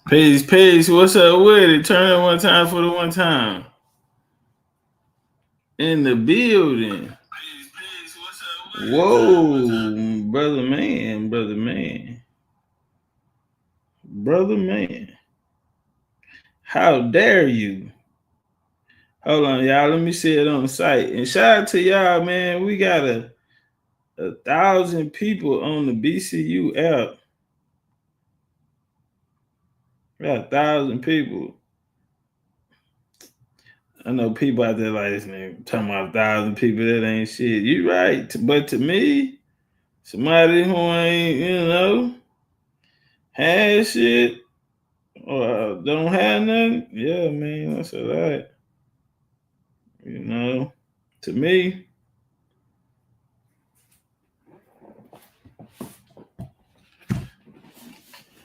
Peace. What's up with it? Turn it one time for the one time. In the building. Peace. What's up with it? Whoa, brother man. How dare you? Hold on, y'all. Let me see it on the site. And shout out to y'all, man. We got a 1,000 people on the BCU app. We got 1,000 people. I know people out there like this nigga talking about 1,000 people. That ain't shit. You right, but to me, somebody who ain't had shit or don't have nothing, yeah, man, that's a lot. To me.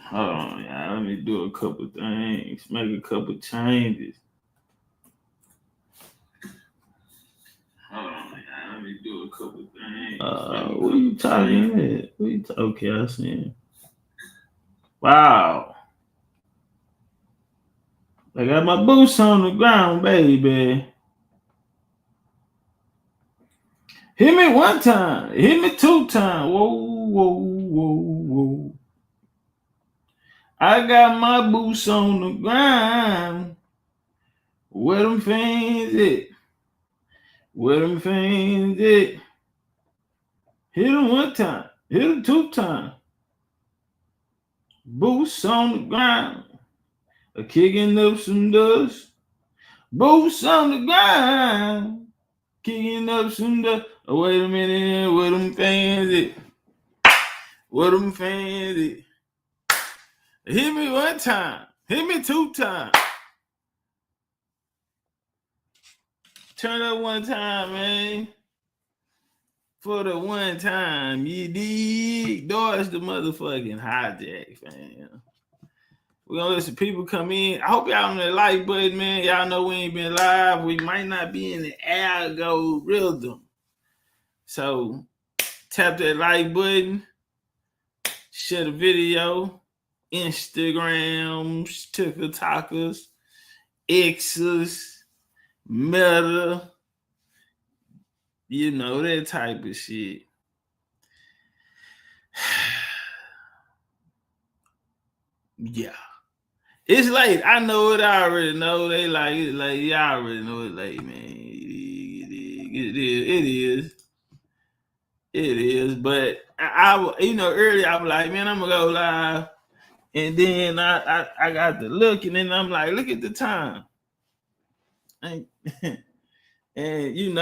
Hold on, y'all. Let me do a couple things. Make a couple changes. Hold on, y'all. Let me do a couple things. What are you talking about? Okay, I see him. Wow. I got my boots on the ground, baby. Hit me one time. Hit me two times. Whoa. I got my boots on the ground. Where them fans at? Where them fans at? Hit them one time. Hit them two times. Boots on the ground. A kicking up some dust. Boots on the ground. Kicking up some dust. Oh, wait a minute. Where them fans at? Where them fans at? Hit me one time. Hit me two times. Turn up one time, man. For the one time, you dig? Dodge the motherfucking hijack, fam. We're gonna let some people come in. I hope y'all on that like button, man. Y'all know we ain't been live. We might not be in the algorithm. So tap that like button. Share the video. Instagrams, TikTokers, X's, Meta. That type of shit. Yeah. It's late. I know it. I already know. They like it late. Y'all already know it's late, man. It is. But I earlier I was like, man, I'm gonna go live. And then I got the look, and then I'm like, look at the time. And and then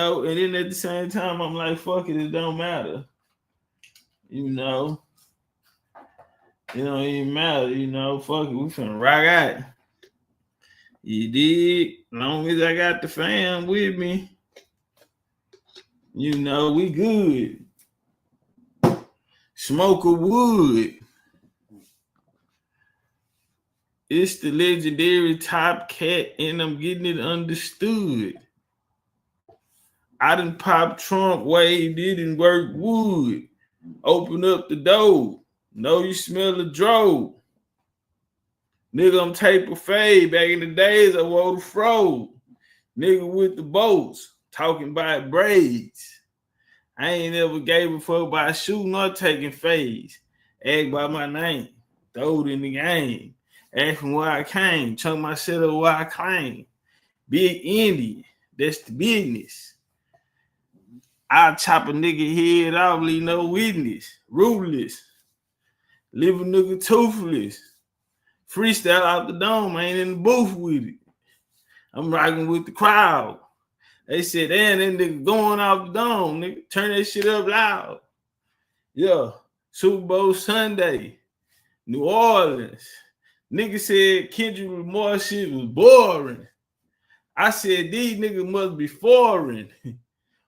at the same time, I'm like, fuck it don't matter. It don't even matter, fuck it, we finna rock out. You dig? As long as I got the fam with me, we good. Smoke a wood. It's the legendary Top Cat, and I'm getting it understood. I done popped Trump, Wade didn't work wood. Open up the door. Know you smell the dro. Nigga, I'm taper fade. Back in the days, I wore the fro. Nigga with the boats, talking about braids. I ain't never gave a fuck about shooting or taking fades. Ask by my name. Throw it in the game. Ask from where I came. Chunk my shit up where I claim. Big Indian. That's the business. I chop a nigga head off, leave no witness. Ruthless. Live a nigga toothless. Freestyle out the dome. I ain't in the booth with it. I'm rocking with the crowd. They said, damn, that nigga going off the dome, nigga. Turn that shit up loud. Yeah. Super Bowl Sunday. New Orleans. Nigga said Kendrick Lamar shit was boring. I said, these niggas must be foreign.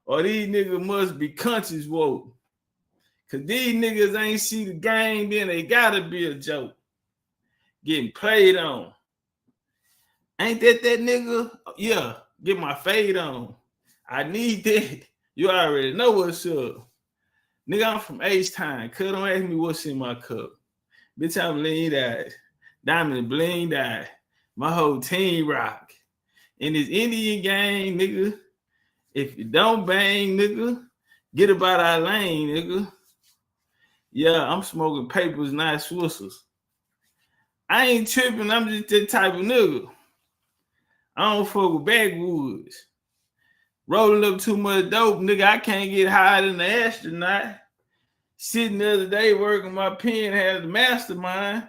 Or these niggas must be countries woke. Cause these niggas ain't see the game, then they gotta be a joke. Getting played on. Ain't that nigga? Yeah, get my fade on. I need that. You already know what's up. Nigga, I'm from H-Time. Don't ask me what's in my cup. Bitch, I'm lean eyes. Diamond Bling die. My whole team rock. In this Indian game, nigga, if you don't bang, nigga, get about our lane, nigga. Yeah, I'm smoking papers, not Swissers. I ain't tripping. I'm just that type of nigga. I don't fuck with backwoods. Rolling up too much dope, nigga. I can't get higher than the astronaut. Sitting the other day working my pen, had the mastermind.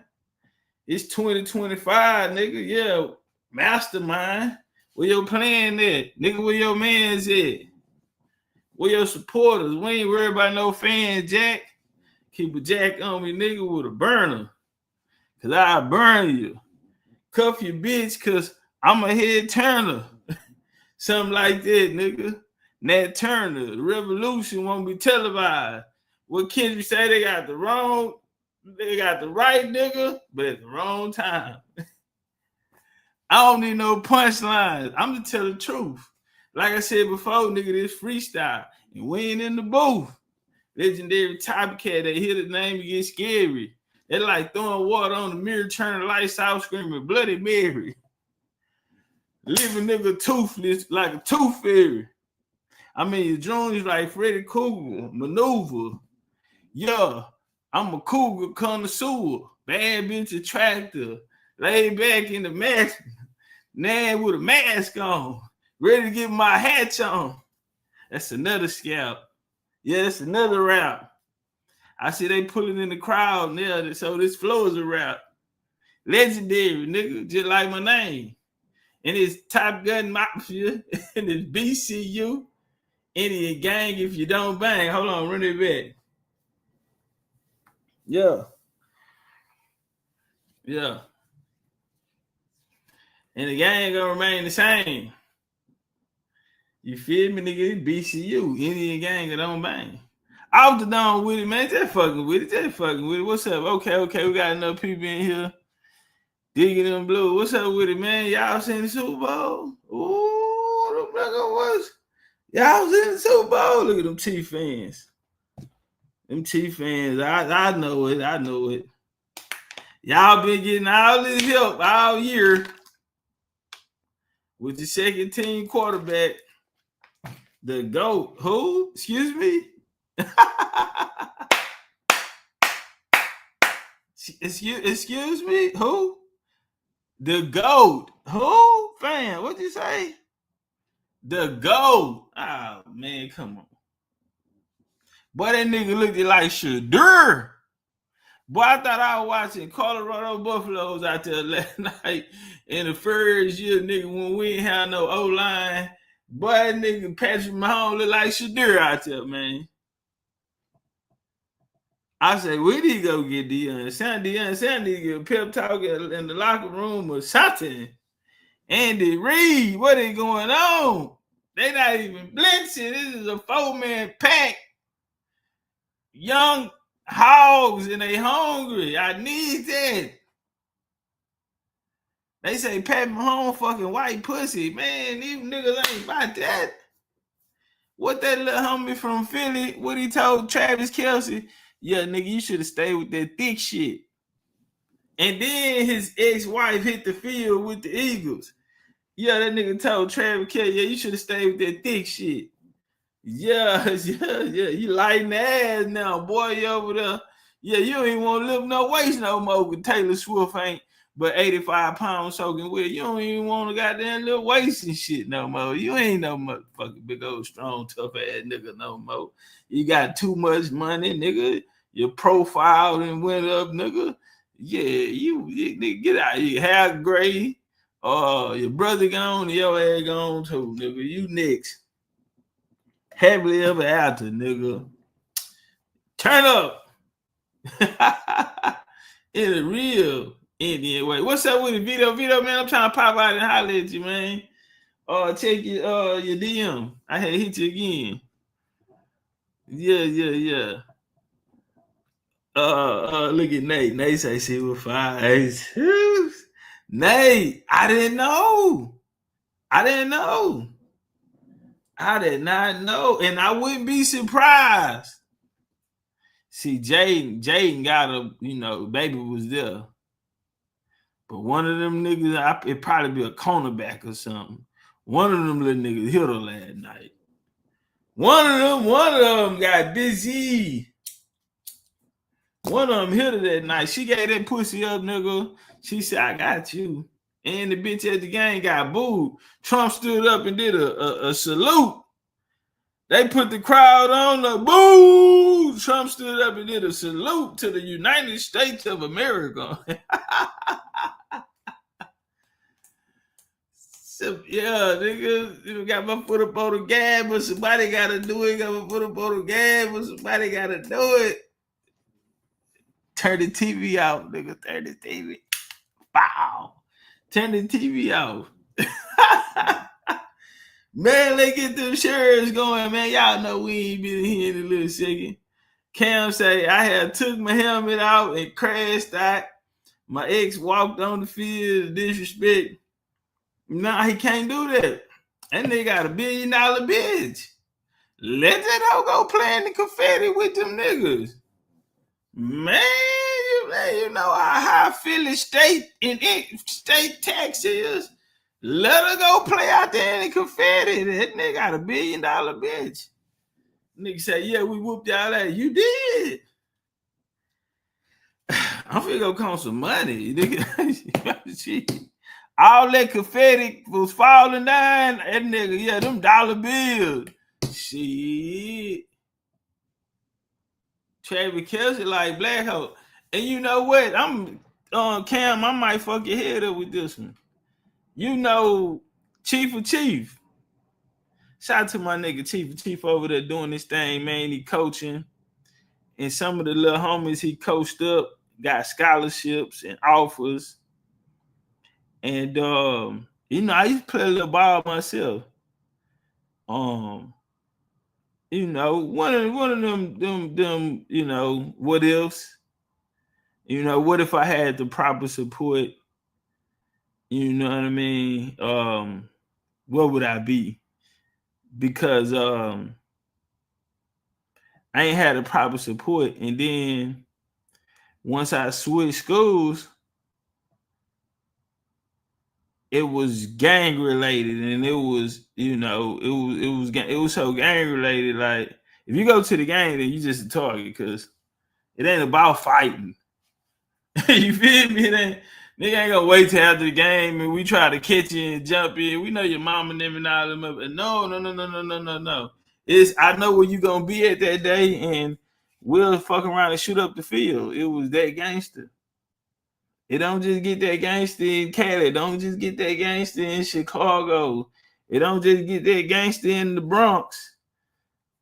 It's 2025, nigga. Yeah, mastermind. Where your plan at? Nigga, where your man's at? Where your supporters? We ain't worried about no fans, Jack. Keep a jack on me, nigga, with a burner. Cause I'll burn you. Cuff your bitch, cause I'm a head turner. Something like that, nigga. Nat Turner. The revolution won't be televised. What Kendrick say, they got the right nigga, but at the wrong time. I don't need no punchlines. I'm gonna tell the truth. Like I said before, nigga, this freestyle. And we ain't in the booth. Legendarytopcatz, they hear the name, you get scary. They like throwing water on the mirror, turning the lights out, screaming Bloody Mary. Living nigga toothless like a tooth fairy. I mean, your drones like Freddy Krueger, maneuver. Yeah, I'm a cougar connoisseur, bad bitch attractor, laid back in the mask, nan with a mask on, ready to get my hatch on. That's another scalp. Yeah, that's another rap. I see they pulling in the crowd now, so this flow is a rap. Legendary, nigga, just like my name. And it's Top Gun Mafia, and it's BCU, Indian gang if you don't bang. Hold on, run it back. Yeah. Yeah. And the gang gonna remain the same. You feel me, nigga? BCU, Indian gang that don't bang. Out the down with it, man. Just fucking with it. Just fucking with it. What's up? Okay. We got enough people in here. Digging them blue. What's up with it, man? Y'all seen the Super Bowl? Ooh, them nigga was. Y'all seen the Super Bowl? Look at them T fans. Them T fans. I know it. I know it. Y'all been getting all this help all year with the second team quarterback. The GOAT. Who? Excuse me? Excuse me? Who? The GOAT. Who? Fam, what'd you say? The GOAT. Oh, man, come on. Boy, that nigga looked like Shadur. Boy, I thought I was watching Colorado Buffaloes out there last night in the first year, nigga, when we ain't have no O-line. Boy, that nigga Patrick Mahomes look like Shadur out there, man. I said, where did he go get Deion Sanders get a pep talk in the locker room or something? Andy Reid, what is going on? They not even blitzing. This is a 4-man pack. Young hogs and they hungry. I need that. They say Pat Mahomes fucking white pussy. Man, these niggas ain't about that. What that little homie from Philly, what he told Travis Kelce? Yeah, nigga, you should have stayed with that thick shit. And then his ex-wife hit the field with the Eagles. Yeah, that nigga told Travis Kelce, yeah, you should have stayed with that thick shit. Yeah. You lighting the ass now, boy, you over there. Yeah, you don't even want to lift no weights no more because Taylor Swift ain't but 85 pounds soaking wet. You don't even want to goddamn little waist and shit no more. You ain't no motherfucking big old strong tough ass nigga no more. You got too much money, nigga. Your profile and went up, nigga. Yeah, you nigga, get out of here. Hair gray. Your brother gone, your ass gone too, nigga. You next. Happily ever after, nigga. Turn up. In a real Indian way. What's up with the video, man? I'm trying to pop out and holler at you, man. Check your DM. I had hit you again. Yeah. Look at Nate. Nate say she was 5. Nate, I didn't know. I did not know, and I wouldn't be surprised. See, Jaden got a, baby was there. But one of them niggas, it probably be a cornerback or something. One of them little niggas hit her last night. One of them got busy. One of them hit her that night. She gave that pussy up, nigga. She said, I got you. And the bitch at the game got booed. Trump stood up and did a salute. They put the crowd on the boo. Trump stood up and did a salute to the United States of America. So, yeah, nigga, you got my foot up on the gas, but somebody got to do it. Got my foot up on the gas, but somebody got to do it. Turn the TV out, nigga. Turn the TV. Bow. Turn the TV off. Man, let's get them shares going, man. Y'all know we ain't been here in a little second. Cam say, I had took my helmet out and crashed out. My ex walked on the field, disrespect. Nah, he can't do that. That nigga got $1 billion bitch. Let that hoe go play in the confetti with them niggas. Man, you know how high Philly state tax is. Let her go play out there in the confetti. That nigga got $1 billion bitch. Nigga say, yeah, we whooped y'all out. You did. I'm finna go count some money. Nigga. All that confetti was falling down. That nigga, yeah, them dollar bills. Shit. Travis Kelce like Black Hole. And you know what? I'm Cam, I might fuck your head up with this one. You know, Chief of Chief. Shout out to my nigga Chief of Chief over there doing this thing, man. He coaching. And some of the little homies he coached up got scholarships and offers. And you know, I used to play a little ball myself. You know, one of them, you know, what ifs? You know, what if I had the proper support? You know what I mean? What would I be? Because I ain't had the proper support. And then once I switched schools, it was gang related, and it was, you know, it was so gang related. Like, if you go to the game, then you just a target, because it ain't about fighting. You feel me? Nigga ain't gonna wait till after the game and we try to catch you and jump in. We know your mama and them and all them up. No. It's, I know where you gonna be at that day, and we'll fuck around and shoot up the field. It was that gangster. It don't just get that gangster in Cali. Don't just get that gangster in Chicago. It don't just get that gangster in the Bronx,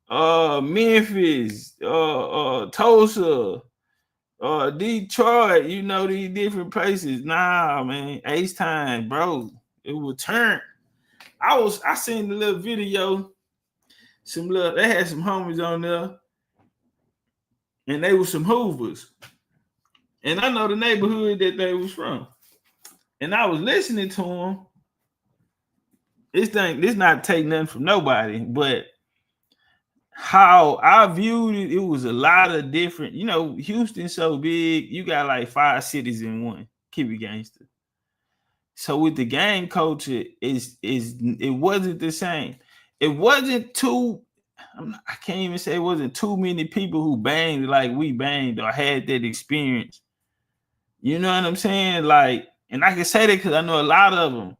Memphis, Tulsa, Detroit. You know, these different places. Nah, man, Ace Time, bro. It will turn. I seen the little video. They had some homies on there, and they were some Hoovers. And I know the neighborhood that they was from. And I was listening to them. This not take nothing from nobody, but how I viewed it, it was a lot of different, you know, Houston's so big, you got like 5 cities in one. Keep it gangster. So with the gang culture, it wasn't the same. It wasn't I can't even say it wasn't too many people who banged like we banged or had that experience. You know what I'm saying? Like, and I can say that because I know a lot of them.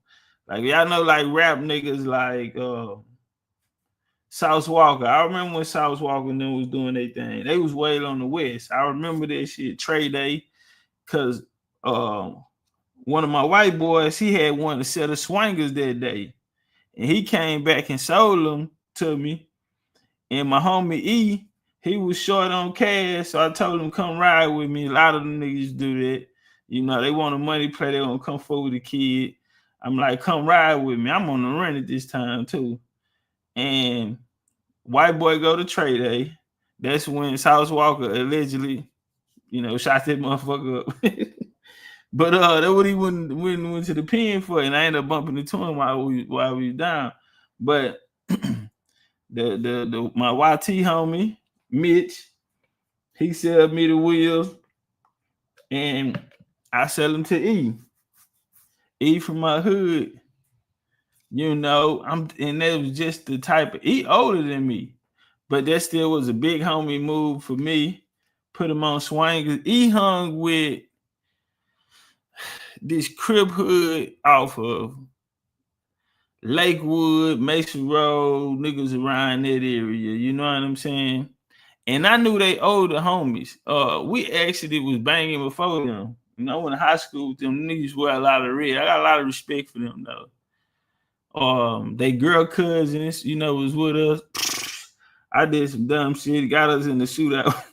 Like, y'all know, like, rap niggas like South Walker. I remember when South Walker and them was doing their thing. They was way on the West. I remember that shit, Trey Day, because one of my white boys, he had won a set of swingers that day. And he came back and sold them to me. And my homie E, he was short on cash, so I told him come ride with me. A lot of them niggas do that. You know, they want a money play. They want to come forward with the kid. I'm like, come ride with me. I'm on the run at this time too. And white boy go to Trey Day. That's when South Walker allegedly, you know, shot that motherfucker up. But that's what he went to the pen for, and I ended up bumping into him while we was down. But my YT homie, Mitch, he sold me the wheels, and I sell them to E. E from my hood. You know, and that was just the type of, he older than me, but that still was a big homie move for me. Put him on swingers. He hung with this crib hood off of Lakewood, Mason Road, niggas around that area. You know what I'm saying? And I knew they older homies. We actually was banging before them. You know, I went to high school with them. Niggas wear a lot of red. I got a lot of respect for them though. They girl cousins, you know, was with us. I did some dumb shit, got us in the shootout.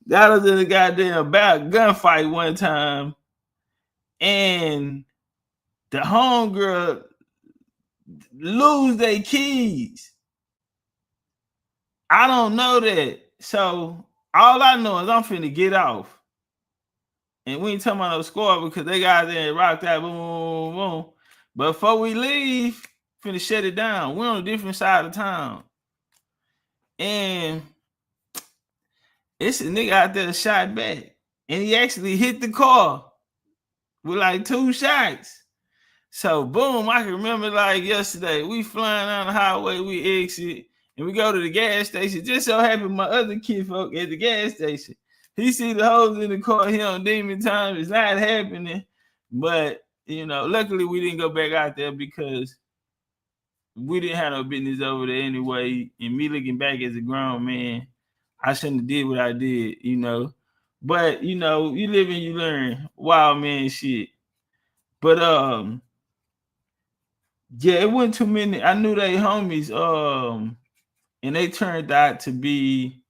Got us in the goddamn gunfight one time. And the homegirl lose their keys. I don't know that. So all I know is I'm finna get off. And we ain't talking about no score because they got there and rocked out, boom, boom, boom. But before we leave, finna shut it down. We're on a different side of town. And it's a nigga out there shot back. And he actually hit the car with like 2 shots. So boom, I can remember like yesterday, we flying down the highway, we exit, and we go to the gas station. Just so happened my other kid folk at the gas station. He see the hoes in the car, he on demon time. It's not happening. But, you know, luckily we didn't go back out there because we didn't have no business over there anyway. And me looking back as a grown man, I shouldn't have did what I did, you know. But, you know, you live and you learn. Wild man shit. But yeah, it wasn't too many. I knew they homies, and they turned out to be,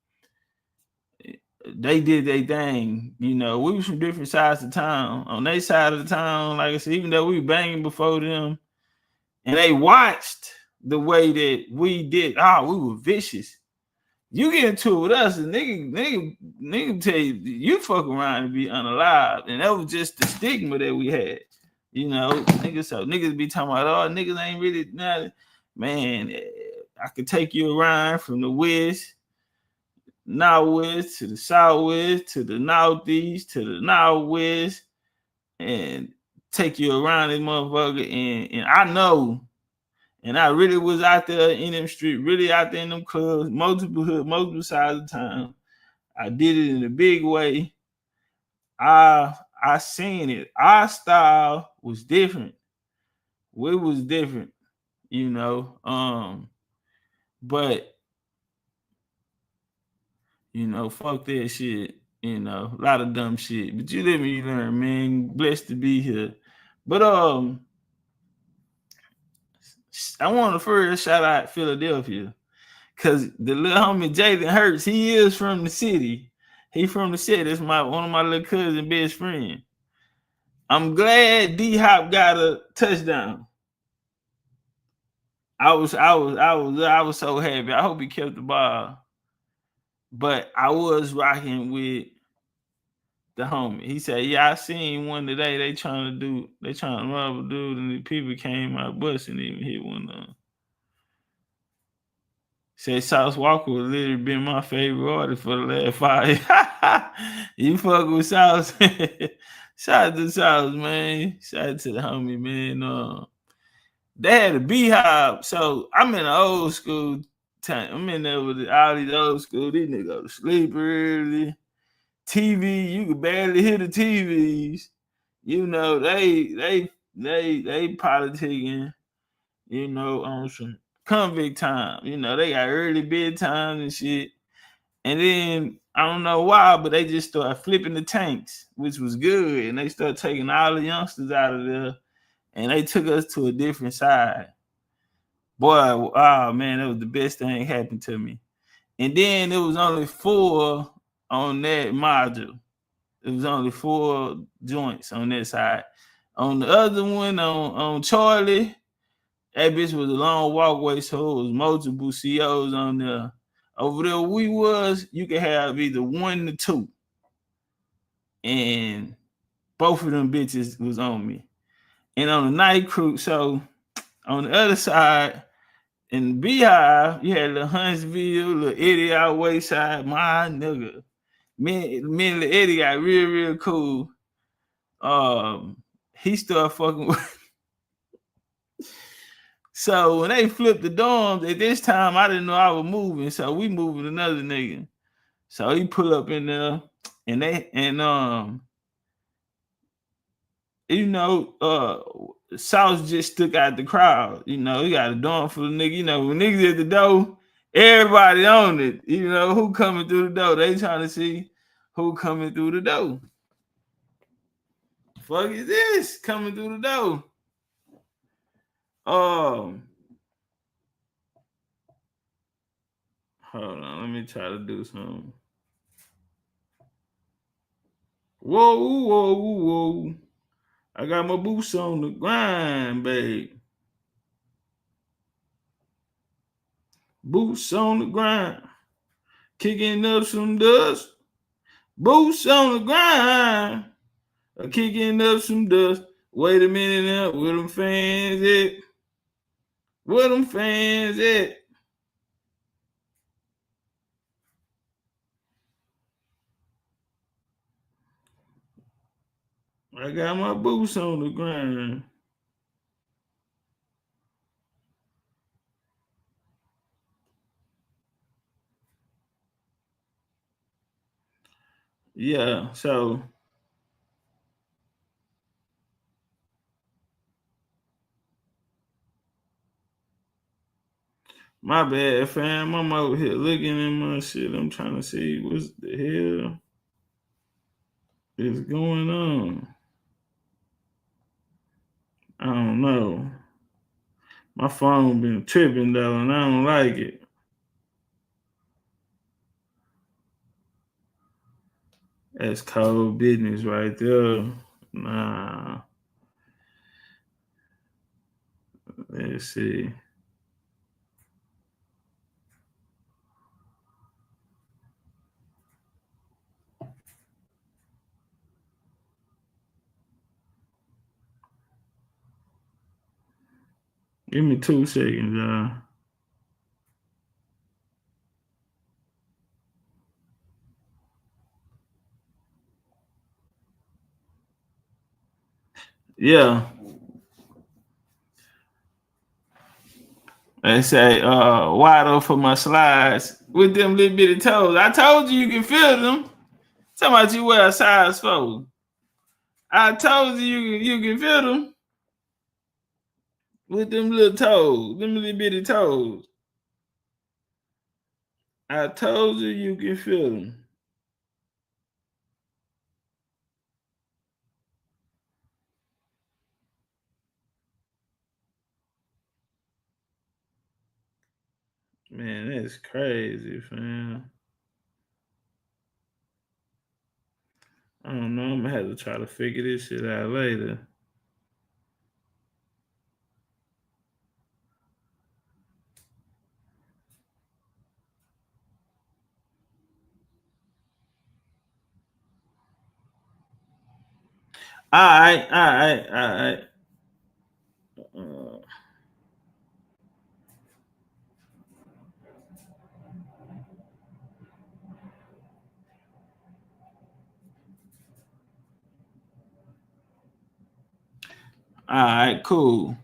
they did their thing. You know, we was from different sides of town. On their side of the town, like I said, even though we were banging before them, and they watched the way that we did. We were vicious. You get into it with us, and nigga tell you fuck around and be unalive. And that was just the stigma that we had. You know, niggas be talking about, niggas ain't really nothing. Man, I could take you around from the west, northwest to the southwest to the northeast to the northwest, and take you around this motherfucker. And I know, and I really was out there in them streets, really out there in them clubs, multiple sides of town. I did it in a big way. I seen it. Our style was different. We was different, you know. But you know, fuck that shit. You know, a lot of dumb shit. But you live and you learn, man. Blessed to be here. But I want to first shout out Philadelphia. Cause the little homie Jaden Hurts, he is from the city. He from the city. That's one of my little cousin best friend. I'm glad D-Hop got a touchdown. I was so happy. I hope he kept the ball. But I was rocking with the homie. He said, "Yeah, I seen one today. They trying to rob a dude, and the people came out busting him and hit one of them." Said Sauce Walker would literally been my favorite artist for the last 5 years. You fuck with Sauce. Shout out to Sauce, man. Shout out to the homie, man. They had a beehive. So I'm in the old school time. I'm in there with all these old school. These niggas go to sleep early. TV, you could barely hear the TVs. You know, they politicking, you know, on some convict time. You know, they got early bedtime and shit. And then I don't know why, but they just started flipping the tanks, which was good. And they started taking all the youngsters out of there. And they took us to a different side. Boy, oh man, that was the best thing happened to me. And then there was only 4 on that module. It was only 4 joints on that side. On the other one, on Charlie, that bitch was a long walkway, so it was multiple COs on there. Over there, you could have either 1 to 2. And both of them bitches was on me. And on the night crew, so on the other side, in the Beehive, you had little Huntsville, little Eddie out Wayside, my nigga. Me and Eddie got real, real cool. he started fucking with. So when they flipped the dorms, at this time I didn't know I was moving, so we moving another nigga. So he pull up in there, and Sauce just stuck out the crowd. You know, he got a dorm for the nigga. You know, when niggas at the door, everybody on it. You know, who coming through the door? They trying to see who coming through the door. Fuck is this coming through the door? Hold on, let me try to do something. Whoa. I got my boots on the grind, babe. Boots on the grind. Kicking up some dust. Boots on the grind. Kicking up some dust. Wait a minute now. Where them fans at? Where them fans at? I got my boots on the grind. Yeah, so my bad, fam. I'm over here looking at my shit. I'm trying to see what the hell is going on. I don't know. My phone been tripping though, and I don't like it. That's cold business right there. Nah. Let's see. Give me 2 seconds, y'all. Yeah. They say, wide open for my slides with them little bitty toes. I told you can feel them. Talking about you wear a size 4. I told you can feel them with them little toes, them little bitty toes. I told you can feel them. Man, that's crazy, fam. I don't know. I'm gonna have to try to figure this shit out later. All right. All right, cool.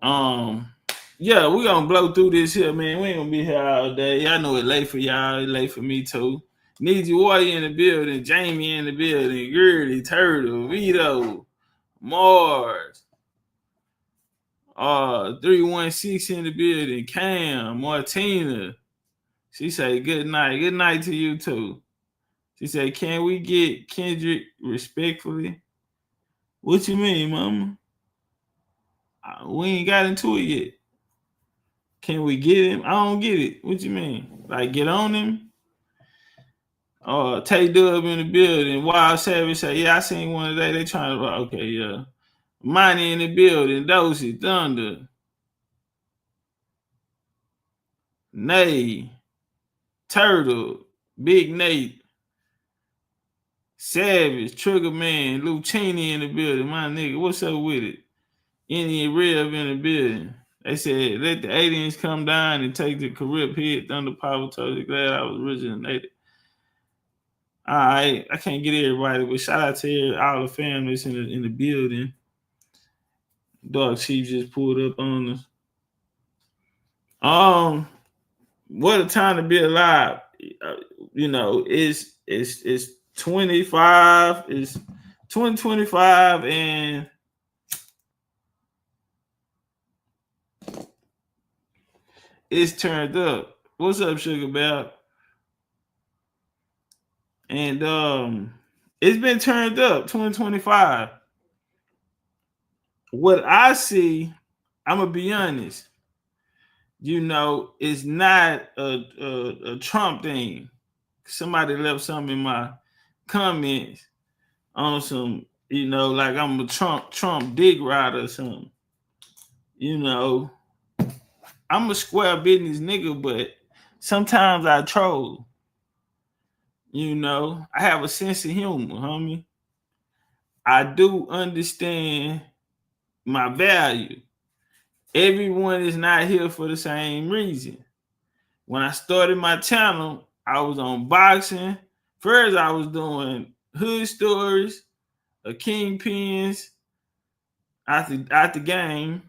Yeah, we gonna blow through this here, man. We ain't gonna be here all day. I know it's late for y'all. It's late for me too. Need you Warrior in the building, Jamie in the building, Gertie, Turtle, Vito, Mars, 316 in the building, Cam, Martina. She say good night. Good night to you too. She said, can we get Kendrick respectfully? What you mean, mama? We ain't got into it yet. Can we get him? I don't get it. What you mean? Like get on him? Tay Dub in the building. Wild Savage say, yeah, I seen one today. They trying to okay, yeah. Money in the building. Dosey, Thunder. Nay. Turtle. Big Nate. Savage. Trigger Man. Lucchini in the building. My nigga, what's up with it? Indian Rev in the building. They said, let the aliens come down and take the Carib hit. Thunder Power told you glad I was originated. All right, I can't get everybody, but shout out to all the families in the building. Dog Chief just pulled up on us. What a time to be alive. It's 25, it's 2025, and it's turned up. What's up, Sugar Bell? And it's been turned up, 2025. What I see, I'm gonna be honest, it's not a Trump thing. Somebody left something in my comments on some, like I'm a Trump dig rider or something. I'm a square business nigga, but sometimes I troll. I have a sense of humor, homie. I do understand my value. Everyone is not here for the same reason. When I started my channel, I was on boxing. First, I was doing hood stories, kingpins out the game.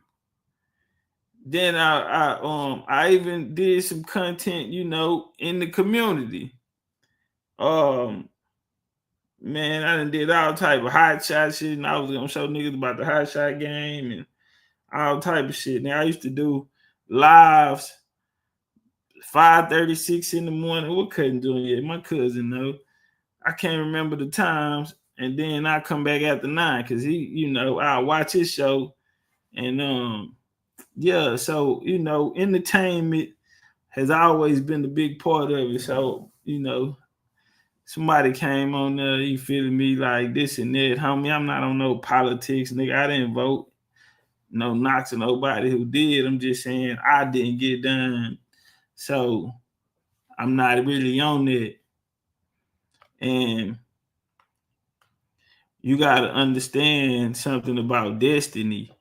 Then I even did some content, in the community. Man, I done did all type of hot shot shit, and I was gonna show niggas about the hot shot game and all type of shit. Now I used to do lives 5:36 in the morning. What couldn't do it yet? My cousin know. I can't remember the times, and then I come back after 9 because he, I'll watch his show, and yeah. So entertainment has always been a big part of it. So somebody came on there, you feeling me like this and that, homie. I'm not on no politics, nigga. I didn't vote. No knocks to nobody who did. I'm just saying I didn't get done. So I'm not really on that. And you got to understand something about destiny.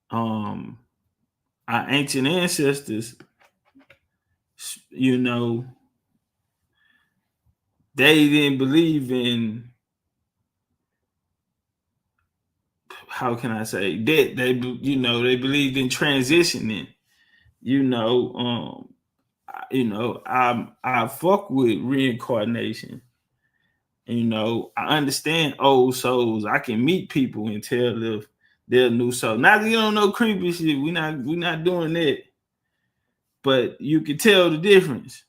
Our ancient ancestors, they didn't believe in, how can I say that? They believed in transitioning. I fuck with reincarnation. I understand old souls. I can meet people and tell if they're new soul. Not that you don't know creepy shit. We're not doing that. But you can tell the difference.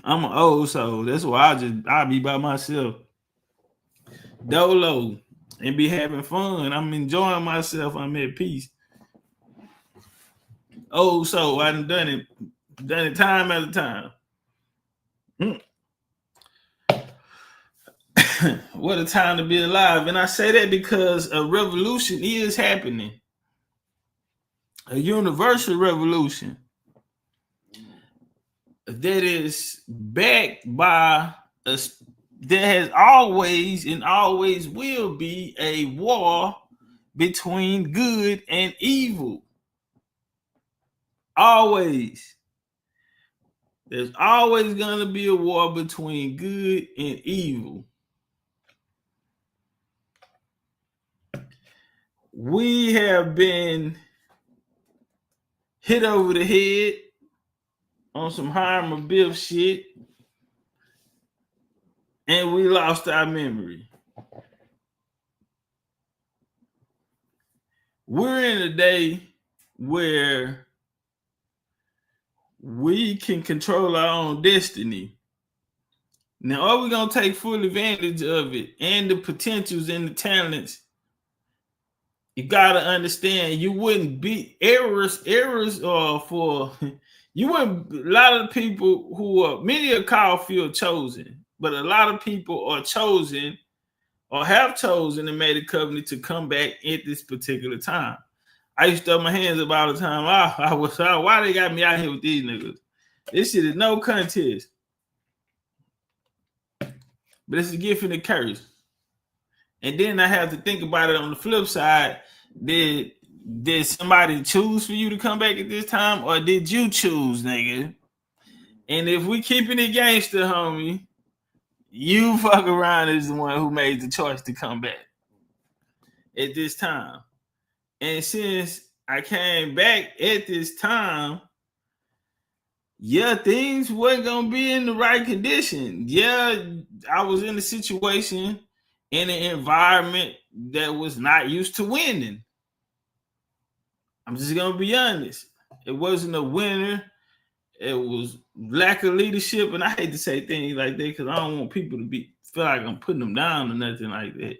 I'm an old soul. That's why I'll be by myself. Dolo. And be having fun. I'm enjoying myself. I'm at peace. Old soul. I done it time after time. What a time to be alive. And I say that because a revolution is happening. A universal revolution that is backed by us. There has always and always will be a war between good and evil. Always. There's always going to be a war between good and evil. We have been hit over the head on some Hiram Abiff shit, and we lost our memory. We're in a day where we can control our own destiny. Now, are we going to take full advantage of it and the potentials and the talents? You got to understand, you wouldn't be errors for you wouldn't. A lot of the people who are, many are called feel chosen, but a lot of people are chosen or have chosen and made a covenant to come back at this particular time. I used to throw my hands up all the time. Why they got me out here with these niggas? This shit is no contest. But it's a gift and a curse. And then I have to think about it on the flip side. Did somebody choose for you to come back at this time, or did you choose, nigga? And if we keeping it gangster, homie, you fuck around is the one who made the choice to come back at this time. And since I came back at this time, yeah, things wasn't gonna be in the right condition. Yeah, I was in a situation in an environment that was not used to winning. I'm just gonna be honest. It wasn't a winner. It was lack of leadership, and I hate to say things like that because I don't want people to feel like I'm putting them down or nothing like that.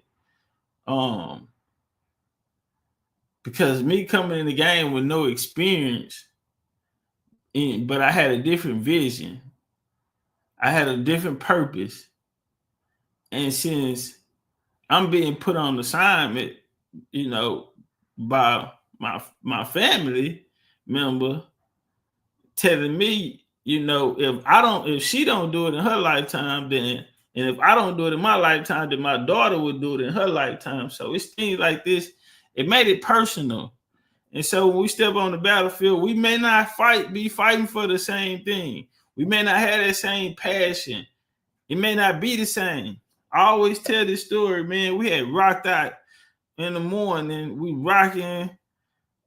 Because me coming in the game with no experience, but I had a different vision. I had a different purpose, and since I'm being put on assignment, you know, by my family member telling me, you know, if she don't do it in her lifetime, then, and if I don't do it in my lifetime, then my daughter would do it in her lifetime. So it's things like this. It made it personal. And so when we step on the battlefield, we may not be fighting for the same thing. We may not have that same passion. It may not be the same. I always tell this story, man. We had rocked out in the morning. We rocking,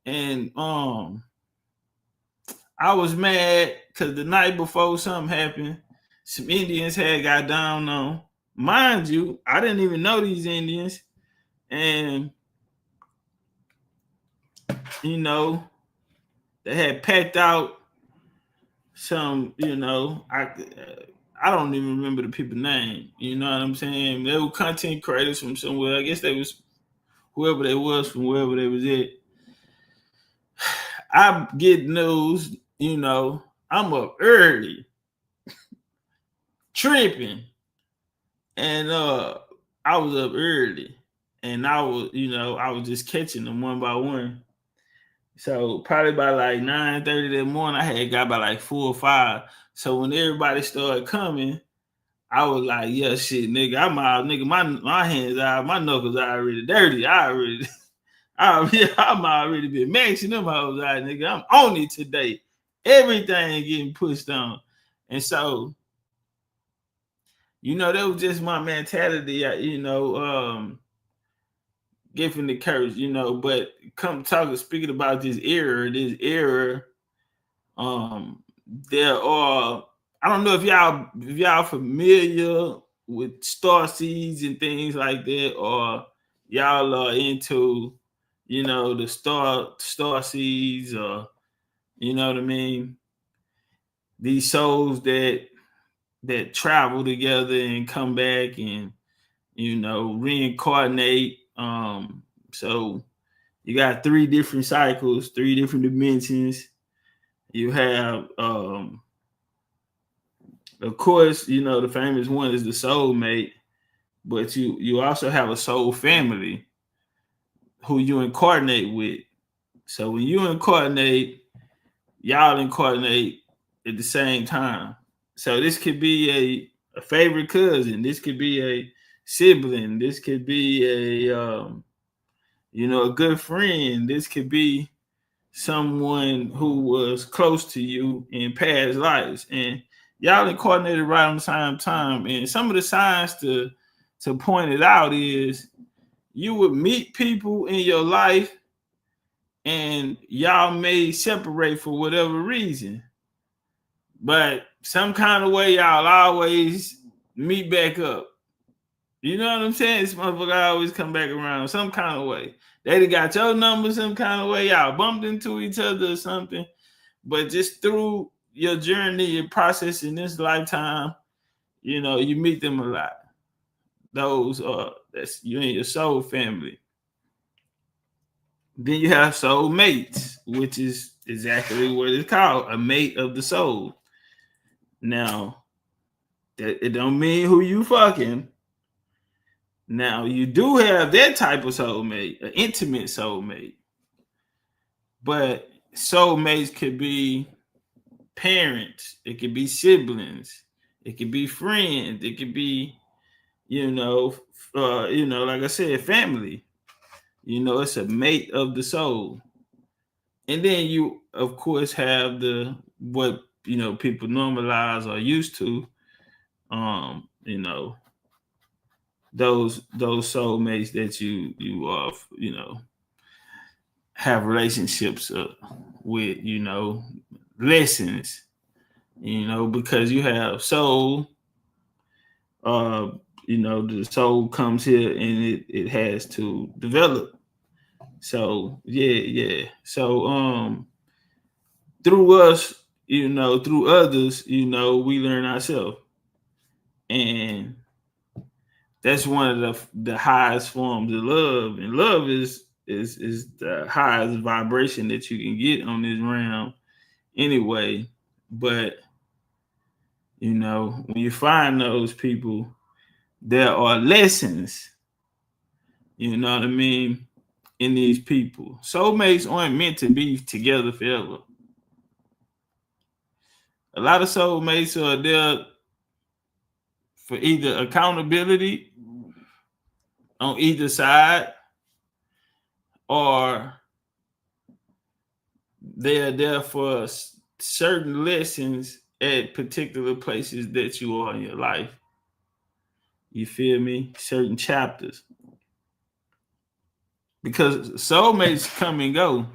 and I was mad because the night before something happened, some Indians had got down on. Mind you, I didn't even know these Indians, and you know, they had packed out some. You know, I don't even remember the people's name. You know what I'm saying? They were content creators from somewhere. I guess they was whoever they was from wherever they was at. I get news, you know, I'm up early, tripping. And I was up early. And I was just catching them one by one. So probably by like 9:30 that morning, I had got by like 4 or 5. So when everybody started coming, I was like, yeah, shit, nigga, I'm out, nigga, my hands out, my knuckles are already dirty. I'm already been maxing them hoes out, nigga. I'm on it today. Everything getting pushed on. And so, you know, that was just my mentality, you know, giving the curse, you know, but speaking about this era, there are, I don't know if y'all familiar with star seeds and things like that, or y'all are into, you know, the star seeds, or you know what I mean, these souls that travel together and come back and, you know, reincarnate. So you got 3 different cycles, 3 different dimensions. You have of course, you know, the famous one is the soulmate, but you also have a soul family who you incarnate with. So when you incarnate, y'all incarnate at the same time. So this could be a favorite cousin. This could be a sibling. This could be a you know, a good friend. This could be someone who was close to you in past lives, and y'all incarnated right on the same time. And some of the signs to point it out is you would meet people in your life, and y'all may separate for whatever reason, but some kind of way y'all always meet back up. You know what I'm saying? This motherfucker always come back around some kind of way. They got your number some kind of way. Y'all bumped into each other or something. But just through your journey, your process in this lifetime, you know, you meet them a lot. Those that's you and your soul family. Then you have soul mates, which is exactly what it's called, a mate of the soul. Now, it don't mean who you fucking. Now, you do have that type of soulmate, an intimate soulmate. But soulmates could be parents, it could be siblings, it could be friends, it could be, you know, like I said, family. You know, it's a mate of the soul. And then you, of course, have what people normalize or used to. You know, those soulmates that you have relationships with, lessons, because you have soul. uh the soul comes here and it has to develop. So yeah. So through us, through others, we learn ourselves. And that's one of the highest forms of love. And love is the highest vibration that you can get on this realm anyway. But when you find those people, there are lessons, you know what I mean, in these people. Soulmates aren't meant to be together forever. A lot of soulmates are there for either accountability on either side, or they're there for certain lessons at particular places that you are in your life. You feel me? Certain chapters. Because soulmates come and go.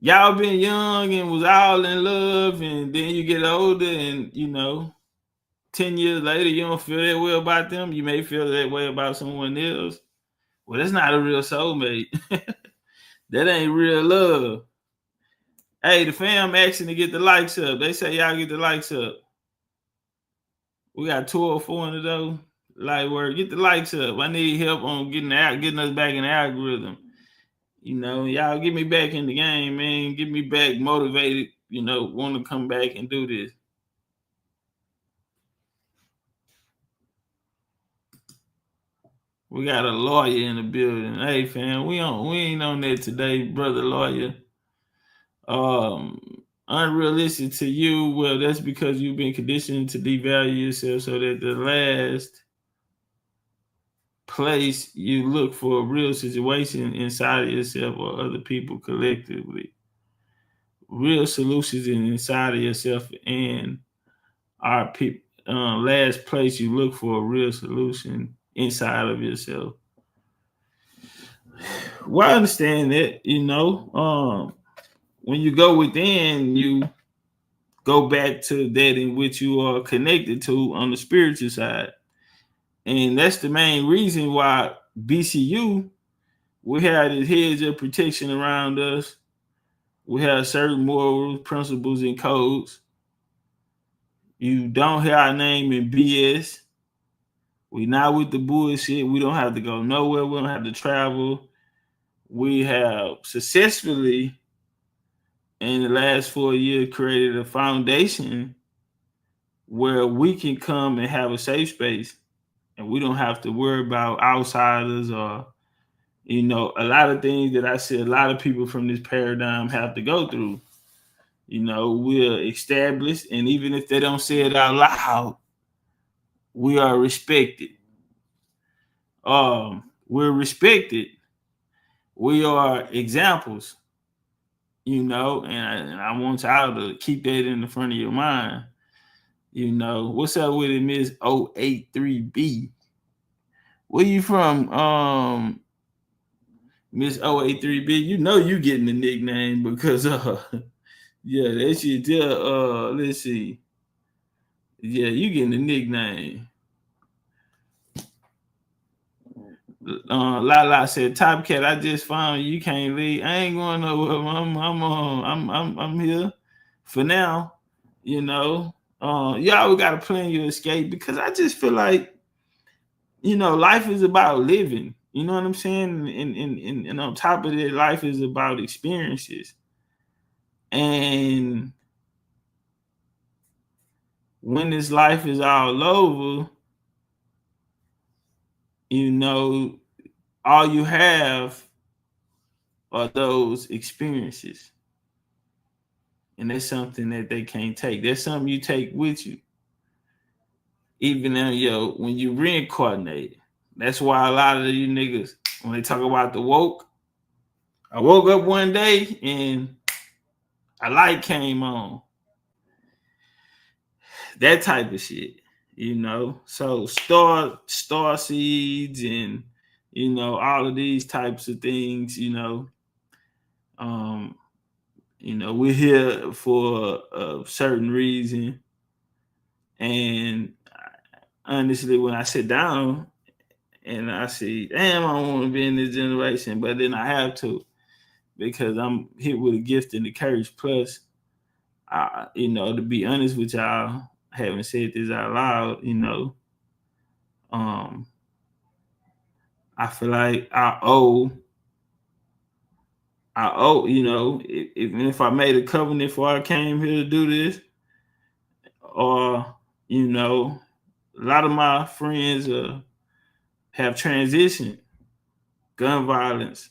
Y'all been young and was all in love, and then you get older and 10 years later you don't feel that way about them. You may feel that way about someone else. Well, that's not a real soulmate. That ain't real love. Hey, the fam asking to get the likes up. They say y'all get the likes up. We got 204 in it though. Like work. Get the likes up. I need help on getting us back in the algorithm. Y'all get me back in the game, man. Get me back motivated, want to come back and do this. We got a lawyer in the building. Hey, fam, we ain't on that today, brother lawyer. Unrealistic to you, well, that's because you've been conditioned to devalue yourself, so that the last place you look for a real situation inside of yourself or other people collectively. Real solutions inside of yourself and our people. Last place you look for a real solution inside of yourself. Well, I understand that, when you go within, you go back to that in which you are connected to on the spiritual side. And that's the main reason why BCU, we have this hedge of protection around us. We have certain morals, principles, and codes. You don't hear our name in BS. We not with the bullshit. We don't have to go nowhere. We don't have to travel. We have successfully, in the last 4 years, created a foundation where we can come and have a safe space, and we don't have to worry about outsiders or, a lot of things that I see a lot of people from this paradigm have to go through. We're established, and even if they don't say it out loud, we are respected. We're respected. We are examples, and I want y'all to keep that in the front of your mind. What's up with it, Miss 083B? Where you from, Miss 083B? You getting the nickname because yeah, that shit there. Let's see. Yeah, you getting the nickname. Lala said, "Top Cat, I just found you. You can't leave. I ain't going nowhere. I'm here for now. Y'all got to plan your escape, because I just feel like, life is about living. You know what I'm saying? And on top of it, life is about experiences. And when this life is all over, all you have are those experiences. And that's something that they can't take. That's something you take with you. Even when you reincarnate. That's why a lot of you niggas, when they talk about the woke, I woke up one day and A light came on. That type of shit, So star seeds and all of these types of things, um, we're here for a certain reason. And honestly, when I sit down and I see, damn, I don't want to be in this generation, but then I have to because I'm hit with a gift and the courage. Plus, to be honest with y'all, I haven't said this out loud, I feel like I owe, if I made a covenant before I came here to do this, or, a lot of my friends have transitioned, gun violence,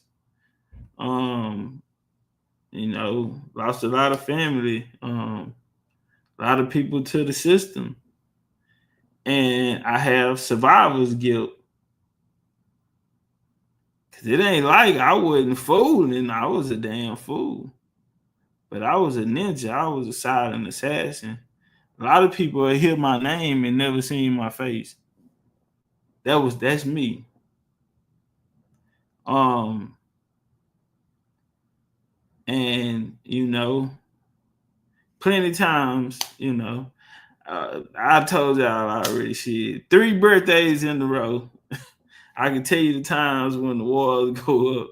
lost a lot of family, a lot of people to the system. And I have survivor's guilt. Cause it ain't like I wasn't fooling. I was a damn fool. But I was a ninja. I was a silent assassin. A lot of people hear my name and never seen my face. That's me. And plenty times, I told y'all already shit. 3 birthdays in a row. I can tell you the times when the walls go up.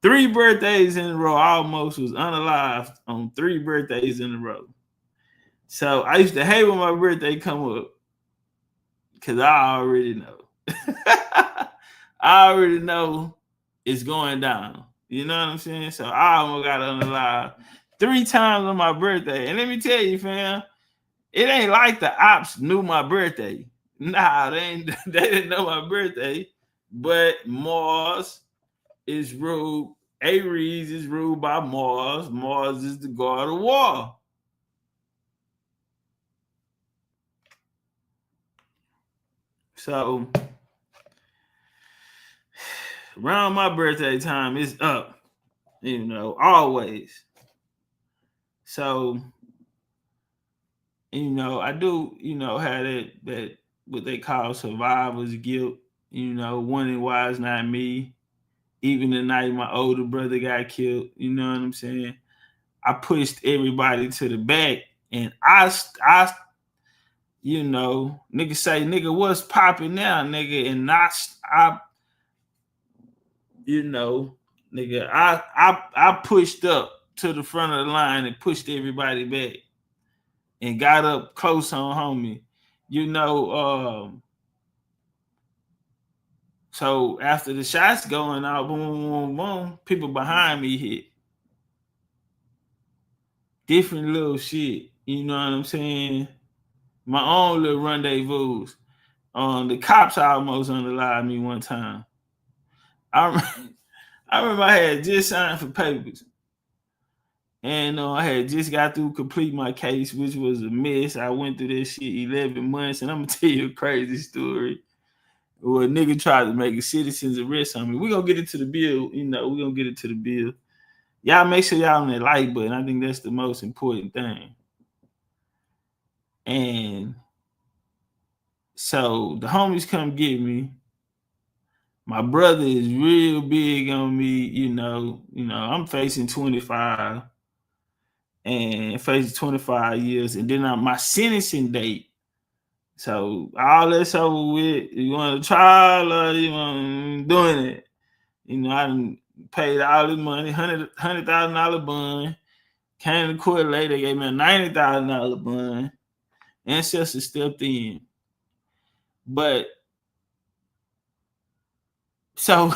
3 birthdays in a row. I almost was unalived on 3 birthdays in a row. So I used to hate when my birthday come up because I already know. I already know it's going down. You know what I'm saying? So I almost got unalived 3 times on my birthday. And let me tell you, fam, it ain't like the ops knew my birthday. Nah, they didn't know my birthday. But Mars is ruled, Aries is ruled by Mars. Mars is the god of war. So around my birthday time, it's up, always. So, I do, have that what they call survivor's guilt, wondering why it's not me. Even the night my older brother got killed, you know what I'm saying? I pushed everybody to the back, and I nigga say, nigga, what's popping now, nigga? And nigga, I pushed up to the front of the line and pushed everybody back and got up close on homie. So after the shots going out, boom, boom, boom, boom, people behind me hit. Different little shit, you know what I'm saying? My own little rendezvous. The cops almost unalived me one time. I remember I had just signed for papers. And I had just got through complete my case, which was a mess. I went through this shit 11 months, and I'm going to tell you a crazy story. Where a nigga tried to make a citizen's arrest on me. We're going to get into the bill. We're going to get into the bill. Y'all make sure y'all on that like button. I think that's the most important thing. And so the homies come get me. My brother is real big on me. I'm facing 25 and facing 25 years. And then on my sentencing date. So all that's over with. You want a trial or you want doing it? I done paid all this money, $100,000 bond. Came to court later, gave me a $90,000 bond. Ancestors stepped in. But so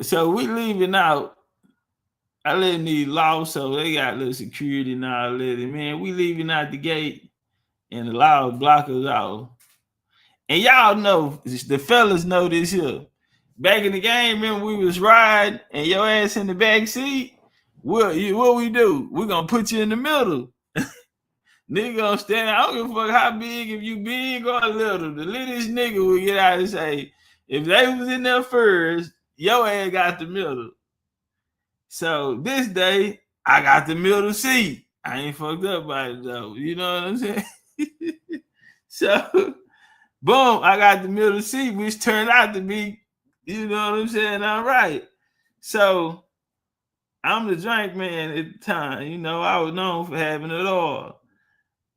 we leaving out. I let need law, so they got little security and all that. And man, we leaving out the gate and the law block us out. And y'all know, the fellas know this here. Back in the game, remember we was riding and your ass in the back seat? What we do? We're going to put you in the middle. Nigga gonna stand out. I don't give a fuck how big, if you big or little. The littlest nigga will get out and say, if they was in there first, your ass got the middle. So this day, I got the middle seat. I ain't fucked up by it though. You know what I'm saying? So, boom, I got the middle seat, which turned out to be, you know what I'm saying, all right. So, I'm the drink man at the time. You know, I was known for having it all.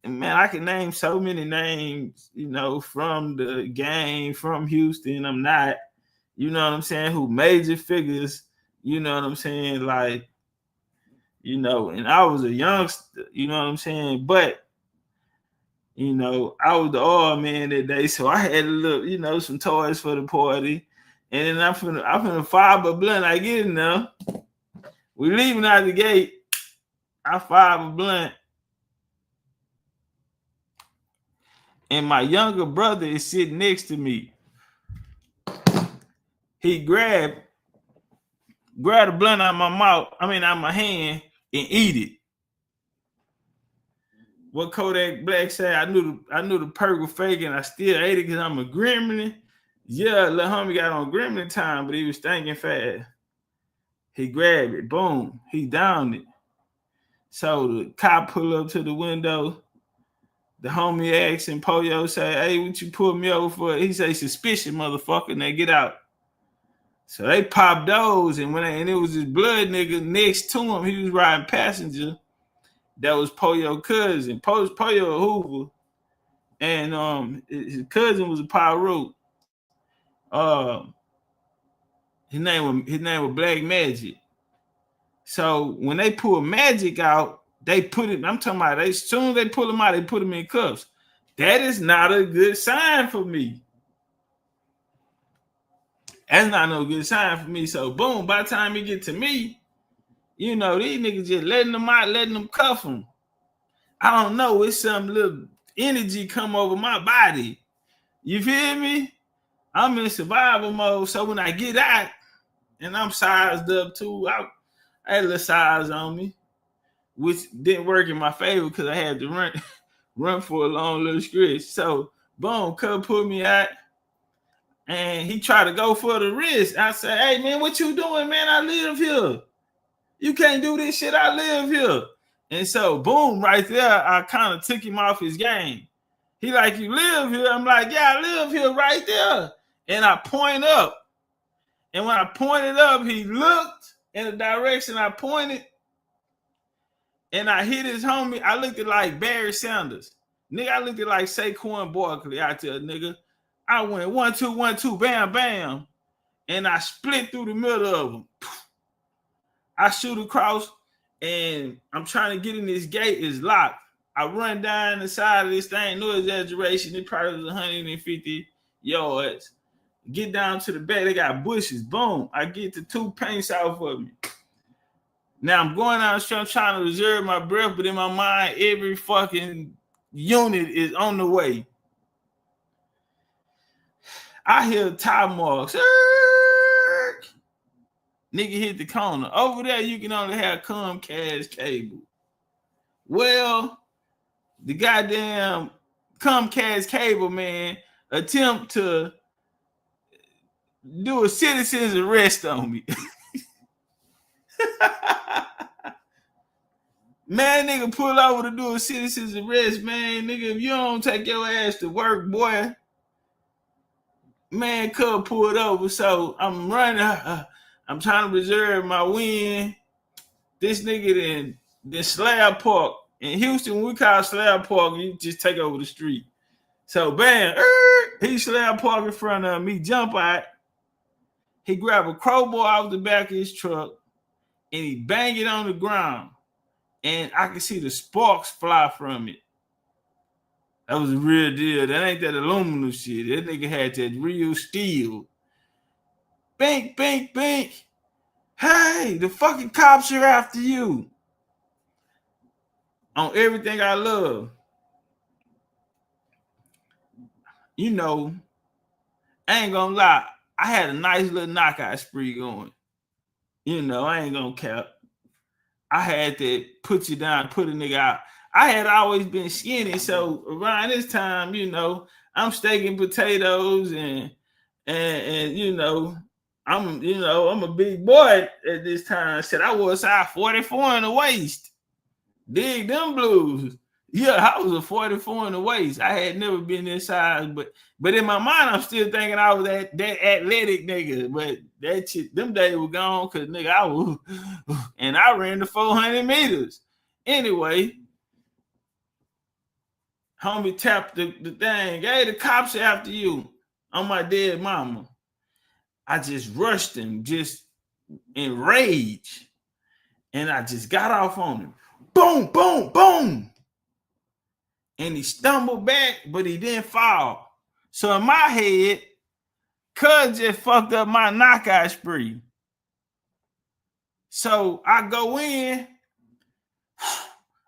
And man, I can name so many names, you know, from the game, from Houston. I'm not, you know what I'm saying, who major figures, you know what I'm saying, like, you know, and I was a youngster, you know what I'm saying, but, you know, I was the old man that day, so I had a little, you know, some toys for the party, and then I'm finna fire a blunt. I get it now. We leaving out the gate. I fire a blunt, and my younger brother is sitting next to me. He grabbed a blunt out of my mouth, out of my hand, and eat it. What Kodak Black said, I knew the perk was fake, and I still ate it because I'm a gremlin. Yeah, little homie got on gremlin time, but he was thinking fast. He grabbed it, boom, he downed it. So the cop pull up to the window. The homie asks him, Poyo say, hey, what you pull me over for? He say, suspicion, motherfucker, and they get out. So they popped those, and it was this blood nigga next to him. He was riding passenger. That was Poyo cousin, Poyo Hoover, and his cousin was a Pyro. His name was Black Magic. So when they pull Magic out, they put it. I'm talking about as soon as they pull him out, they put him in cuffs. That is not a good sign for me. That's not no good sign for me. So boom, by the time he get to me, you know, these niggas just letting them out, letting them cuff him. I don't know, it's some little energy come over my body. You feel me? I'm in survival mode. So when I get out, and I'm sized up too, I had a little size on me, which didn't work in my favor because I had to run for a long little stretch. So boom, Cub pulled me out, and he tried to go for the wrist. I said, hey man, what you doing, man? I live here. You can't do this shit. I live here. And so, boom, right there, I kind of took him off his game. He like, you live here? I'm like, yeah, I live here right there. And I point up. And when I pointed up, he looked in the direction I pointed. And I hit his homie. I looked at like Barry Sanders. Nigga, I looked at like Saquon Barkley out there, nigga. I went 1, 2, 1, 2, bam, bam. And I split through the middle of them. I shoot across. And I'm trying to get in this gate, it's locked. I run down the side of this thing, no exaggeration, it probably was 150 yards. Get down to the back, they got bushes, boom. I get the 2 paints out of me. Now I'm going out, I'm trying to reserve my breath, but in my mind, every fucking unit is on the way. I hear tire marks. Nigga hit the corner. Over there, you can only have Comcast cable. Well, the goddamn Comcast cable man attempt to do a citizen's arrest on me. Man, nigga pull over to do a citizen's arrest, man. Nigga, if you don't take your ass to work, boy, man, Cub pulled over. So I'm running. I'm trying to reserve my win. This nigga then slab park. In Houston, we call slab park, you just take over the street. So bam, he slab park in front of me, jump out. He grab a crowbar off the back of his truck and he bang it on the ground. And I can see the sparks fly from it. That was a real deal. That ain't that aluminum shit. That nigga had that real steel. Bink, bink, bink. Hey, the fucking cops are after you. On everything I love. You know, I ain't gonna lie. I had a nice little knockout spree going. You know, I ain't gonna cap. I had to put you down, put a nigga out. I had always been skinny, so around this time, you know, I'm steaking potatoes and you know, I'm a big boy at this time. Said I was size 44 in the waist. Dig them blues. Yeah, I was a 44 in the waist. I had never been this size, but in my mind, I'm still thinking I was that athletic nigga. But that shit, them days were gone because nigga, I was, and I ran the 400 meters. Anyway, homie tapped the thing. Hey, the cops are after you. On my dead mama. I just rushed him, just enraged. And I just got off on him. Boom, boom, boom. And he stumbled back, but he didn't fall. So in my head, cuz just fucked up my knockout spree. So I go in,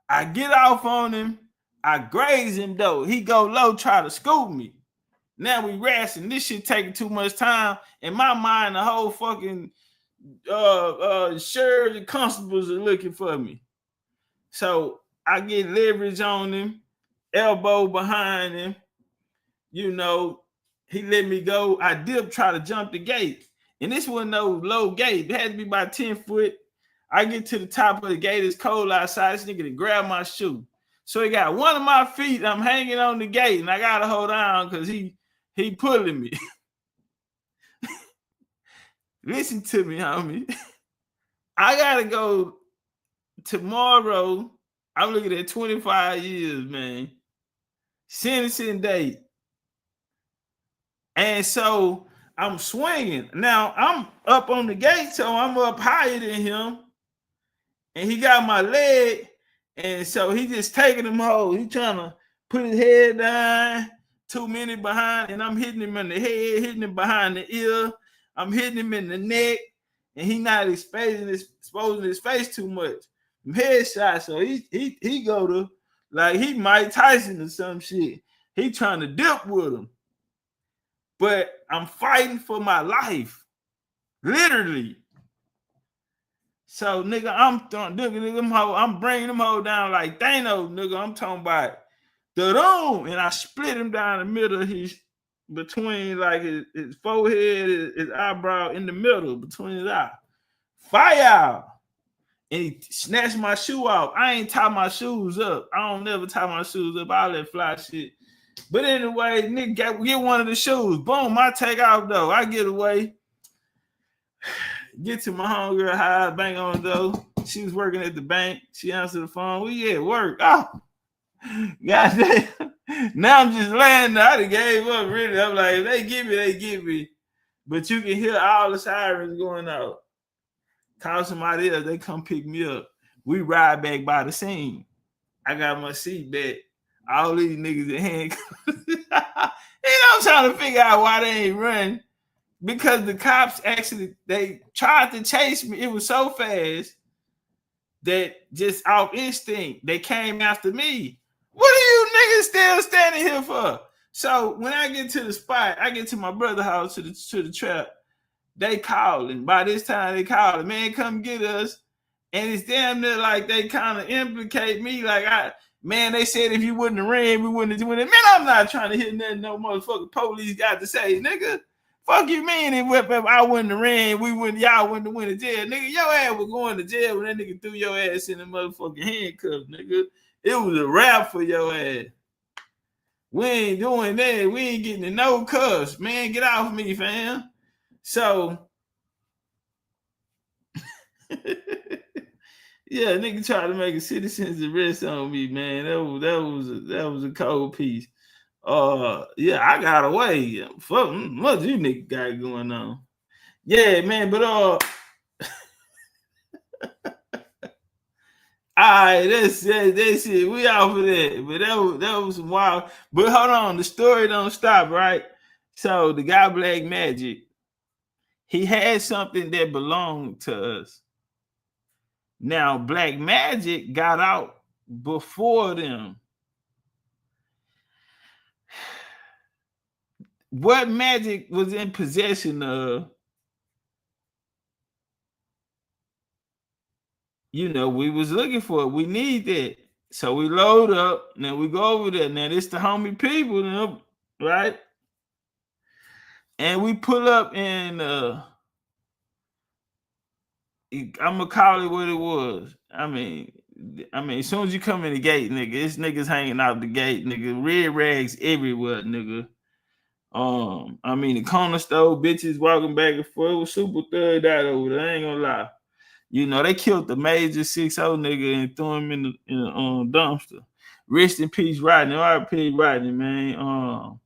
I get off on him, I graze him though. He go low, try to scoop me. Now we racing. This shit taking too much time. In my mind, the whole fucking sheriff and constables are looking for me. So I get leverage on him, elbow behind him. You know, he let me go. I dip, try to jump the gate. And this wasn't no low gate. It had to be about 10 foot. I get to the top of the gate. It's cold outside. This nigga to grab my shoe. So he got one of my feet. I'm hanging on the gate, and I got to hold on because he pulling me. Listen to me, homie. I got to go tomorrow. I'm looking at 25 years, man. Sentencing date. And so I'm swinging. Now I'm up on the gate, so I'm up higher than him. And he got my leg. And so he just taking him home. He trying to put his head down, 2 minutes behind, and I'm hitting him in the head, hitting him behind the ear. I'm hitting him in the neck, and he not exposing his face too much. Headshot, so he go to like he Mike Tyson or some shit. He trying to dip with him. But I'm fighting for my life. Literally. So, nigga, I'm bringing them all down like Thanos, nigga. I'm talking about the room. And I split him down the middle of between like his forehead, his eyebrow, in the middle, between his eye. Fire! And he snatched my shoe off. I ain't tie my shoes up. I don't never tie my shoes up. I let fly shit. But anyway, nigga get one of the shoes. Boom, I take off though. I get away. Get to my homegirl house, bang on the door. She was working at the bank. She answered the phone. We at work. Oh, goddamn. Now I'm just laying there. I done gave up, really. I'm like, if they get me. But you can hear all the sirens going out. Call somebody else. They come pick me up. We ride back by the scene. I got my seat back. All these niggas in handcuffs. I'm trying to figure out why they ain't running. Because the cops actually, they tried to chase me. It was so fast that just off instinct, they came after me. What are you niggas still standing here for? So when I get to the spot, I get to my brother's house to the trap. They calling. By this time, they calling, man, come get us. And it's damn near like they kind of implicate me. Like, they said if you wouldn't have ran, we wouldn't have done it. Man, I'm not trying to hear nothing no motherfucking police got to say, nigga. Fuck you mean if I wouldn't have ran, y'all wouldn't have went to jail. Nigga, your ass was going to jail when that nigga threw your ass in the motherfucking handcuffs, nigga. It was a wrap for your ass. We ain't doing that. We ain't getting no cuffs. Man, get off me, fam. So, yeah, nigga tried to make a citizen's arrest on me, man. That was a cold piece. Yeah, I got away. Fuck, what you nigga got going on? Yeah, man, but all right, that's it. We out for that. But that was some wild. But hold on, the story don't stop, right? So the guy Black Magic, he had something that belonged to us. Now Black Magic got out before them. What Magic was in possession of, we was looking for it. We need that. So we load up. Now we go over there. Now this the homie people, right? And we pull up in I'm gonna call it what it was. I mean, as soon as you come in the gate, nigga, it's niggas hanging out the gate, nigga. Red rags everywhere, nigga. The corner store, bitches walking back and forth. It was super thugged out over there. I ain't gonna lie. You know, they killed the major 6-0 nigga and threw him in the dumpster. Rest in peace, Rodney. R.I.P. Rodney, man.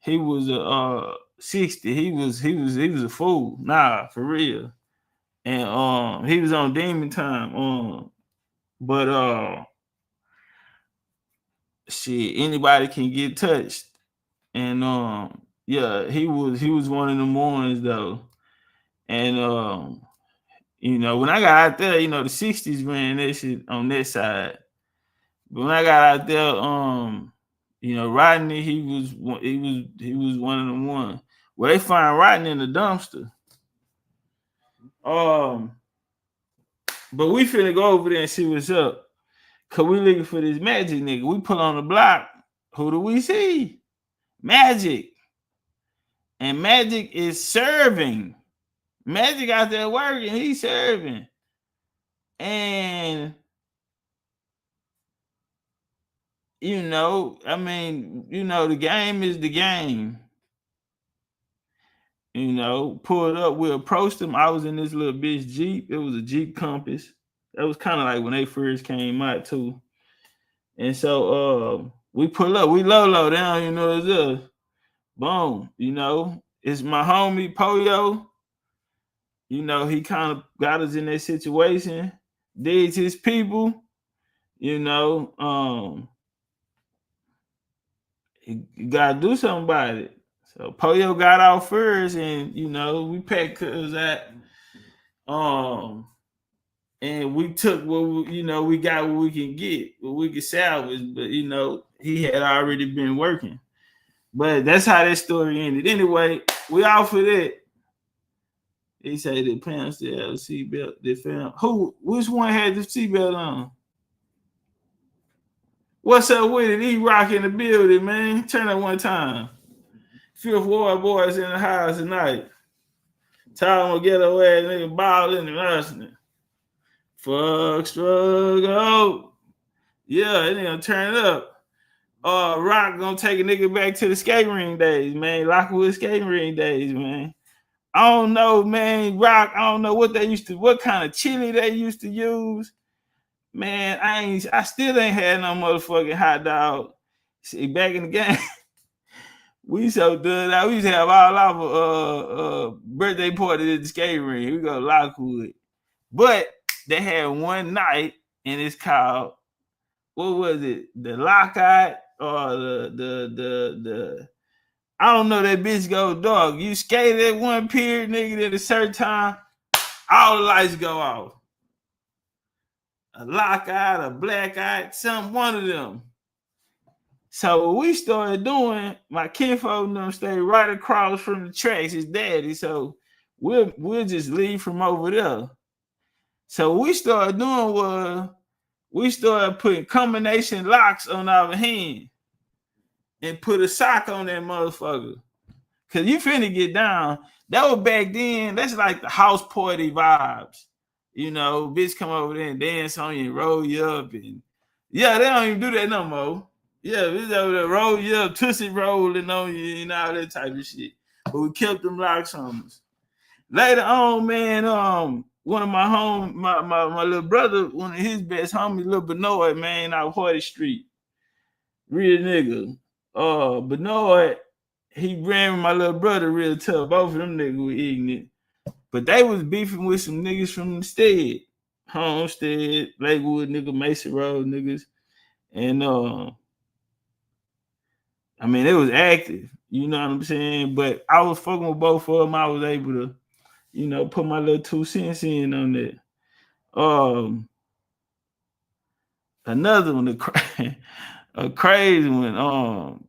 He was a 60. He was a fool. Nah, for real. And he was on demon time. But shit, anybody can get touched. And yeah, he was one of the ones though. And when I got out there, the 60s ran that shit on that side. But when I got out there, Rodney, he was one of the ones. Well, they find Rodney in the dumpster. But we finna go over there and see what's up. Cause we looking for this Magic nigga. We pull on the block. Who do we see? Magic. And Magic is serving. Magic out there working. He's serving. And the game is the game. Pulled up, we approached him. I was in this little bitch Jeep. It was a Jeep Compass. That was kind of like when they first came out too. And so we pull up, we low down, it's us. Boom, it's my homie Poyo. He kind of got us in that situation, did his people, you gotta do something about it. So Poyo got out first, and we packed cuz at and we took what we got what we can get, what we could salvage, but he had already been working. But that's how that story ended. Anyway, we out for that. He said the parents still have a seatbelt. They found which one had the seatbelt on? What's up with it? E-Rock in the building, man. Turn it one time. Fifth Ward boys in the house tonight. Tell them to get away, nigga, balling and wrestling. Fuck struggle. Yeah, they gonna turn it up. Rock gonna take a nigga back to the skate ring days, man. Lockwood skate ring days, man. I don't know, man. Rock, I don't know what kind of chili they used to use. Man, I still ain't had no motherfucking hot dog. See, back in the game, we so done out. We used to have all our birthday party at the skate ring. We go to Lockwood. But they had one night, and it's called, what was it? The Lockout or the I don't know, that bitch go dark. You skate at one period, nigga, at a certain time, all the lights go off. A lockout, a blackout, one of them. So what we started doing, my kinfolk and them stayed right across from the tracks, his daddy. So we'll just leave from over there. So what we started doing was we started putting combination locks on our hand and put a sock on that motherfucker. Cause you finna get down. That was back then. That's like the house party vibes. Bitch come over there and dance on you and roll you up. And yeah, they don't even do that no more. Yeah, bitch over there roll you up, tootsie rolling on you and all that type of shit. But we kept them locks on us. Later on, man, one of my little brother, one of his best homies, little Benoit, man, out Hardy Street. Real nigga. Benoit, he ran with my little brother real tough. Both of them niggas were ignorant. But they was beefing with some niggas from the stead. Homestead, Lakewood nigga, Mason Road niggas. And it was active. You know what I'm saying? But I was fucking with both of them. I was able to, put my little 2 cents in on that. Another one, a crazy one.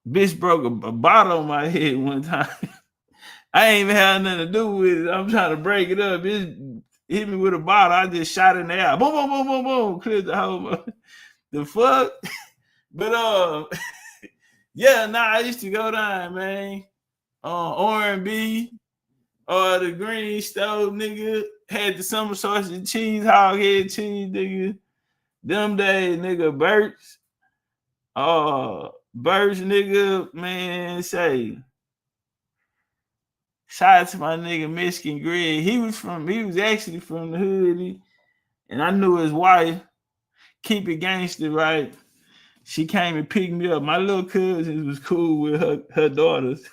Bitch broke a bottle on my head one time. I ain't even had nothing to do with it. I'm trying to break it up. Bitch hit me with a bottle. I just shot in the air. Boom, boom, boom, boom, boom. Cleared the whole. The fuck? But yeah, I used to go down, man. R&B or the Green Stove, nigga. had the summer sausage cheese, hog head cheese, nigga. Them days, nigga, Birch, nigga, man, say. Shout out to my nigga Michigan Greg. He was actually from the hood, and I knew his wife. Keep it gangster, right? She came and picked me up. My little cousin was cool with her daughters.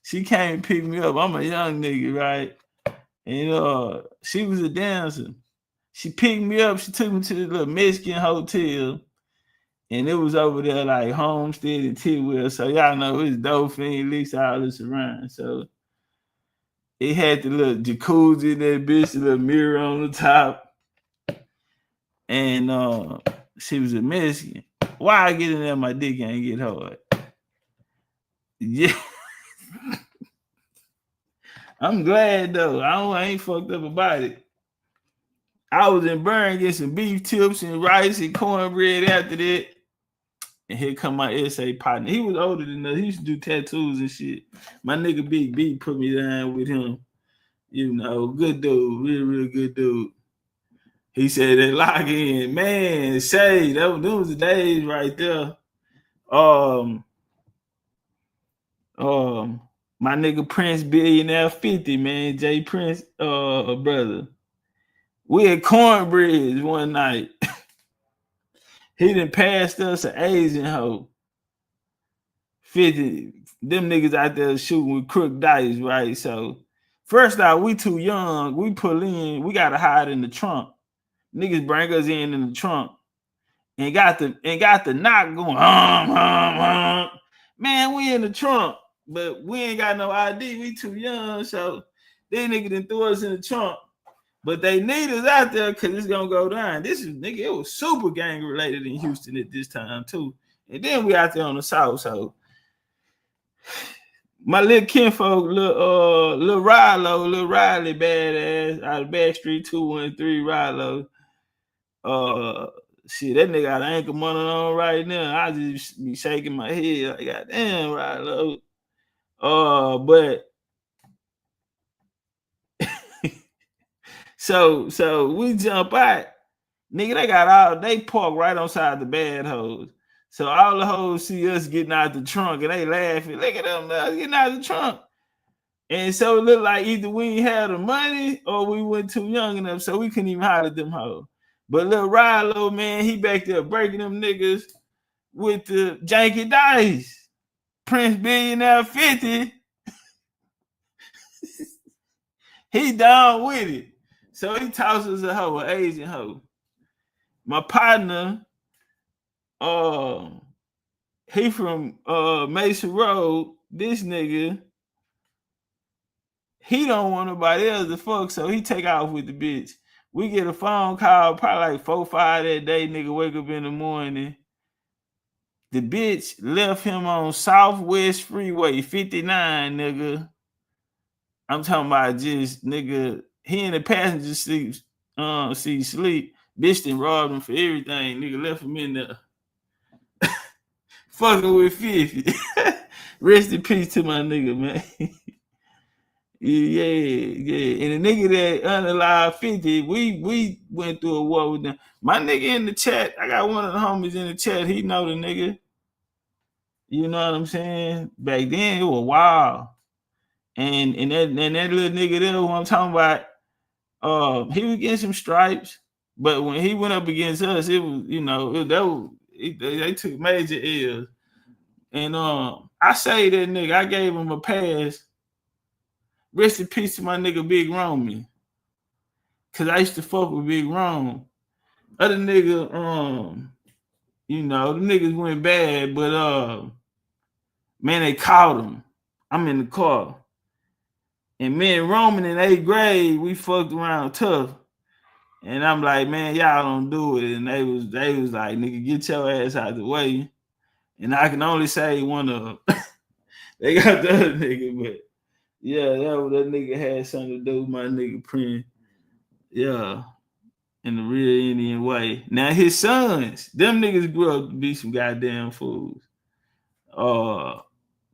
She came and picked me up. I'm a young nigga, right? And she was a dancer. She picked me up. She took me to the little Mexican hotel. And it was over there like Homestead and Tidwell. So y'all know it's Dolphin, Licks, all this around. So it had the little jacuzzi in that bitch, the little mirror on the top. And she was a Mexican. Why I get in there, my dick ain't get hard. Yeah. I'm glad though. I ain't fucked up about it. I was in Burn getting some beef tips and rice and cornbread after that. And here come my SA partner. He was older than us. He used to do tattoos and shit. My nigga Big B put me down with him. You know, good dude. Real good dude. He said they lock in. Man, Shay, those was the days right there. My nigga Prince Billionaire 50, man. Jay Prince, brother. We had cornbreads one night. He done passed us an Asian hoe. 50. Them niggas out there shooting with crook dice, right? So first off, we too young. We pull in. We gotta hide in the trunk. Niggas bring us in the trunk and got the knock going. Man, we in the trunk, but we ain't got no ID. We too young, so they niggas done threw us in the trunk. But they need us out there because it's gonna go down. This is nigga, it was super gang related in Houston at this time too. And then we out there on the south, so my little kinfolk, little Riley badass out of Backstreet 213 Rilo. Shit, that nigga got ankle money on right now. I just be shaking my head like, goddamn, Rilo. But so we jump out. Nigga, they park right outside the bad hoes. So all the hoes see us getting out the trunk and they laughing. Look at them now, getting out the trunk. And so it looked like either we ain't had the money or we went too young enough, so we couldn't even holler at them hoes. But little Rilo, man, he back there breaking them niggas with the janky dice. Prince Billionaire 50. He down with it. So he tosses a hoe, an Asian hoe. My partner, he from Mason Road. This nigga, he don't want nobody else to fuck, so he take off with the bitch. We get a phone call probably like 4, 5 that day. Nigga wake up in the morning. The bitch left him on Southwest Freeway 59, nigga. I'm talking about just nigga. He in the passenger seat sleep. Bitch done robbed him for everything. Nigga left him in there. Fucking with 50. Rest in peace to my nigga, man. Yeah. And the nigga that unalive 50, we went through a war with them. My nigga in the chat, I got one of the homies in the chat. He know the nigga. You know what I'm saying? Back then it was wild. And that little nigga there who I'm talking about, he was getting some stripes, but when he went up against us, it was, you know, they took major L's. And I say that nigga, I gave him a pass. Rest in peace to my nigga Big Romy. Cause I used to fuck with Big Rome. Other nigga, you know, the niggas went bad, but man, they caught him. I'm in the car. And me and Roman in 8th grade, we fucked around tough. And I'm like, man, y'all don't do it. And they was like, nigga, get your ass out the way. And I can only say one of them. They got the other nigga, but yeah, that nigga had something to do with my nigga Prince. Yeah. In the real Indian way. Now his sons, them niggas grew up to be some goddamn fools.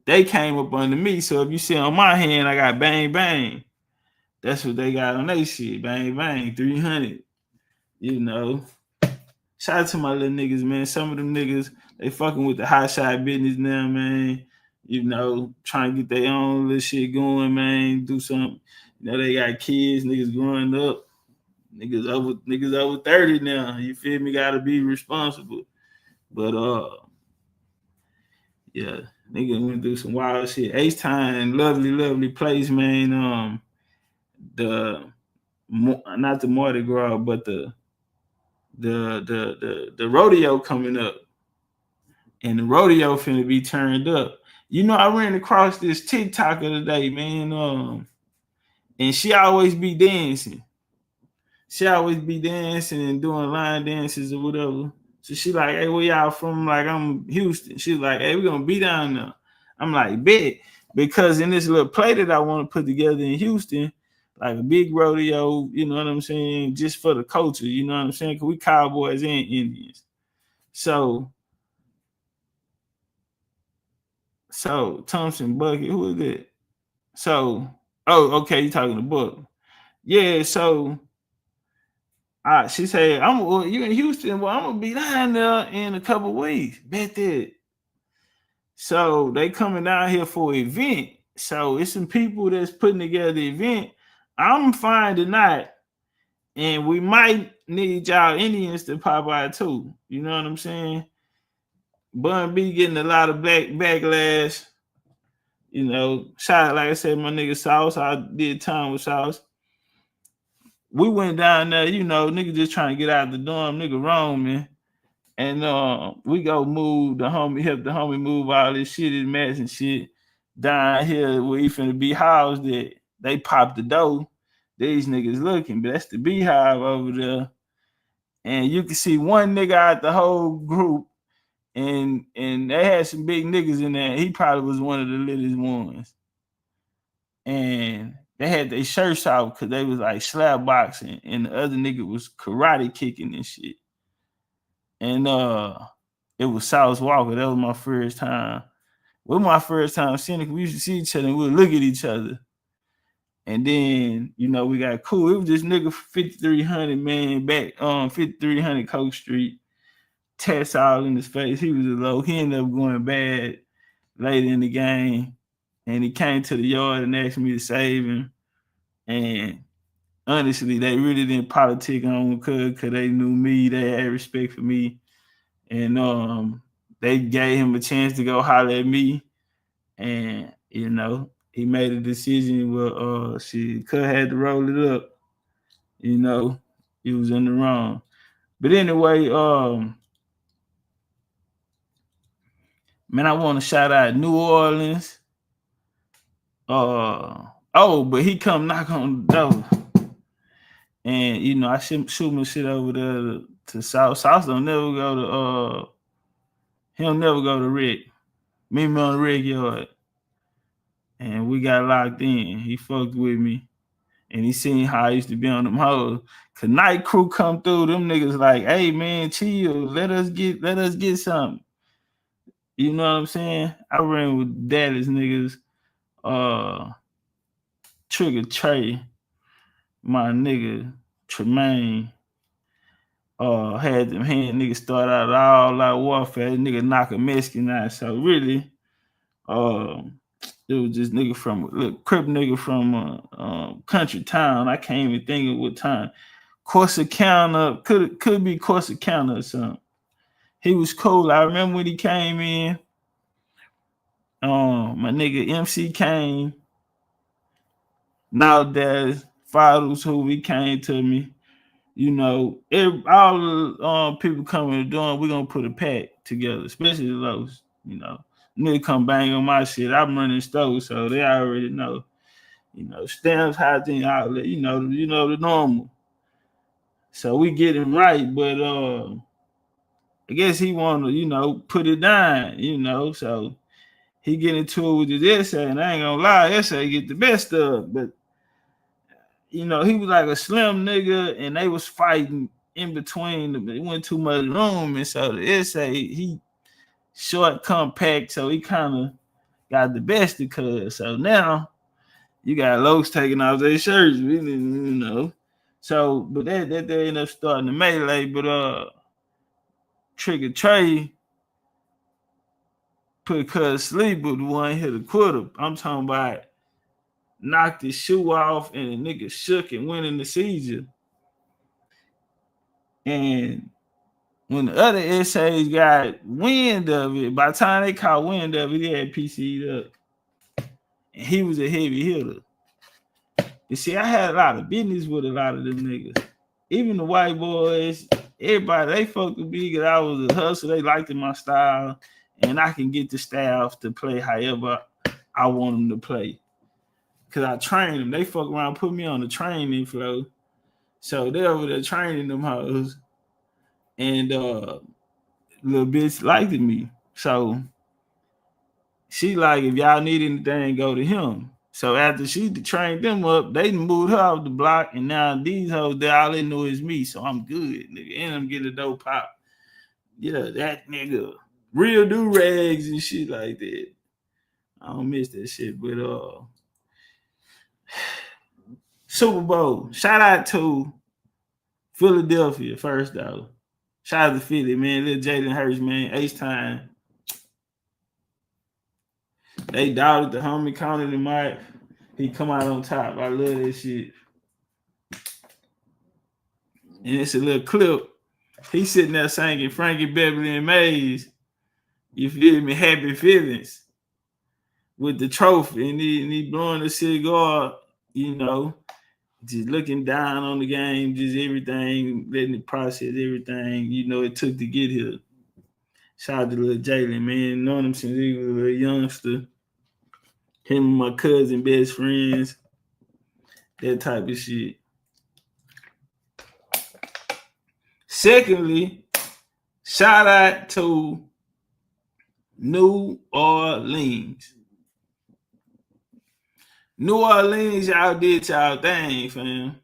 They came up under me. So if you see on my hand, I got bang bang. That's what they got on their shit. Bang, bang, 300. You know. Shout out to my little niggas, man. Some of them niggas, they fucking with the hot shot business now, man. You know, trying to get their own little shit going, man. Do something. You know, they got kids, niggas growing up. Niggas over 30 now. You feel me? Gotta be responsible. But yeah, niggas went through some wild shit. H-Time, lovely place, man. Not the Mardi Gras, but the rodeo coming up. And the rodeo finna be turned up. You know, I ran across this TikToker today, man. And she always be dancing. She always be dancing and doing line dances or whatever. So she like, hey, where y'all from? Like, I'm Houston. She's like, hey, we're gonna be down there. I'm like, bet. Because in this little play that I want to put together in Houston, like a big rodeo, you know what I'm saying, just for the culture, you know what I'm saying? Because we cowboys and Indians. So Thompson Bucket, who is it? So, okay, you talking to Book. Yeah, so she said, you in Houston, well, I'm gonna be down there in a couple weeks. Bet that. So they coming down here for an event. So it's some people that's putting together the event. I'm fine tonight. And we might need y'all Indians to pop out too. You know what I'm saying? Bun B getting a lot of backlash. You know, shout out, like I said, my nigga Sauce. I did time with Sauce. We went down there, you know, nigga just trying to get out the dorm, nigga wrong, man. And we go move help the homie move all this shit, his mess and shit down here where he finna be housed at. They popped the door. These niggas looking, but that's the beehive over there. And you can see one nigga out the whole group, and they had some big niggas in there. He probably was one of the littest ones. And they had their shirts out because they was like slap boxing, and the other nigga was karate kicking and shit. And it was South Walker. That was my first time. Well, my first time seeing it. We used to see each other and we would look at each other. And then, you know, we got cool. It was this nigga 5300, man, back 5300 Coke Street. Tats all in his face. He was a low. He ended up going bad late in the game. And he came to the yard and asked me to save him. And honestly, they really didn't politic on because they knew me. They had respect for me. And they gave him a chance to go holler at me. And, you know, he made a decision where Cuz had to roll it up. You know, he was in the wrong. But anyway, man, I want to shout out New Orleans. But he come knock on the door. And, you know, I shoot my shit over there to South. South don't never go to he'll never go to Rick. Meet me on the Rick yard. And we got locked in. He fucked with me. And he seen how I used to be on them hoes. Cause night crew come through, them niggas like, hey man, chill. Let us get something. You know what I'm saying? I ran with Dallas niggas. Trigger Trey, my nigga Tremaine. Had them hand niggas start out all out warfare. That nigga knock a Mexican out. So really, it was this nigga from Crip nigga from country town. I can't even think of what time. Corsicana, could be Corsicana or something. He was cool. I remember when he came in. My nigga MC came. Now that fathers who he came to me. You know, all the people coming to doing, we're gonna put a pack together, especially those, you know. Nigga come bang on my shit. I'm running stores, so they already know. You know, stamps, housing outlet, you know the normal. So we get him right, but I guess he wanna, you know, put it down, you know. So he get into it with his essay, and I ain't gonna lie, essay get the best of, but you know, he was like a slim nigga, and they was fighting in between them. It went too much room, and so the essay, he short, compact, so he kind of got the best of cuz. So now You got Lokes taking off their shirts, really, you know. So, but that they end up starting the melee. But Trigger Trey put Cuz sleep, but the one hit a quarter. I'm talking about knocked his shoe off and the nigga shook and went in the seizure. And when the other essays got wind of it, by the time they caught wind of it, he had PC'd up. And he was a heavy hitter. You see, I had a lot of business with a lot of them niggas. Even the white boys, everybody, they fucked with me because I was a hustler. They liked my style. And I can get the staff to play however I want them to play. Because I train them. They fuck around, put me on the training flow. So they over there training them hoes. And little bitch liked me. So she like, if y'all need anything, go to him. So after she trained them up, they moved her off the block, and now these hoes, all they know is me. So I'm good, nigga. And I'm getting a dope pop. Yeah, that nigga. Real do-rags and shit like that. I don't miss that shit. But Super Bowl. Shout out to Philadelphia first though. Shout out to Philly, man. Little Jalen Hurts, man. H-time. They doubted the homie counted him out. He come out on top. I love that shit. And it's a little clip. He's sitting there singing Frankie Beverly and Maze. You feel me? Happy feelings with the trophy. And he blowing a cigar, you know, just looking down on the game, just everything, letting it process everything, you know, it took to get here. Shout out to little Jalen, man. Known him since he was a little youngster. Him and my cousin, best friends. That type of shit. Secondly, shout out to New Orleans. New Orleans, y'all did y'all thing, fam.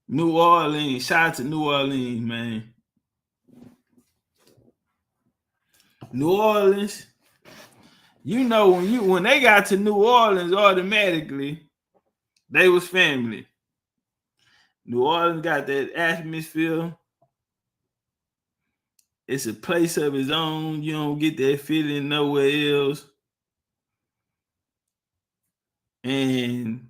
New Orleans, shout out to New Orleans, man. New Orleans, you know when they got to New Orleans, automatically they was family. New Orleans got that atmosphere. It's a place of its own. You don't get that feeling nowhere else. And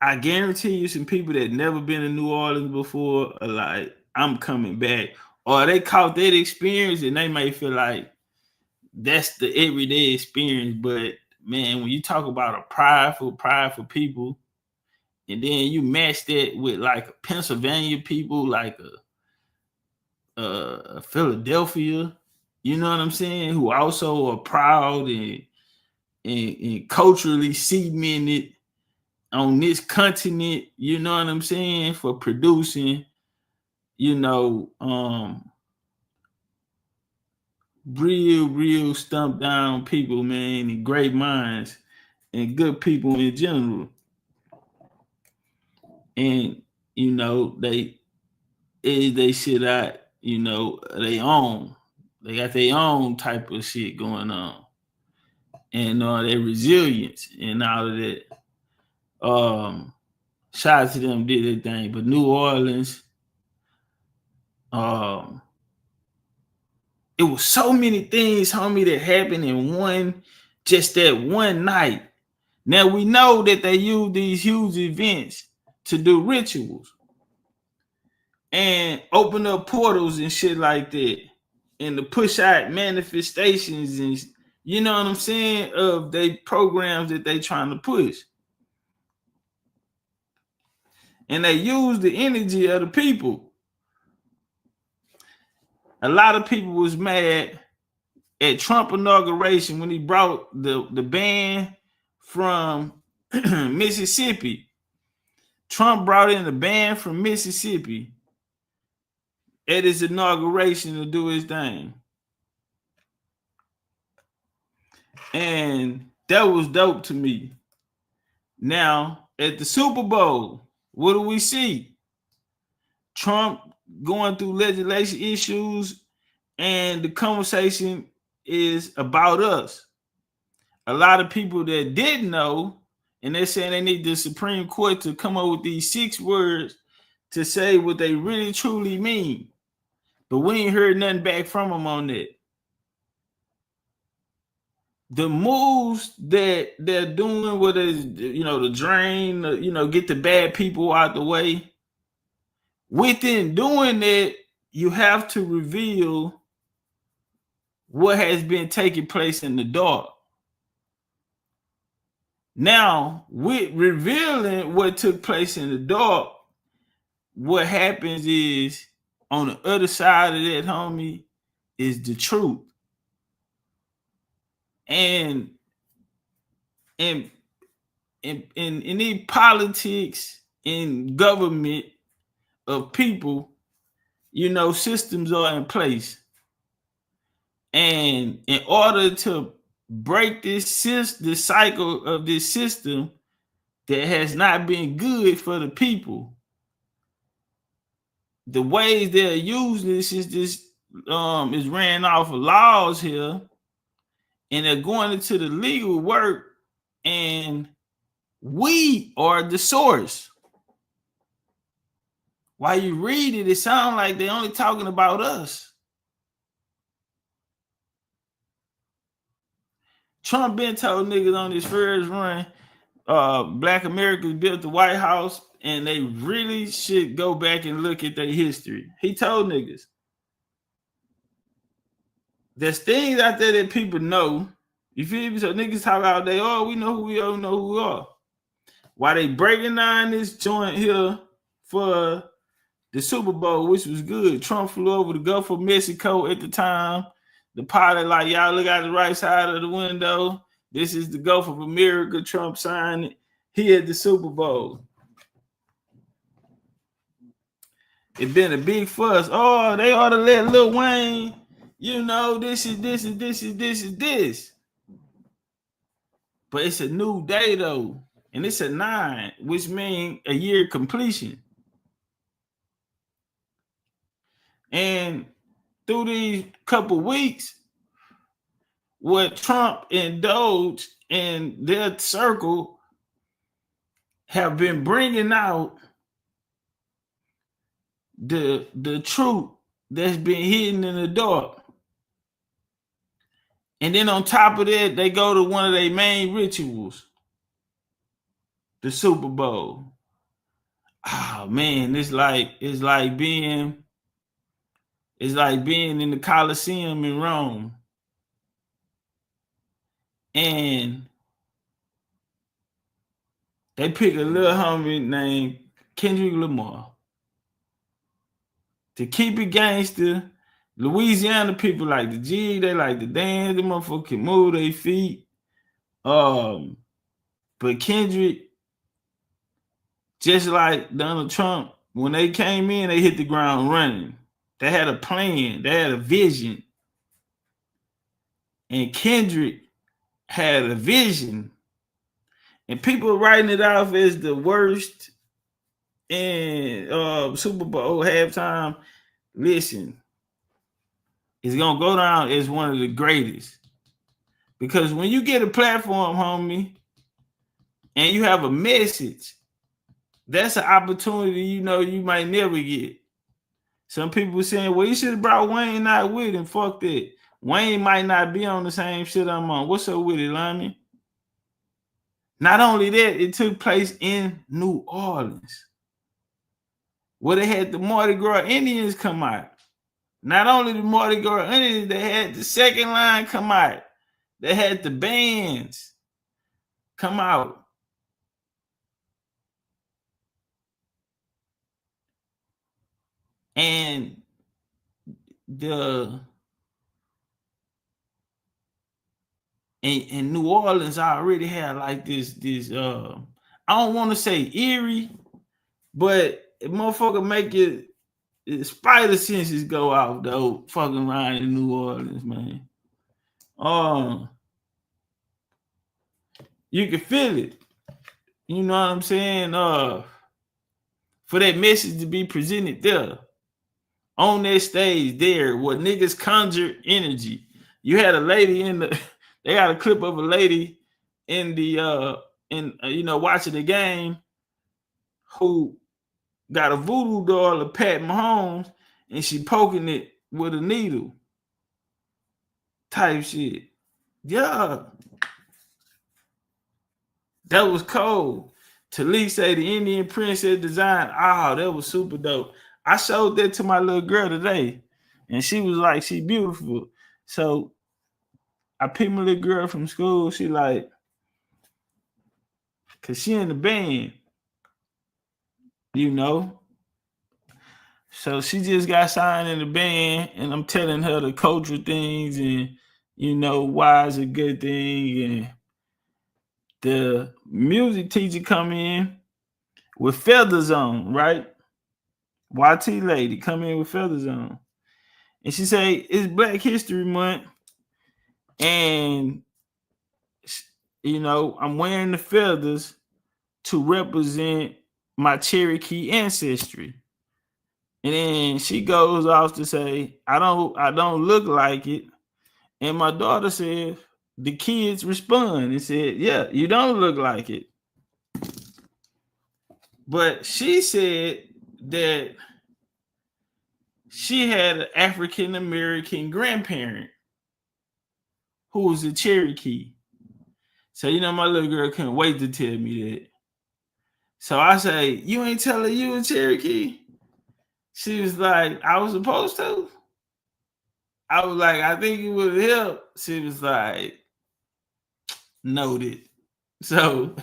I guarantee you some people that never been to New Orleans before are like, I'm coming back. Or they caught that experience and they may feel like that's the everyday experience. But man, when you talk about a prideful people, and then you match that with like a Pennsylvania people, like a Philadelphia, you know what I'm saying, who also are proud and culturally cemented on this continent, you know what I'm saying, for producing, you know, real stumped down people, man, and great minds and good people in general. And, you know, they shit out, you know, they got their own type of shit going on. And their resilience and all of that. Shout out to them, did their thing. But New Orleans, it was so many things, homie, that happened in that one night. Now we know that they use these huge events to do rituals and open up portals and shit like that, and to push out manifestations and, you know what I'm saying, of they programs that they trying to push. And they use the energy of the people. A lot of people was mad at Trump inauguration when he brought the band from Mississippi. Trump brought in a band from Mississippi at his inauguration to do his thing. And that was dope to me. Now, at the Super Bowl, what do we see? Trump going through legislation issues, and the conversation is about us. a lot of people that didn't know, and they're saying they need the Supreme Court to come up with these 6 words to say what they really truly mean. But we ain't heard nothing back from them on that. The moves that they're doing, whether it's, the drain, get the bad people out the way. Within doing that, you have to reveal what has been taking place in the dark. Now, with revealing what took place in the dark, what happens is on the other side of that, homie, is the truth. And in the politics and government of people, systems are in place. And in order to break the cycle of this system that has not been good for the people, the ways they're using this is ran off of laws here, and they're going into the legal work, and we are the source. While you read it, it sounds like they're only talking about us. Trump been told niggas on his first run, Black Americans built the White House, and they really should go back and look at their history. He told niggas. There's things out there that people know. You feel me? So niggas talk out there, we know who we are, we know who we are. While they breaking down this joint here for the Super Bowl, which was good, Trump flew over the Gulf of Mexico at the time. The pilot, like, y'all look out the right side of the window. This is the Gulf of America. Trump signed it. He had the Super Bowl. It been a big fuss. Oh, they ought to let Lil Wayne, this is this and this is this is this. But it's a new day, though. And it's a 9, which means a year completion. And through these couple weeks, what Trump and Doge and their circle have been bringing out the truth that's been hidden in the dark. And then on top of that, they go to one of their main rituals, the Super Bowl. Oh man, it's like being in the Colosseum in Rome. And they pick a little homie named Kendrick Lamar to keep it gangster. Louisiana people like the jig, they like to dance, the motherfucker can move their feet. But Kendrick, just like Donald Trump, when they came in, they hit the ground running. They had a plan, they had a vision. And Kendrick had a vision. And people are writing it off as the worst in Super Bowl halftime. Listen, it's going to go down as one of the greatest. Because when you get a platform, homie, and you have a message, that's an opportunity you might never get. Some people were saying, well, you should have brought Wayne out with him. Fuck that. Wayne might not be on the same shit I'm on. What's up with it, Limey? Not only that, it took place in New Orleans, where they had the Mardi Gras Indians come out. Not only the Mardi Gras Indians, they had the second line come out. They had the bands come out. And in New Orleans, I already had like this I don't want to say eerie, but it motherfucker make it spider senses go out though, fucking around in New Orleans, man. You can feel it. You know what I'm saying? For that message to be presented there, on that stage there, where niggas conjure energy. You had a lady in the they got a clip of a lady in the watching the game who got a voodoo doll of Pat Mahomes and she poking it with a needle type shit. Yeah. That was cold. Talik say the Indian princess design. Oh, that was super dope. I showed that to my little girl today, and she was like, she beautiful. So I picked my little girl from school. She like, cause she in the band, you know. So she just got signed in the band, and I'm telling her the cultural things and why it's a good thing. And the music teacher come in with feathers on, right? YT lady come in with feathers on. And she say, it's Black History Month. And, I'm wearing the feathers to represent my Cherokee ancestry. And then she goes off to say, I don't look like it. And my daughter said, the kids respond and said, yeah, you don't look like it. But she said that she had an African American grandparent who was a Cherokee. So, my little girl couldn't wait to tell me that. So I say, you ain't telling you a Cherokee? She was like, I was supposed to. I was like, I think it would help. She was like, noted. So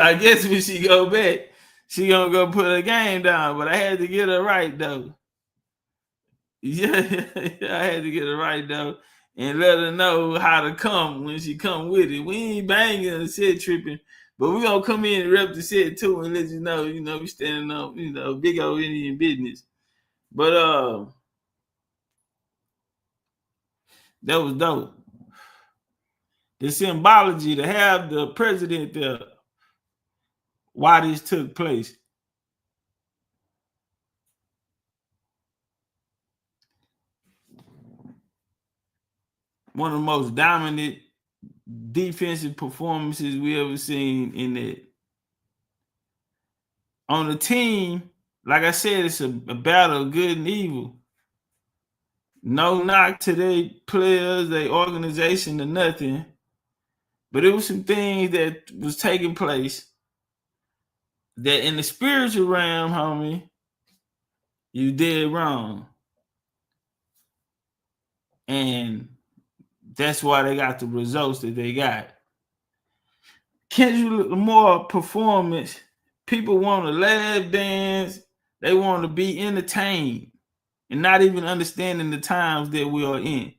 I guess when she go back, she gonna go put her game down. But I had to get her right though. Yeah, I had to get her right though, and let her know how to come when she come with it. We ain't banging and set tripping, but we gonna come in and rep the set too and let you know, we standing up, big old Indian business. But that was dope. The symbology to have the president there, why this took place. One of the most dominant defensive performances we ever seen in that. On the team, like I said, it's a battle of good and evil. No knock to their players, their organization, or nothing. But it was some things that was taking place that in the spiritual realm, homie, you did wrong. And that's why they got the results that they got. Kendrick Lamar performance, people want to laugh, dance, they want to be entertained and not even understanding the times that we are in.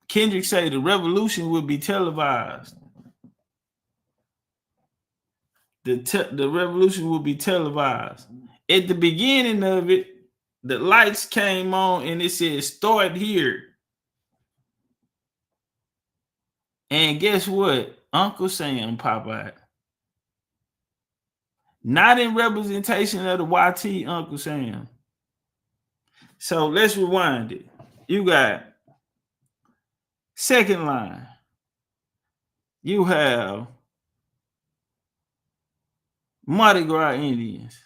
Kendrick say the revolution will be televised. The revolution will be televised. At the beginning of it, the lights came on and it said start here. And guess what? Uncle Sam pop out. Not in representation of the YT Uncle Sam. So let's rewind it. You got second line. You have Mardi Gras Indians.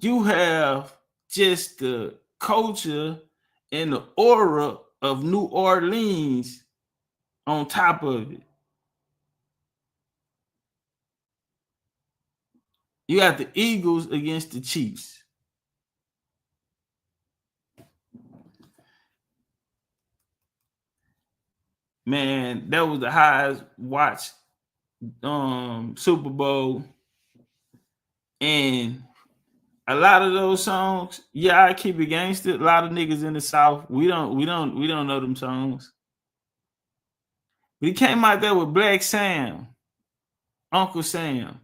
You have just the culture and the aura of New Orleans on top of it. You got the Eagles against the Chiefs. Man, that was the highest watched Super Bowl. And a lot of those songs, yeah, I keep it gangster. A lot of niggas in the South, we don't know them songs. But he came out there with Black Sam, Uncle Sam.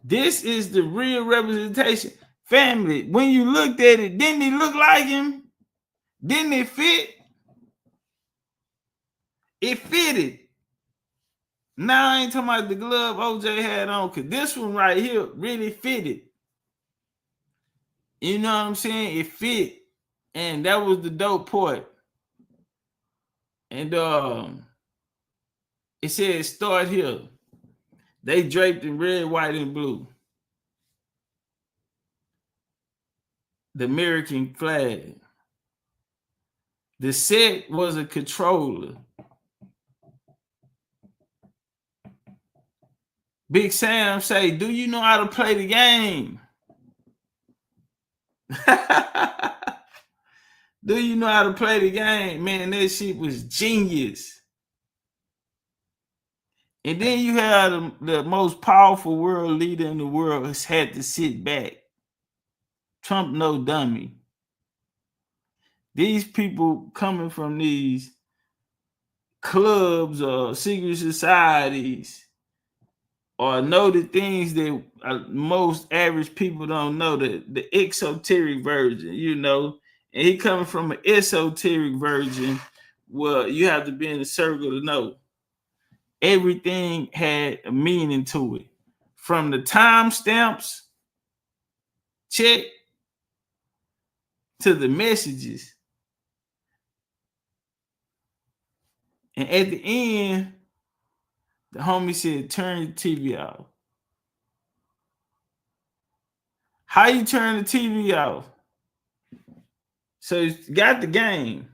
This is the real representation. Family, when you looked at it, didn't he look like him? Didn't it fit? It fitted. Now I ain't talking about the glove OJ had on, because this one right here really fitted. You know what I'm saying? It fit. And that was the dope part. And it said start here. They draped in red, white, and blue. The American flag. The set was a controller. Big Sam say, do you know how to play the game? Do you know how to play the game? Man, that shit was genius. And then you have the most powerful world leader in the world has had to sit back. Trump no dummy. These people coming from these clubs or secret societies or know the things that most average people don't know, the exoteric version, you know. And he coming from an esoteric version where you have to be in the circle to know. Everything had a meaning to it. From the timestamps, check, to the messages. And at the end, the homie said, turn the TV off. How you turn the TV off? So it's got the game.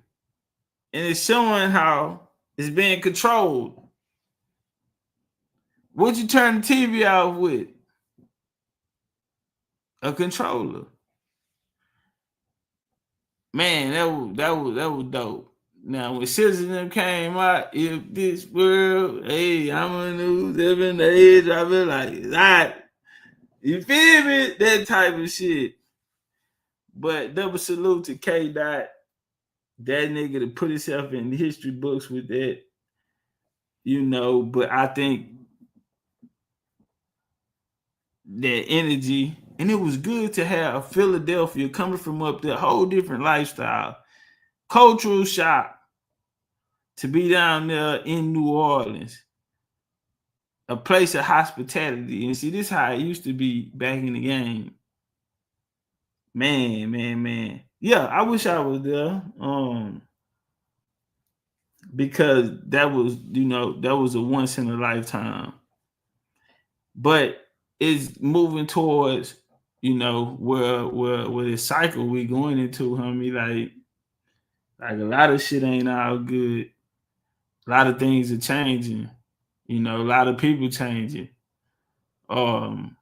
And it's showing how it's being controlled. What you turn the TV off with? A controller. Man, that was dope. Now when Citizen came out, if this world, hey, I'm a new living age, I be like, that. You feel me? That type of shit. But double salute to K Dot. That nigga to put himself in the history books with that, you know. But I think that energy, and it was good to have Philadelphia coming from up there, whole different lifestyle, cultural shock to be down there in New Orleans, a place of hospitality. And see, this is how it used to be back in the game. Man. Yeah, I wish I was there. Because that was, you know, that was a once in a lifetime. But it's moving towards, you know, where the cycle we going into, homie. Like a lot of shit ain't all good. A lot of things are changing. You know, a lot of people changing. Um,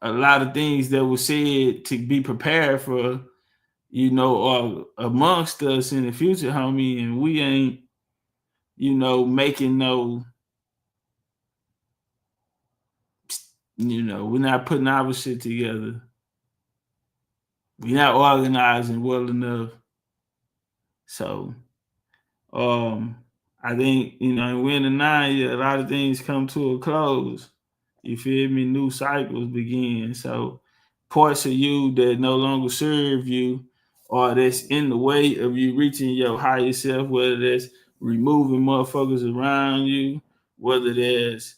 a lot of things that were said to be prepared for, you know, amongst us in the future, homie, and we ain't, you know, making no, you know, we're not putting our shit together. We're not organizing well enough. So, I think, you know, we're in the 9 year, a lot of things come to a close. You feel me? New cycles begin. So, parts of you that no longer serve you or that's in the way of you reaching your higher self, whether that's removing motherfuckers around you, whether that's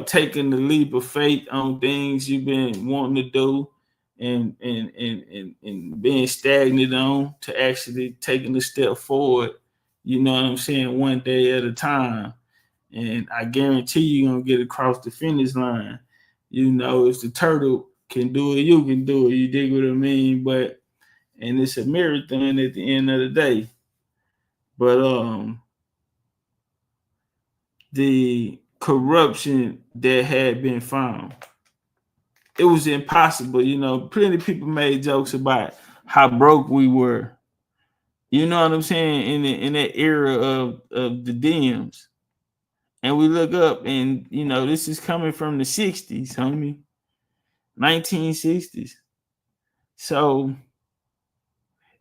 taking the leap of faith on things you've been wanting to do and being stagnant on, to actually taking a step forward, you know what I'm saying, one day at a time. And I guarantee you're gonna get across the finish line. You know, if the turtle can do it, you can do it. You dig what I mean? But and it's a marathon at the end of the day. But the corruption that had been found, it was impossible. You know, plenty of people made jokes about how broke we were. You know what I'm saying? In that era of the DMs. And we look up and, you know, this is coming from the 60s, homie. 1960s. So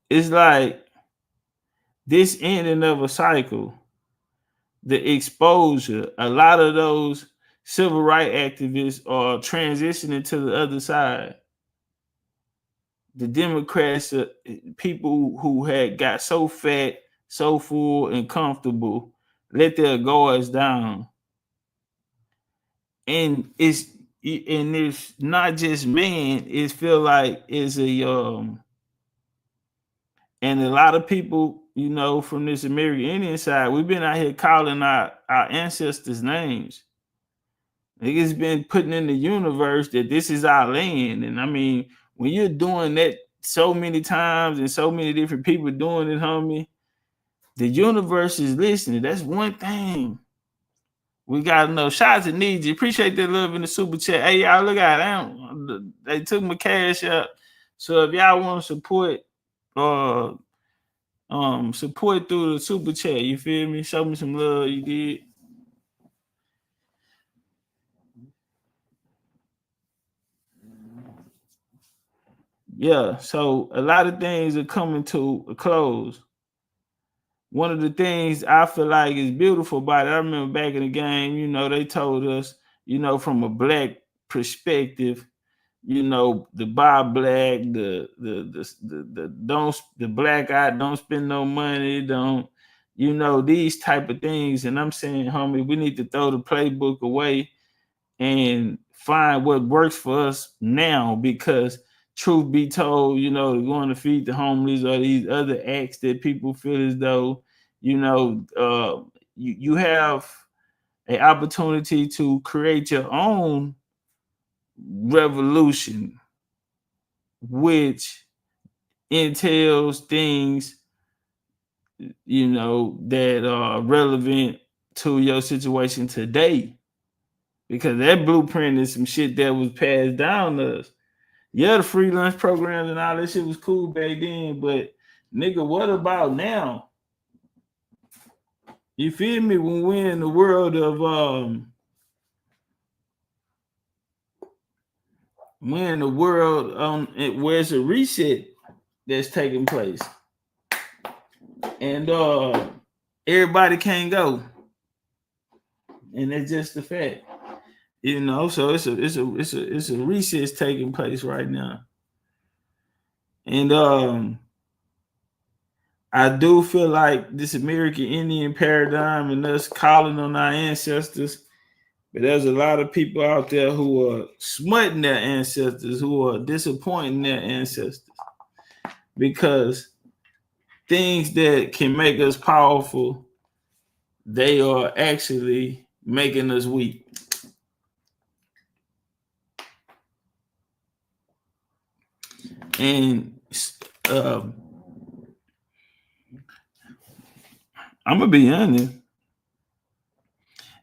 it's like this ending of a cycle, the exposure, a lot of those civil rights activists are transitioning to the other side. The Democrats, people who had got so fat, so full and comfortable, let their guards down. And it's not just man, it feel like it's an And a lot of people, you know, from this American Indian side, we've been out here calling our ancestors names. Niggas been putting in the universe that this is our land. And I mean, when you're doing that so many times and so many different people doing it, homie, the universe is listening. That's one thing. We gotta know. Shout out to Need You. Appreciate that love in the super chat. Hey, y'all, look at it. They took my cash up. So if y'all want to support support through the super chat, you feel me? Show me some love, you did. Yeah, so a lot of things are coming to a close. One of the things I feel like is beautiful about it, I remember back in the game, you know, they told us, you know, from a black perspective, you know, the buy black, the black eye, don't spend no money, don't, you know, these type of things. And I'm saying, homie, we need to throw the playbook away and find what works for us now, because truth be told, you know, going to feed the homeless or these other acts that people feel as though, you know, you have an opportunity to create your own revolution, which entails things, you know, that are relevant to your situation today. Because that blueprint is some shit that was passed down to us. Yeah, the free lunch programs and all that shit was cool back then, but nigga, what about now? You feel me? When we're in the world of we're in the world where it's a reset that's taking place, and everybody can't go, and that's just the fact, you know. So it's a reset taking place right now, and I do feel like this American Indian paradigm and us calling on our ancestors, but there's a lot of people out there who are smutting their ancestors, who are disappointing their ancestors, because things that can make us powerful, they are actually making us weak. And I'm gonna be honest,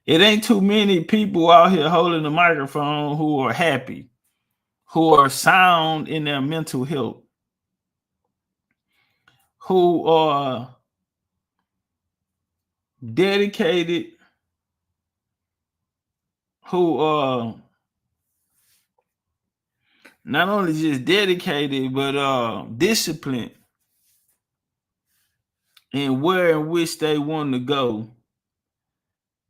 it ain't too many people out here holding the microphone who are happy, who are sound in their mental health, who are dedicated, who are not only just dedicated, but disciplined in where in which they want to go.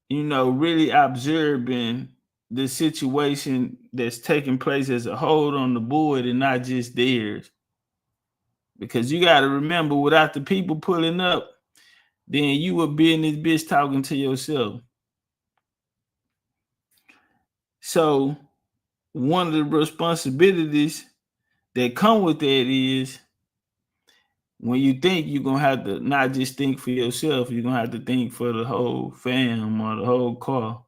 You know, really observing the situation that's taking place as a whole on the board and not just theirs. Because you got to remember, without the people pulling up, then you would be in this bitch talking to yourself. So one of the responsibilities that come with that is, when you think, you're going to have to not just think for yourself, you're going to have to think for the whole fam or the whole car.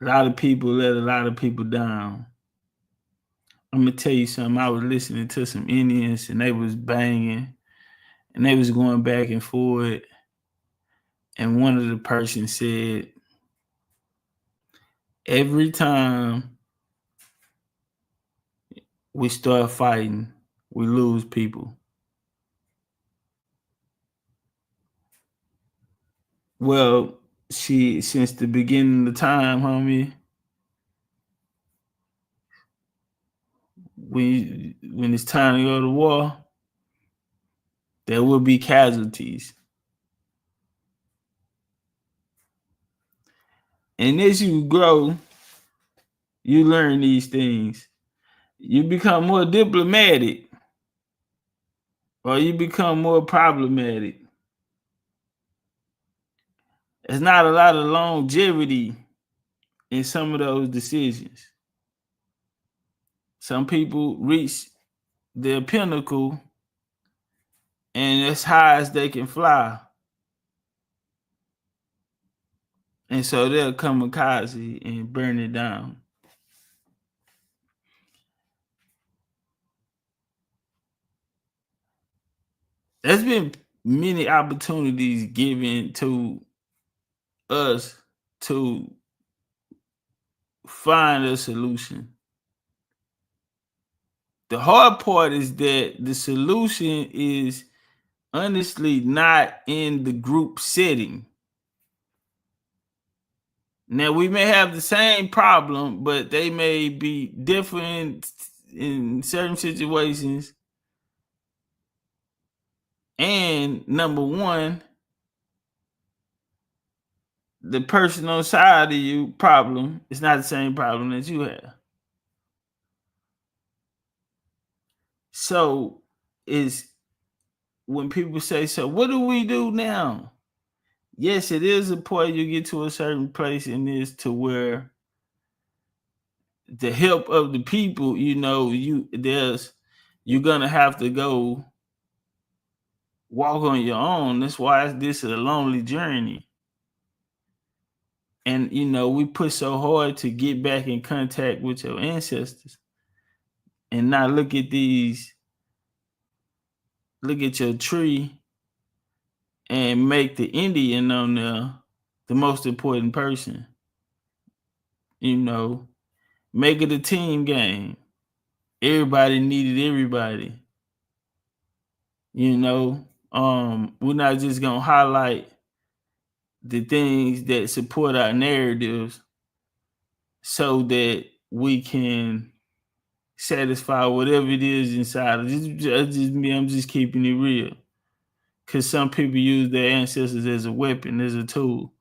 A lot of people let a lot of people down. I'm going to tell you something. I was listening to some Indians and they was banging and they was going back and forth. And one of the persons said, every time we start fighting, we lose people. Well, since the beginning of the time, homie, when it's time to go to war, there will be casualties. And as you grow, you learn these things. You become more diplomatic, or you become more problematic. There's not a lot of longevity in some of those decisions. Some people reach their pinnacle and as high as they can fly. And so they'll kamikaze and burn it down. There's been many opportunities given to us to find a solution. The hard part is that the solution is honestly not in the group setting. Now, we may have the same problem, but they may be different in certain situations. And number one, the person on side of you problem is not the same problem that you have. So is when people say, so what do we do now? Yes, it is important you get to a certain place in this to where the help of the people, you're gonna have to go walk on your own. That's why this is a lonely journey. And we push so hard to get back in contact with your ancestors and not look at your tree and make the Indian on there the most important person. Make it a team game. Everybody needed everybody. We're not just gonna highlight the things that support our narratives so that we can satisfy whatever it is inside of just me. I'm just keeping it real. Because some people use their ancestors as a weapon, as a tool.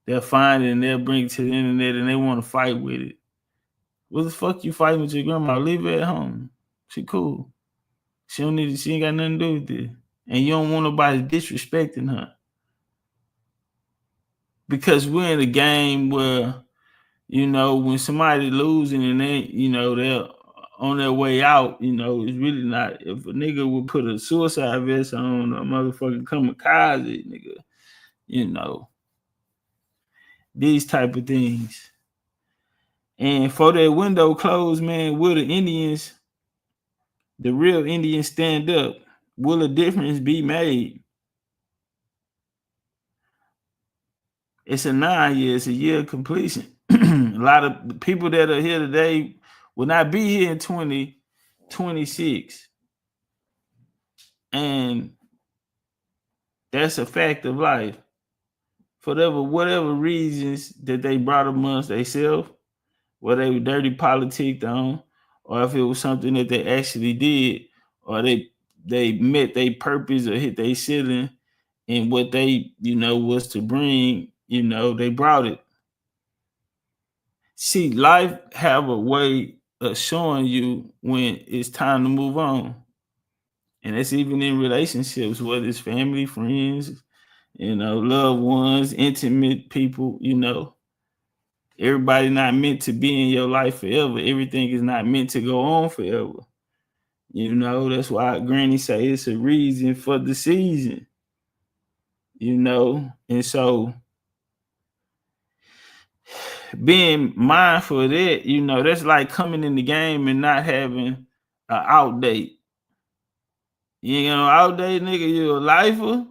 They'll find it and they'll bring it to the internet and they want to fight with it. What the fuck you fighting with your grandma? Leave her at home. She cool. She ain't got nothing to do with it. And you don't want nobody disrespecting her. Because we're in a game where, when somebody losing and they're on their way out, it's really not. If a nigga would put a suicide vest on a motherfucking kamikaze, nigga, these type of things. And for that window closed, man, will the Indians, the real Indians, stand up? Will a difference be made? It's a 9 year, it's a year of completion. A lot of people that are here today will not be here in 2026. And that's a fact of life. For whatever reasons that they brought amongst themselves, whether they were dirty politics on, or if it was something that they actually did, or they met their purpose or hit their ceiling, and what they, was to bring, they brought it. See, life have a way of showing you when it's time to move on. And that's even in relationships, whether it's family, friends, loved ones, intimate people, Everybody not meant to be in your life forever. Everything is not meant to go on forever. That's why Granny say it's a reason for the season. And so being mindful of that, that's like coming in the game and not having an out date. You ain't got no out date, nigga, you a lifer.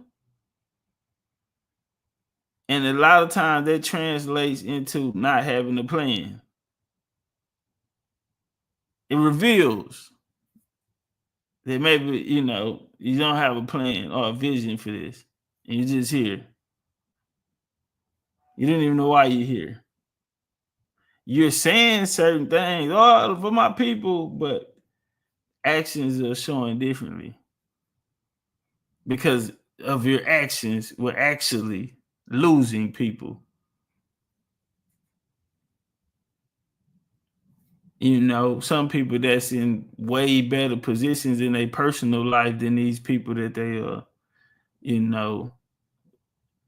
And a lot of times that translates into not having a plan. It reveals that maybe, you don't have a plan or a vision for this. And you're just here. You didn't even know why you're here. You're saying certain things, for my people, but actions are showing differently. Because of your actions, we're actually losing people. Some people that's in way better positions in their personal life than these people that they are,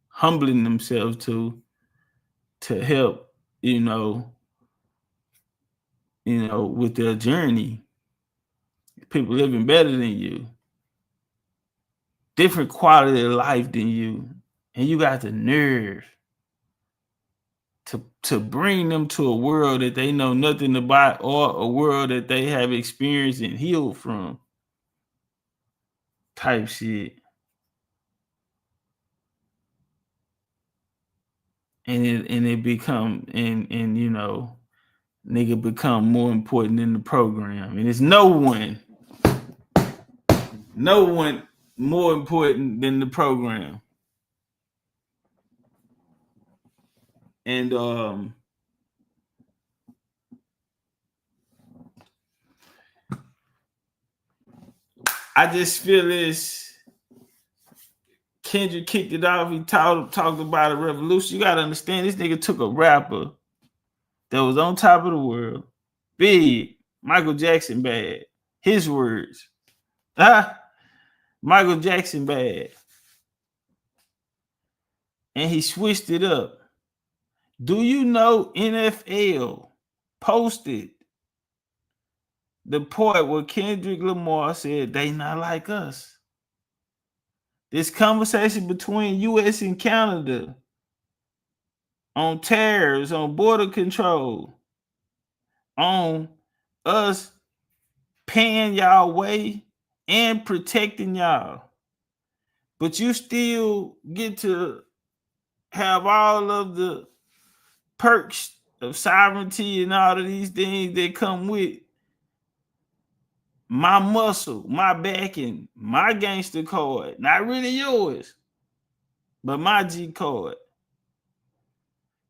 humbling themselves to help, with their journey. People living better than you. different quality of life than you, and you got the nerve to bring them to a world that they know nothing about, or a world that they have experienced and healed from, type shit. And it become, and you know, nigga become more important than the program. And it's no one more important than the program. And I just feel this. Kendrick kicked it off. He talked about a revolution. You gotta understand, this nigga took a rapper that was on top of the world, big, Michael Jackson bad. His words. Michael Jackson bad. And he switched it up. Do you know NFL posted the part where Kendrick Lamar said they not like us? This conversation between US and Canada on tariffs, on border control, on us paying y'all way and protecting y'all. But you still get to have all of the perks of sovereignty and all of these things that come with my muscle, my backing, my gangster card. Not really yours, but my G card.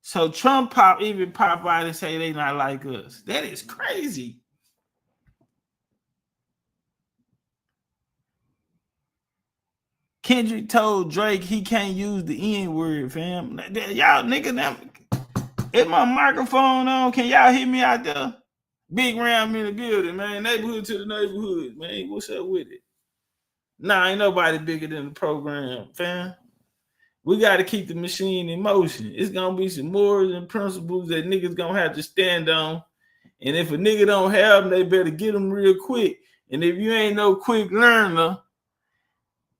So Trump pop out and say they not like us. That is crazy. Kendrick told Drake he can't use the N-word, fam. Y'all nigga, is my microphone on? Can y'all hear me out there? Big Ram in the building, man. Neighborhood to the neighborhood, man. What's up with it? Nah, ain't nobody bigger than the program, fam. We got to keep the machine in motion. It's going to be some morals and principles that niggas going to have to stand on. And if a nigga don't have them, they better get them real quick. And if you ain't no quick learner,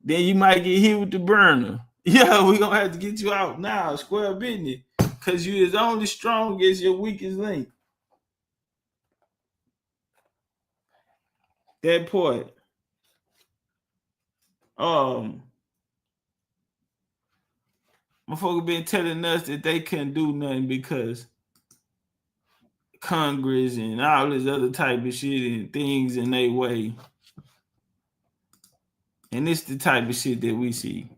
then you might get hit with the burner. Yeah, we going to have to get you out now, square business. Because you is only strong as your weakest link. That part. Motherfucker been telling us that they couldn't do nothing because Congress and all this other type of shit and things in their way. And it's the type of shit that we see.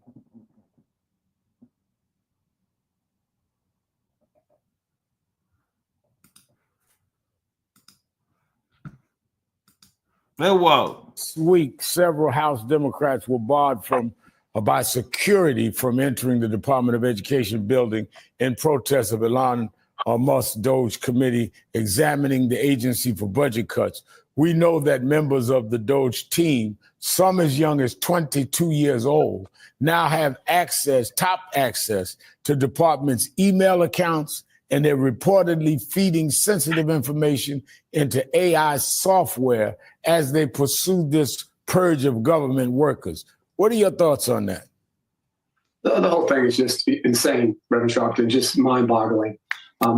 Let's walk. This week, several House Democrats were barred by security from entering the Department of Education building in protest of Elon Musk's Doge committee examining the agency for budget cuts. We know that members of the Doge team, some as young as 22 years old, now have top access to department's email accounts, and they're reportedly feeding sensitive information into AI software as they pursue this purge of government workers. What are your thoughts on that? The whole thing is just insane, Reverend Sharpton, just mind-boggling.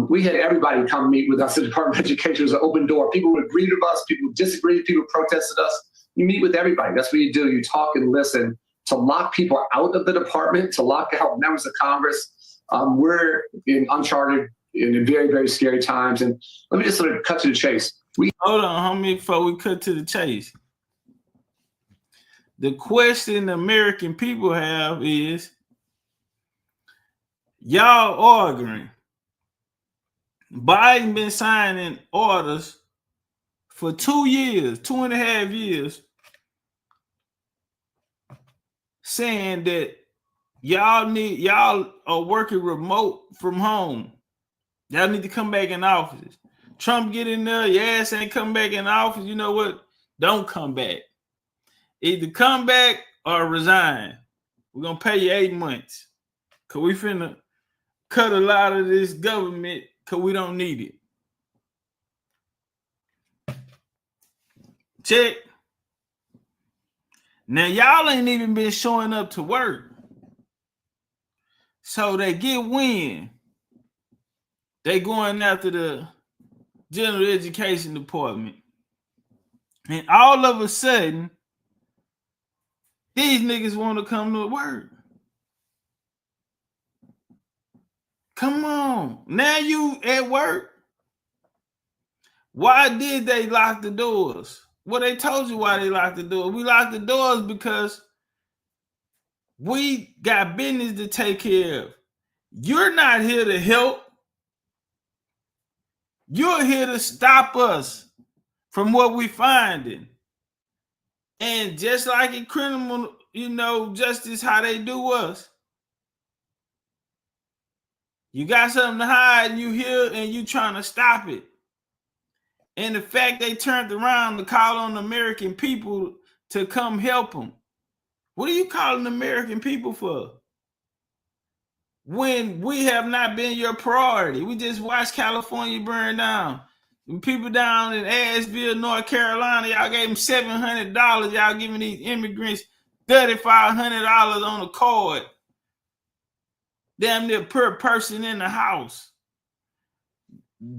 We had everybody come meet with us at the Department of Education. It was an open door. People would agree with us, people disagreed, people protested us. You meet with everybody. That's what you do. You talk and listen. To lock people out of the department, to lock out members of Congress, we're in uncharted, in very, very scary times. And let me just sort of cut to the chase. Hold on, homie, before we cut to the chase. The question the American people have is, y'all arguing. Biden been signing orders for 2 years, 2.5 years, saying that y'all are working remote from home. Y'all need to come back in office. Trump get in there, your ass ain't come back in office. You know what? Don't come back. Either come back or resign. We're going to pay you 8 months. Because we finna cut a lot of this government because we don't need it. Check. Now, y'all ain't even been showing up to work. So they get wind. They going after the general education department. And all of a sudden, these niggas want to come to work. Come on. Now you at work. Why did they lock the doors? Well, they told you why they locked the doors. We locked the doors because we got business to take care of. You're not here to help. You're here to stop us from what we finding. And just like in criminal, justice, how they do us. You got something to hide, you here, and you trying to stop it. And the fact they turned around to call on the American people to come help them. What are you calling the American people for? When we have not been your priority. We just watched California burn down. When people down in Asheville, North Carolina, y'all gave them $700. Y'all giving these immigrants $3,500 on a card. Damn near per person in the house.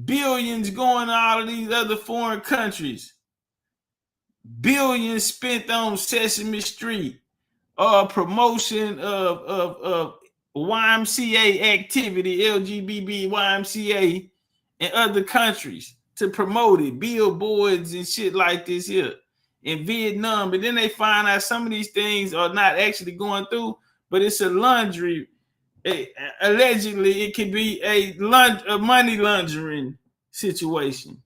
Billions going to all of these other foreign countries. Billions spent on Sesame Street. Promotion of YMCA activity, LGBT YMCA in other countries to promote it. Billboards and shit like this here in Vietnam. But then they find out some of these things are not actually going through, but it's a laundry. Allegedly, it could be a money laundering situation.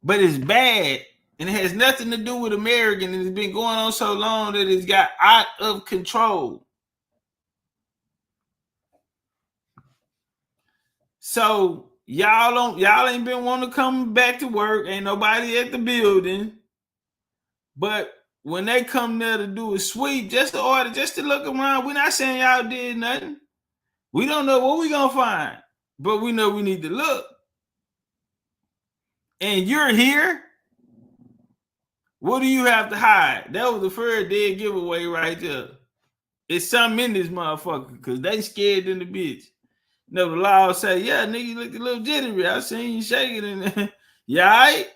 But it's bad, and it has nothing to do with American, and it's been going on so long that it's got out of control. So y'all ain't been wanting to come back to work. Ain't nobody at the building. But when they come there to do a sweep, just to look around, we're not saying y'all did nothing. We don't know what we're going to find, but we know we need to look. And you're here? What do you have to hide? That was the first dead giveaway right there. It's something in this motherfucker because they scared in the bitch. The law say, yeah, nigga, you look a little jittery. I seen you shaking in there. You all right?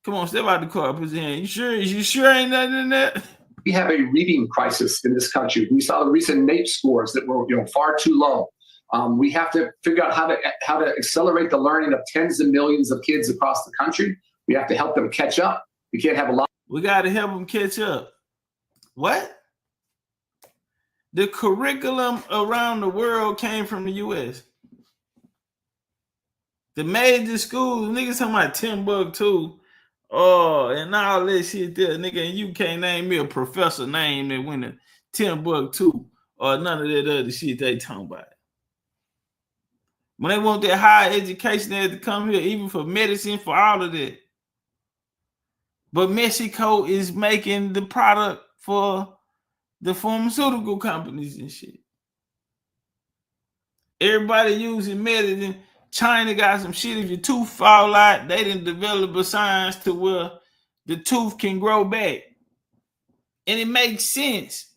Come on, step out the car, put your hand. You sure ain't nothing in there? We have a reading crisis in this country. We saw the recent NAEP scores that were far too low. We have to figure out how to accelerate the learning of tens of millions of kids across the country. We have to help them catch up. We can't have a lot. We got to help them catch up. What? The curriculum around the world came from the U.S. The major schools, niggas talking about Timbuktu, and all that shit there. Nigga, and you can't name me a professor name that went to Timbuktu or none of that other shit they talking about. When they want that higher education, they have to come here, even for medicine, for all of that. But Mexico is making the product for the pharmaceutical companies and shit. Everybody using medicine. China got some shit. If your tooth fall out, they didn't develop a science to where the tooth can grow back. And it makes sense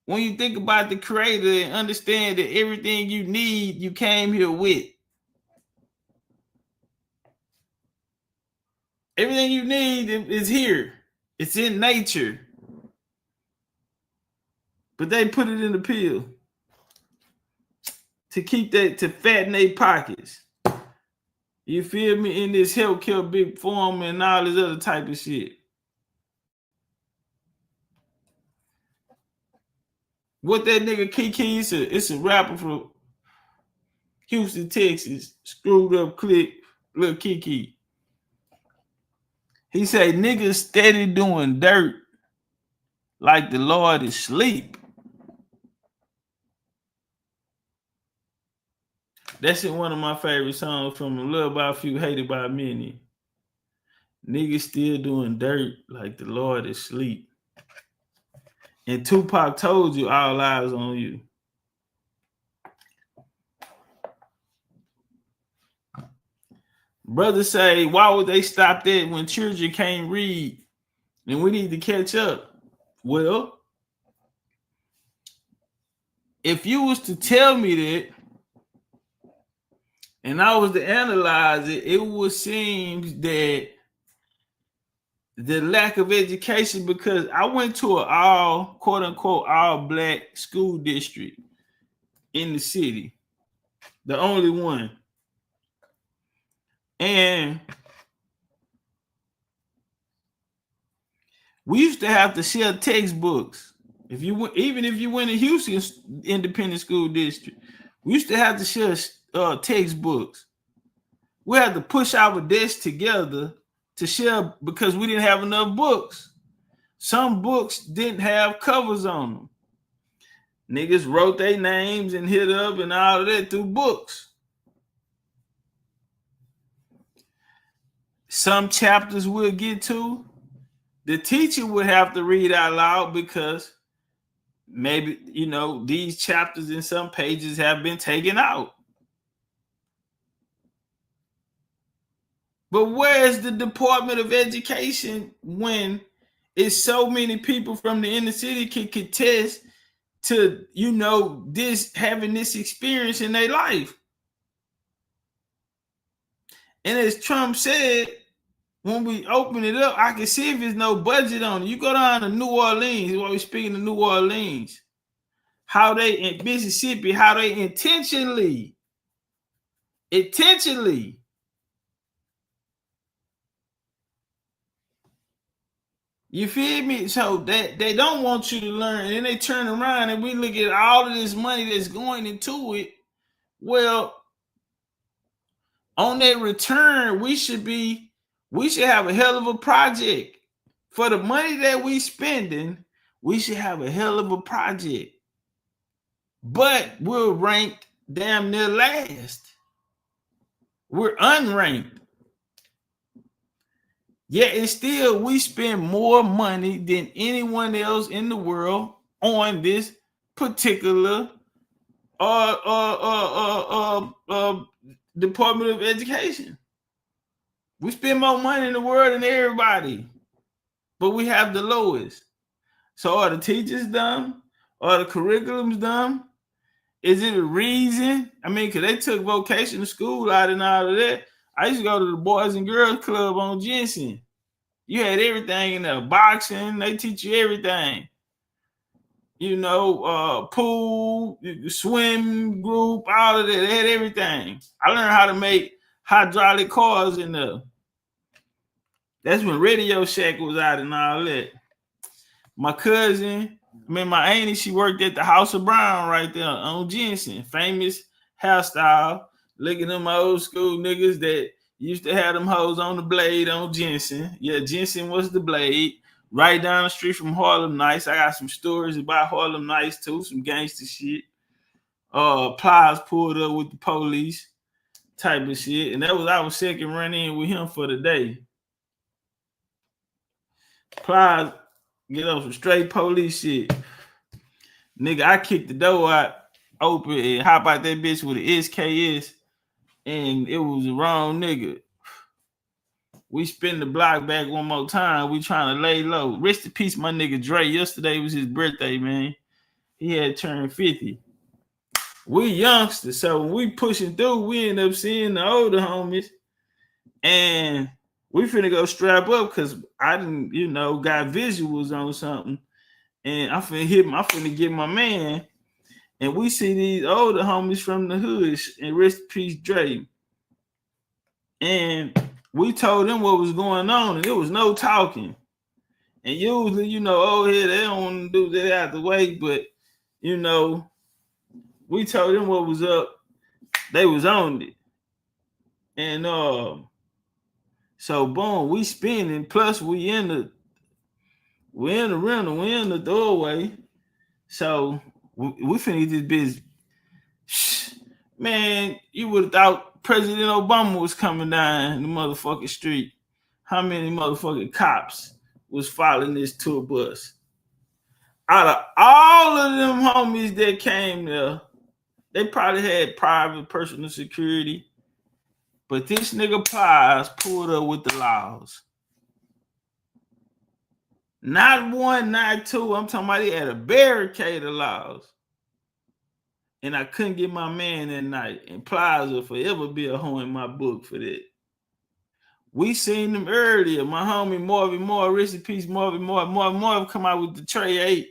when you think about the creator and understand that everything you need, you came here with. Everything you need is here. It's in nature. But they put it in the pill to keep that, to fatten their pockets. You feel me? In this healthcare big form and all this other type of shit. What that nigga Kiki, it's a rapper from Houston, Texas. Screwed up click, little Kiki. He said niggas steady doing dirt like the Lord is asleep. That's one of my favorite songs from Loved by a Few, Hated by Many. Niggas still doing dirt like the Lord is asleep. And Tupac told you all eyes on you. Brothers say, why would they stop that when children can't read and we need to catch up? Well, if you was to tell me that and I was to analyze it, it would seem that the lack of education, because I went to an all, quote unquote, all black school district in the city, the only one. And we used to have to share textbooks. Even if you went to Houston's independent school district, we used to have to share textbooks. We had to push our desks together to share because we didn't have enough books. Some books didn't have covers on them. Niggas wrote their names and hit up and all of that through books. Some chapters we'll get to, the teacher would have to read out loud because maybe, these chapters in some pages have been taken out. But where's the Department of Education when it's so many people from the inner city can contest to, having this experience in their life? And as Trump said, when we open it up, I can see if there's no budget on it. You go down to New Orleans, while we're speaking of New Orleans, how they in Mississippi, how they intentionally, you feel me? So they don't want you to learn, and then they turn around and we look at all of this money that's going into it. Well, on that return, we should have a hell of a project. For the money that we spending, we should have a hell of a project. But we're ranked damn near last. We're unranked. Yet and still we spend more money than anyone else in the world on this particular Department of Education. We spend more money in the world than everybody, but we have the lowest. So are the teachers dumb? Are the curriculums dumb? Is it a reason? I mean, because they took vocational school out and all of that. I used to go to the Boys and Girls Club on Jensen. You had everything in there. Boxing, they teach you everything. Pool, swim group, all of that. They had everything. I learned how to make hydraulic cars in there. That's when Radio Shack was out and all that. My auntie, she worked at the House of Brown right there on Jensen. Famous hairstyle. Look at them old school niggas that used to have them hoes on the blade on Jensen. Yeah, Jensen was the blade. Right down the street from Harlem Nights. I got some stories about Harlem Nights too, some gangster shit. Plies pulled up with the police type of shit. And that was our second run in with him for the day. Plies get on some straight police shit. Nigga, I kicked the door out open and hop out that bitch with an SKS, and it was the wrong nigga. We spin the block back one more time. We trying to lay low. Rest in peace, my nigga Dre. Yesterday was his birthday, man. He had turned 50. We youngsters, so when we pushing through, we end up seeing the older homies, and we finna go strap up because I didn't, got visuals on something, and I'm finna get my man, and we see these older homies from the hood, and rest in peace, Dre. And we told them what was going on, and there was no talking. And usually, old head, they don't want to do that out the way, but, we told them what was up. They was on it. And so boom, we spinning. Plus we in the rental, we in the doorway. So we finna get this bitch. Man, you would have thought President Obama was coming down the motherfucking street. How many motherfucking cops was following this tour bus? Out of all of them homies that came there, they probably had private personal security, But this nigga Plies pulled up with the laws. Not one, not two. I'm talking about he had a barricade of laws. And I couldn't get my man that night. And Plies will forever be a hoe in my book for that. We seen them earlier. My homie Marvin Moore, rest in peace, Marvin Moore come out with the Tray 8.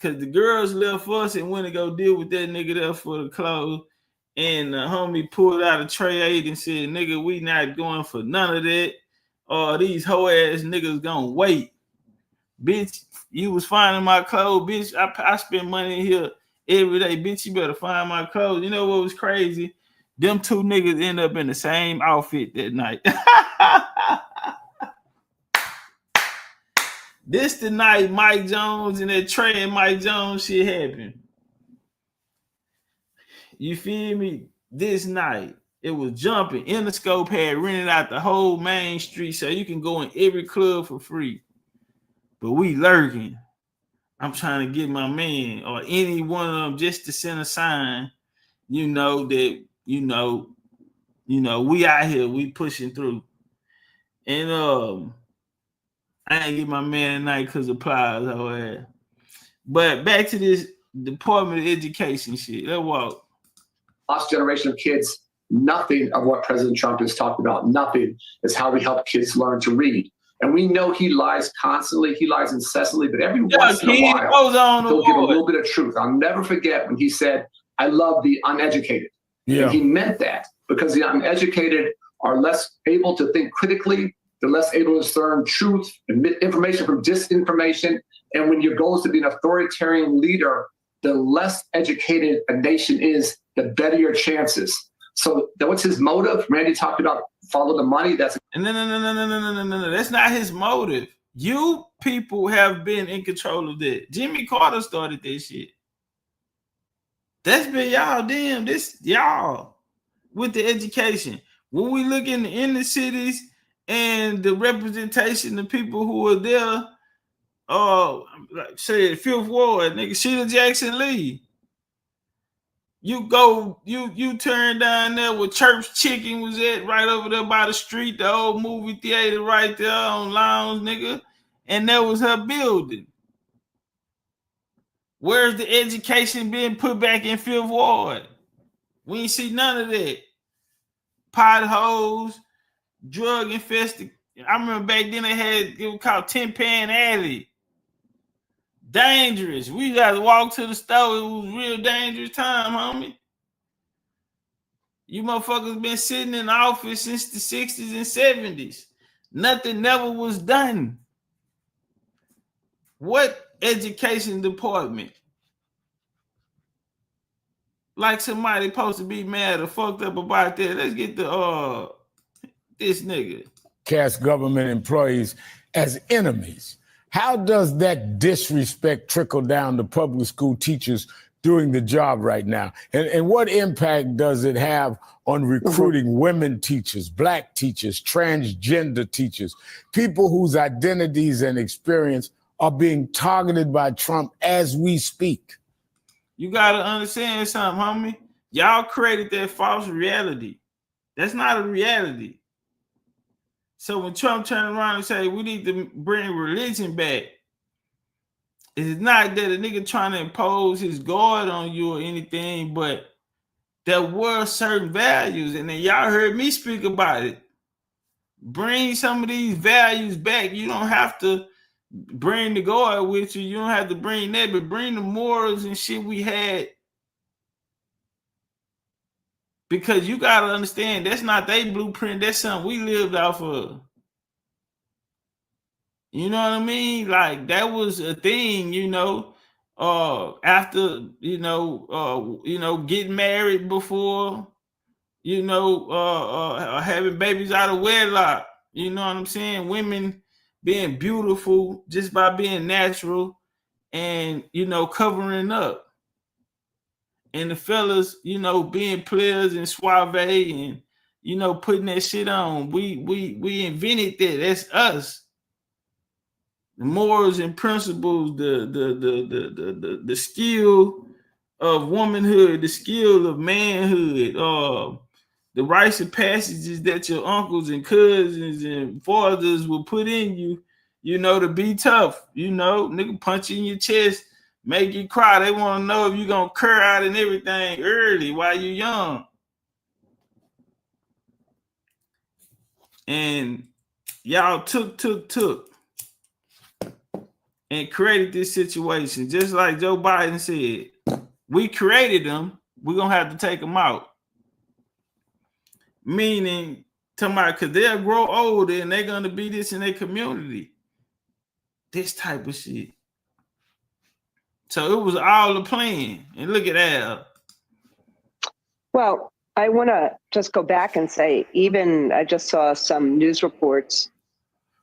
Because the girls left us and went to go deal with that nigga there for the clothes. And the homie pulled out a Tray 8 and said, nigga, we not going for none of that. Or these hoe ass niggas gonna wait. Bitch, you was finding my clothes. Bitch, I spend money in here every day. Bitch, you better find my clothes. You know what was crazy? Them two niggas end up in the same outfit that night. This the night Mike Jones and that Trey and Mike Jones shit happened. You feel me? This night, it was jumping. Interscope had rented out the whole main street so you can go in every club for free. But we lurking. I'm trying to get my man or any one of them just to send a sign, you know, that, you know, we out here, we pushing through. And I ain't get my man tonight because of Plies. But back to this Department of Education shit. Let's walk. Last generation of kids, nothing of what President Trump has talked about, nothing is how we help kids learn to read. And we know he lies constantly, he lies incessantly, but every once in a while, he'll give a little bit of truth. I'll never forget when he said, I love the uneducated. Yeah. And he meant that because the uneducated are less able to think critically, they're less able to discern truth and information from disinformation. And when your goal is to be an authoritarian leader, the less educated a nation is, the better your chances. So what's his motive? Randy talked about follow the money. That's no. That's not his motive. You people have been in control of that. Jimmy Carter started that shit. That's been y'all. Damn, this y'all with the education. When we look in the inner cities and the representation of people who are there, like say Fifth Ward, nigga, Sheila Jackson Lee. You go, you turn down there where Church Chicken was at, right over there by the street, the old movie theater right there on Lounge, nigga. And that was her building. Where's the education being put back in Fifth Ward? We ain't see none of that. Potholes, drug infested. I remember back then it was called Tin Pan Alley. Dangerous. We gotta walk to the store. It was real dangerous time, homie. You motherfuckers been sitting in the office since the 60s and 70s. Nothing never was done. What education department? Like somebody supposed to be mad or fucked up about that. Let's get the this nigga. Cast government employees as enemies. How does that disrespect trickle down to public school teachers doing the job right now? And what impact does it have on recruiting women teachers, black teachers, transgender teachers, people whose identities and experience are being targeted by Trump as we speak? You got to understand something, homie. Y'all created that false reality. That's not a reality. So when Trump turned around and said, we need to bring religion back, it's not that a nigga trying to impose his God on you or anything, but there were certain values. And then y'all heard me speak about it. Bring some of these values back. You don't have to bring the God with you. You don't have to bring that, but bring the morals and shit we had. Because you got to understand, that's not their blueprint. That's something we lived off of. You know what I mean? Like, that was a thing, after, getting married before, having babies out of wedlock. You know what I'm saying? Women being beautiful just by being natural and, covering up. And the fellas, being players and suave and, putting that shit on. We invented that. That's us. The morals and principles, the skill of womanhood, the skill of manhood, the rites of passages that your uncles and cousins and fathers will put in you, you know, to be tough. You know, nigga punch you in your chest, make you cry. They want to know if you're going to cur out and everything early while you're young. And y'all took and created this situation. Just like Joe Biden said, we created them. We're going to have to take them out. Meaning, because they'll grow older and they're going to be this in their community. This type of shit. So it was all a plan. And look at that. Well, I want to just go back and say, even I just saw some news reports,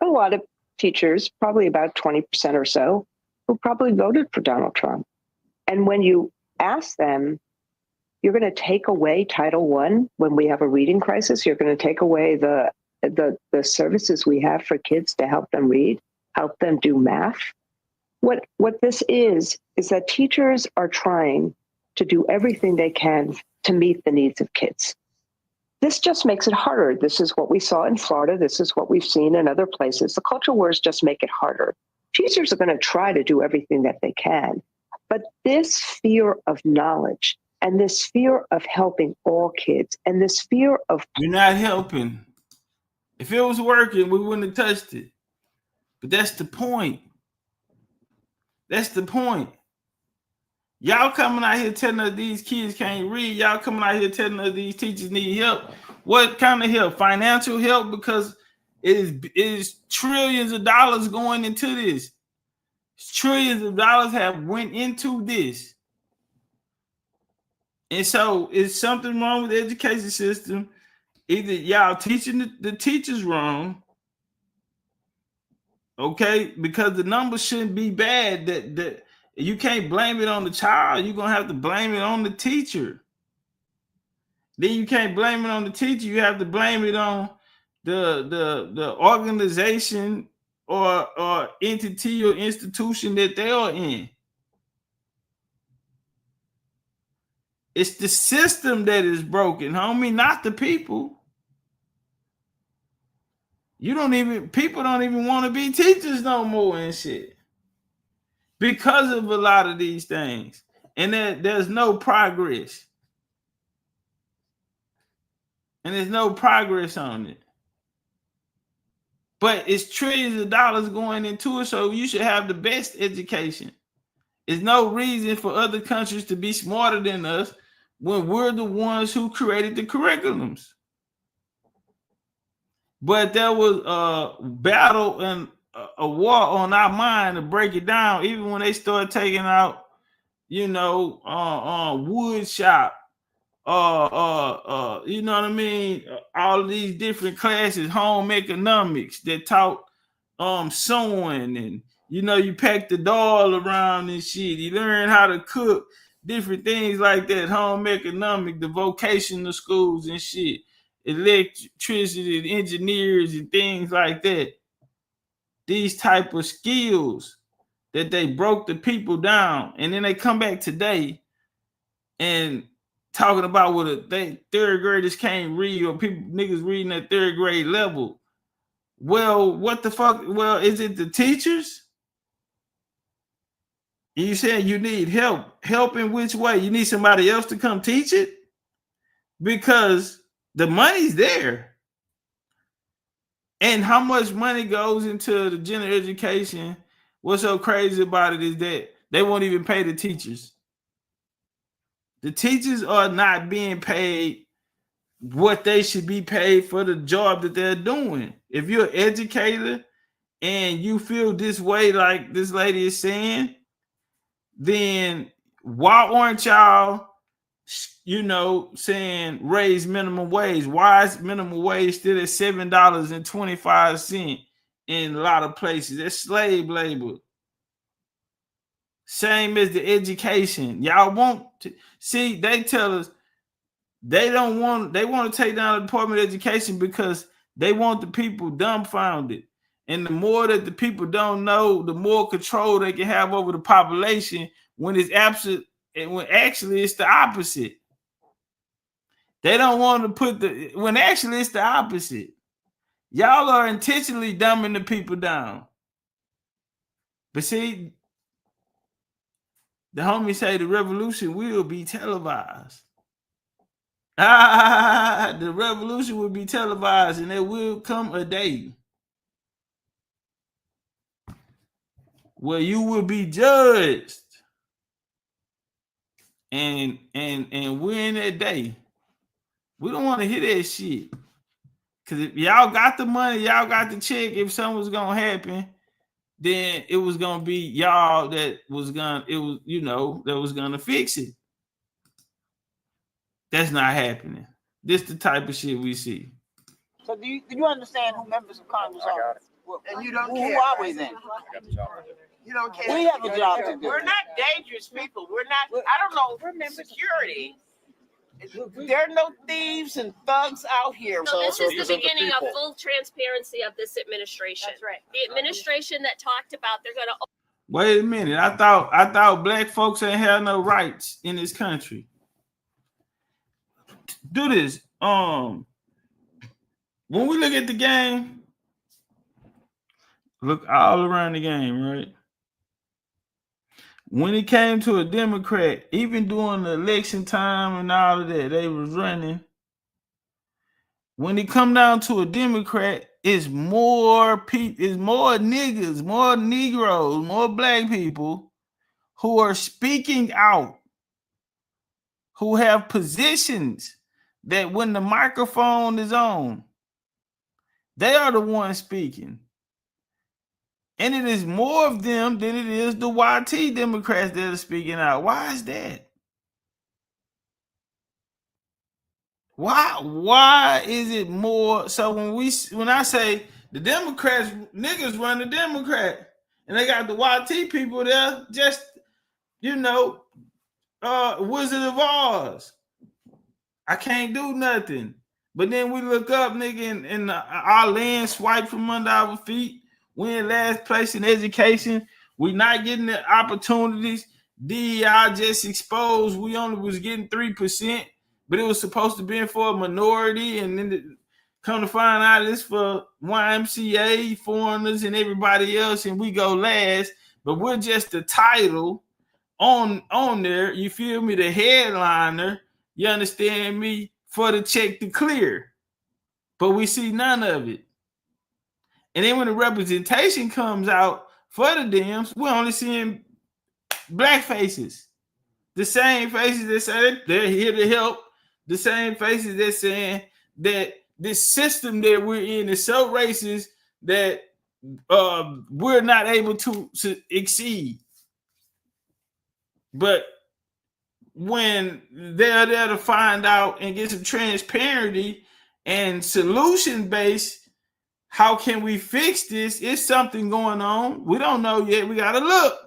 a lot of teachers, probably about 20% or so, who probably voted for Donald Trump. And when you ask them, you're going to take away Title I when we have a reading crisis, you're going to take away the services we have for kids to help them read, help them do math. What this is that teachers are trying to do everything they can to meet the needs of kids. This just makes it harder. This is what we saw in Florida. This is what we've seen in other places. The culture wars just make it harder. Teachers are going to try to do everything that they can. But this fear of knowledge and this fear of helping all kids and this fear of... You're not helping. If it was working, we wouldn't have touched it. But that's the point. That's the point. Y'all coming out here telling us these kids can't read. Y'all coming out here telling us these teachers need help. What kind of help? Financial help? Because it is trillions of dollars going into this. Trillions of dollars have went into this. And so it's something wrong with the education system. Either y'all teaching the teachers wrong, okay, because the numbers shouldn't be bad. That you can't blame it on the child. You're gonna have to blame it on the teacher. Then you can't blame it on the teacher. You have to blame it on the organization or entity or institution that they are in. It's the system that is broken, homie, not the people. People don't even want to be teachers no more and shit. Because of a lot of these things. And there's no progress. And there's no progress on it. But it's trillions of dollars going into it, so you should have the best education. There's no reason for other countries to be smarter than us when we're the ones who created the curriculums. But there was a battle and a war on our mind to break it down, even when they started taking out, you know, wood shop, you know what I mean? All of these different classes, home economics that taught sewing, and you know, you pack the doll around and shit. You learn how to cook, different things like that, home economic, the vocational schools and shit, electricity and engineers and things like that. These type of skills that they broke the people down, and then they come back today and talking about what third graders can't read, or people niggas reading at third grade level. Well, what the fuck? Well, is it the teachers? You saying you need help? Help in which way? You need somebody else to come teach it? Because the money's there. And how much money goes into the general education? What's so crazy about it is that they won't even pay the teachers. The teachers are not being paid what they should be paid for the job that they're doing. If you're an educator and you feel this way, like this lady is saying, then why aren't y'all, you know, saying raise minimum wage? Why is minimum wage still at $7.25 in a lot of places? That's slave labor. Same as the education. Y'all want to see, they tell us they want to take down the Department of Education because they want the people dumbfounded. And the more that the people don't know, the more control they can have over the population, when it's absent, and when actually it's the opposite. They don't want to put when actually it's the opposite. Y'all are intentionally dumbing the people down. But see, the homies say the revolution will be televised. The revolution will be televised, and there will come a day where you will be judged. And we're in that day. We don't want to hear that shit. Because if y'all got the money, y'all got the check, if something was gonna happen, then it was gonna be y'all that was gonna fix it. That's not happening. This the type of shit we see. So do you understand who members of Congress are? And you don't Who care. are we then? You don't care. We have a job to do. We're not dangerous people. We're not. I don't know. We're security. There are no thieves and thugs out here. So this is the beginning of full transparency of this administration. That's right. The administration that talked about they're going to. Wait a minute. I thought black folks ain't have no rights in this country. Do this. When we look at the game, look all around the game, right? When it came to a Democrat, even during the election time and all of that, they was running. When it come down to a Democrat, it's more people, it's more niggas, more Negroes, more black people who are speaking out, who have positions that when the microphone is on, they are the ones speaking. And it is more of them than it is the YT Democrats that are speaking out. Why is that? Why is it more? So when I say the Democrats, niggas run the Democrat, and they got the YT people there, just Wizard of Oz. I can't do nothing. But then we look up, nigga, and our land swiped from under our feet. We in last place in education. We not getting the opportunities. DEI just exposed. We only was getting 3%, but it was supposed to be for a minority. And then come to find out it's for YMCA, foreigners, and everybody else. And we go last, but we're just the title on there. You feel me? The headliner. You understand me? For the check to clear. But we see none of it. And then when the representation comes out for the Dems, we're only seeing black faces. The same faces that say they're here to help. The same faces that saying that this system that we're in is so racist that we're not able to exceed. But when they're there to find out and get some transparency and solution-based, how can we fix this? Is something going on? We don't know yet. We got to look.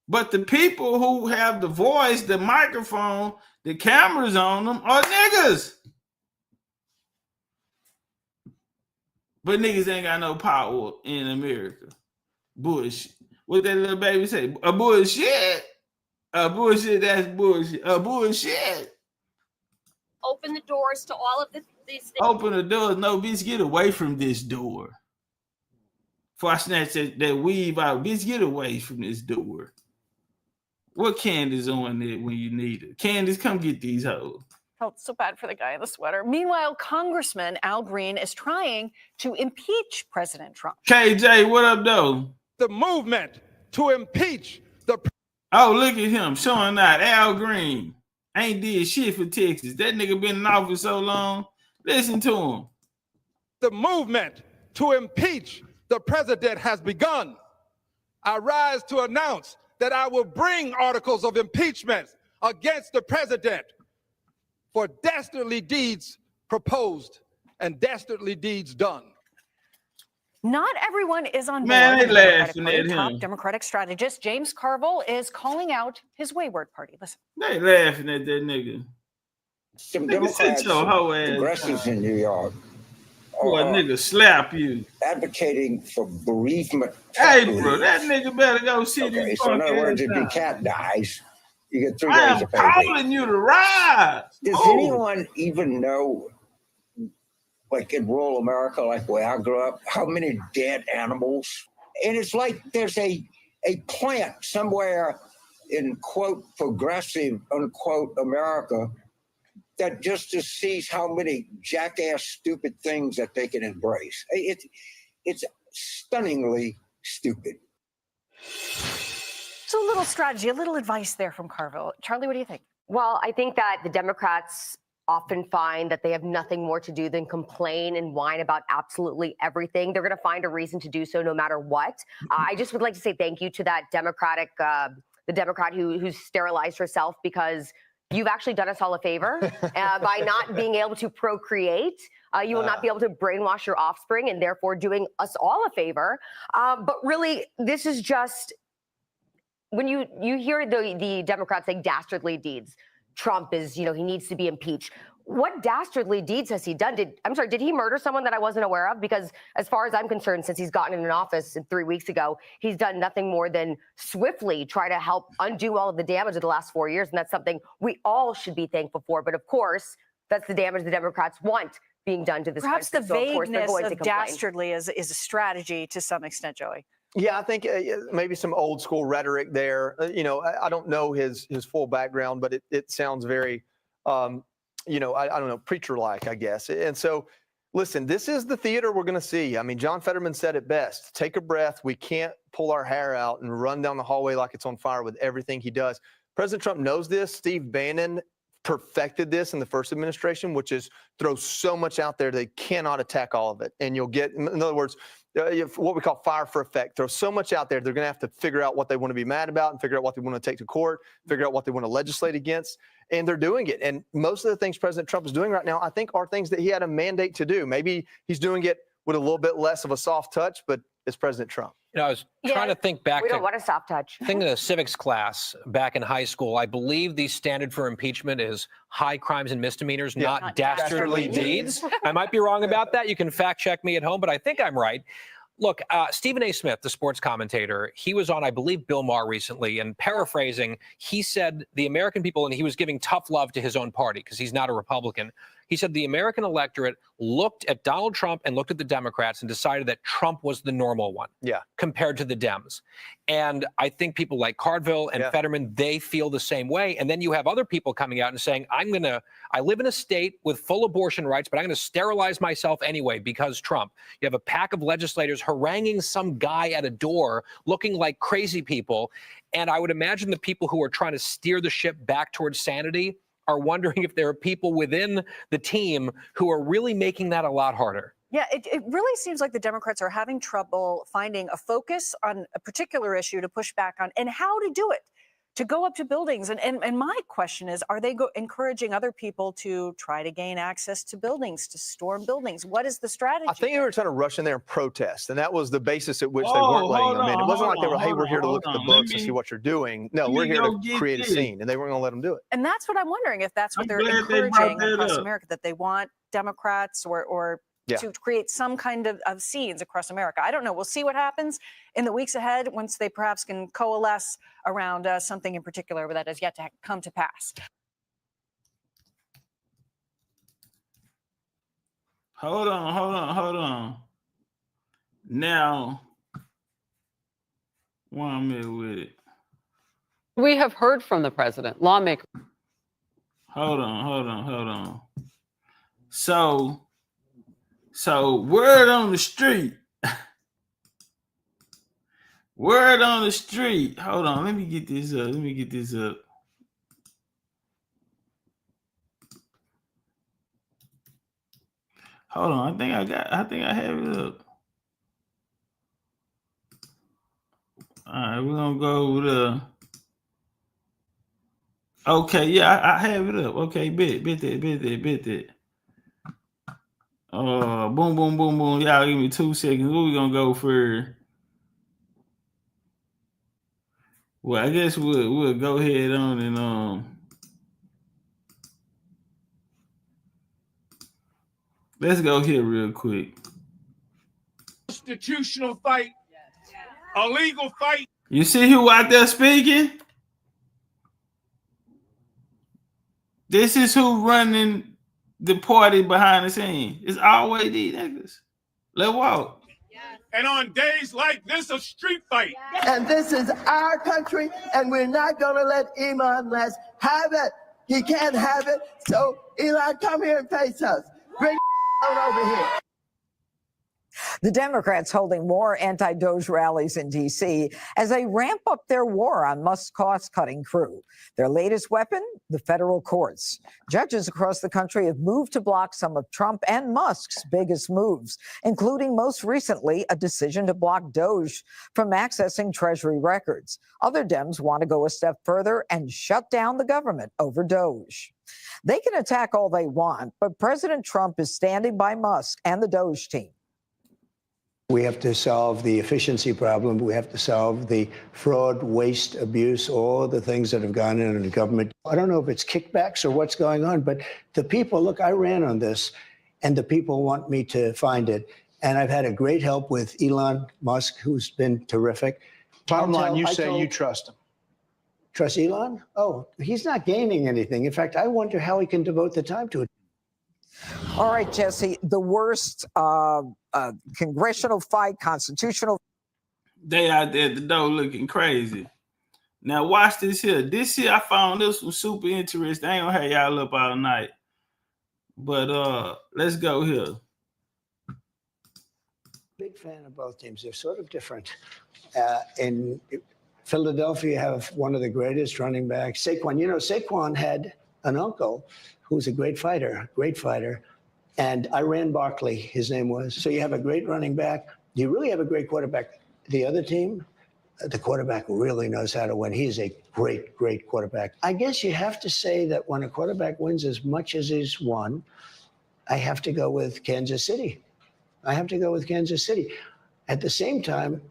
But the people who have the voice, the microphone, the cameras on them are niggas. But niggas ain't got no power in America. Bullshit. What that little baby say? A bullshit. A bullshit, that's bullshit. A bullshit. Open the doors to all of these things. Open the doors. No, bitch, get away from this door. Before I snatch that weave out, bitch, get away from this door. What Candace on there when you need it? Candace, come get these hoes. Felt so bad for the guy in the sweater. Meanwhile, Congressman Al Green is trying to impeach President Trump. KJ, what up, though? The movement to impeach the... Oh, look at him showing out. Al Green ain't did shit for Texas. That nigga been in office so long. Listen to him. The movement to impeach the president has begun. I rise to announce that I will bring articles of impeachment against the president for dastardly deeds proposed and dastardly deeds done. Not everyone is on board. Man, they laughing at him. Top Democratic strategist James Carville is calling out his wayward party. Listen. They laughing at that nigga. Some Nigga, Democrats, sit your hoe ass progressives down. in New York, Boy, nigga slap you. advocating for bereavement. Hey, bro, that nigga better go sit Okay, his so in fuck other words, ass if your down. cat dies, You get 3 I days am of paid leave. calling you to rise. Does anyone even know, like in rural America, like where I grew up, how many dead animals? And it's like there's a plant somewhere in, quote, progressive, unquote, America that just sees how many jackass, stupid things that they can embrace. It's stunningly stupid. So a little strategy, a little advice there from Carville. Charlie, what do you think? Well, I think that the Democrats often find that they have nothing more to do than complain and whine about absolutely everything. They're going to find a reason to do so no matter what. I just would like to say thank you to that the Democrat who sterilized herself, because you've actually done us all a favor by not being able to procreate. You will not be able to brainwash your offspring, and therefore doing us all a favor. But really, this is just, when you hear the Democrats saying dastardly deeds, Trump is, he needs to be impeached. What dastardly deeds has he done? Did he murder someone that I wasn't aware of? Because as far as I'm concerned, since he's gotten in an office 3 weeks ago, he's done nothing more than swiftly try to help undo all of the damage of the last 4 years. And that's something we all should be thankful for. But of course, that's the damage the Democrats want being done to this Perhaps country. the vagueness of complain. dastardly is a strategy to some extent, Joey. Yeah, I think maybe some old school rhetoric there. I don't know his full background, but it sounds very, I don't know, preacher-like, I guess. And so, listen, this is the theater we're going to see. I mean, John Fetterman said it best. Take a breath. We can't pull our hair out and run down the hallway like it's on fire with everything he does. President Trump knows this. Steve Bannon perfected this in the first administration, which is throw so much out there they cannot attack all of it. And you'll get, in other words, what we call fire for effect. Throw so much out there, they're going to have to figure out what they want to be mad about and figure out what they want to take to court, figure out what they want to legislate against. And they're doing it. And most of the things President Trump is doing right now, I think, are things that he had a mandate to do. Maybe he's doing it with a little bit less of a soft touch, but it's President Trump. I was trying to think back We to don't want a soft touch. think of the civics class back in high school. I believe the standard for impeachment is high crimes and misdemeanors, not dastardly deeds. I might be wrong about that. You can fact check me at home, but I think I'm right. Look, Stephen A. Smith, the sports commentator, he was on, I believe, Bill Maher recently, and paraphrasing, he said the American people, and he was giving tough love to his own party because he's not a Republican. He said the American electorate looked at Donald Trump and looked at the Democrats and decided that Trump was the normal one compared to the Dems. And I think people like Carville and Fetterman, they feel the same way. And then you have other people coming out and saying, I live in a state with full abortion rights, but I'm going to sterilize myself anyway because Trump. You have a pack of legislators haranguing some guy at a door looking like crazy people. And I would imagine the people who are trying to steer the ship back towards sanity are wondering if there are people within the team who are really making that a lot harder. Yeah, it really seems like the Democrats are having trouble finding a focus on a particular issue to push back on and how to do it, to go up to buildings. And my question is, are they encouraging other people to try to gain access to buildings, to storm buildings? What is the strategy? I think they were trying to rush in there and protest, and that was the basis at which they weren't letting them in. It wasn't like they were, hey, we're here to look at the books and see what you're doing. No, we're here to create a scene, and they weren't going to let them do it. And that's what I'm wondering, if that's what they're encouraging across America, that they want Democrats or to create some kind of scenes across America. I don't know. We'll see what happens in the weeks ahead once they perhaps can coalesce around something in particular, but that has yet to come to pass. Hold on. Now, where I'm at with it. We have heard from the president, lawmakers. Hold on. So word on the street. Word on the street. Hold on, let me get this up. Hold on, I think I have it up. All right, we're gonna go with okay, yeah, I have it up. Okay, bet that. Boom. Y'all give me 2 seconds. Where we gonna go for? Well, I guess we'll go ahead on and let's go here real quick. Constitutional fight, a legal fight. You see who out there speaking? This is who running the party behind the scenes. It's always these niggas. Let's walk. And on days like this, a street fight. And this is our country, and we're not going to let Elon Musk have it. He can't have it. So, Elon, come here and face us. Bring on over here. The Democrats holding more anti-Doge rallies in D.C. as they ramp up their war on Musk's cost-cutting crew. Their latest weapon, the federal courts. Judges across the country have moved to block some of Trump and Musk's biggest moves, including most recently a decision to block Doge from accessing Treasury records. Other Dems want to go a step further and shut down the government over Doge. They can attack all they want, but President Trump is standing by Musk and the Doge team. We have to solve the efficiency problem. We have to solve the fraud, waste, abuse, all the things that have gone in the government. I don't know if it's kickbacks or what's going on, but the people, look, I ran on this, and the people want me to find it. And I've had a great help with Elon Musk, who's been terrific. Bottom line, you say you trust him. Trust Elon? Oh, he's not gaining anything. In fact, I wonder how he can devote the time to it. All right, Jesse, the worst congressional fight, constitutional. They out there at the door looking crazy. Now watch this here. This here, I found this one super interesting. I ain't gonna have y'all up all night. But let's go here. Big fan of both teams. They're sort of different. In Philadelphia, you have one of the greatest running backs, Saquon. You know, Saquon had an uncle who was a great fighter. And I ran Barkley, his name was. So you have a great running back. You really have a great quarterback. The other team, the quarterback really knows how to win. He's a great, great quarterback. I guess you have to say that when a quarterback wins as much as he's won, I have to go with Kansas City. At the same time,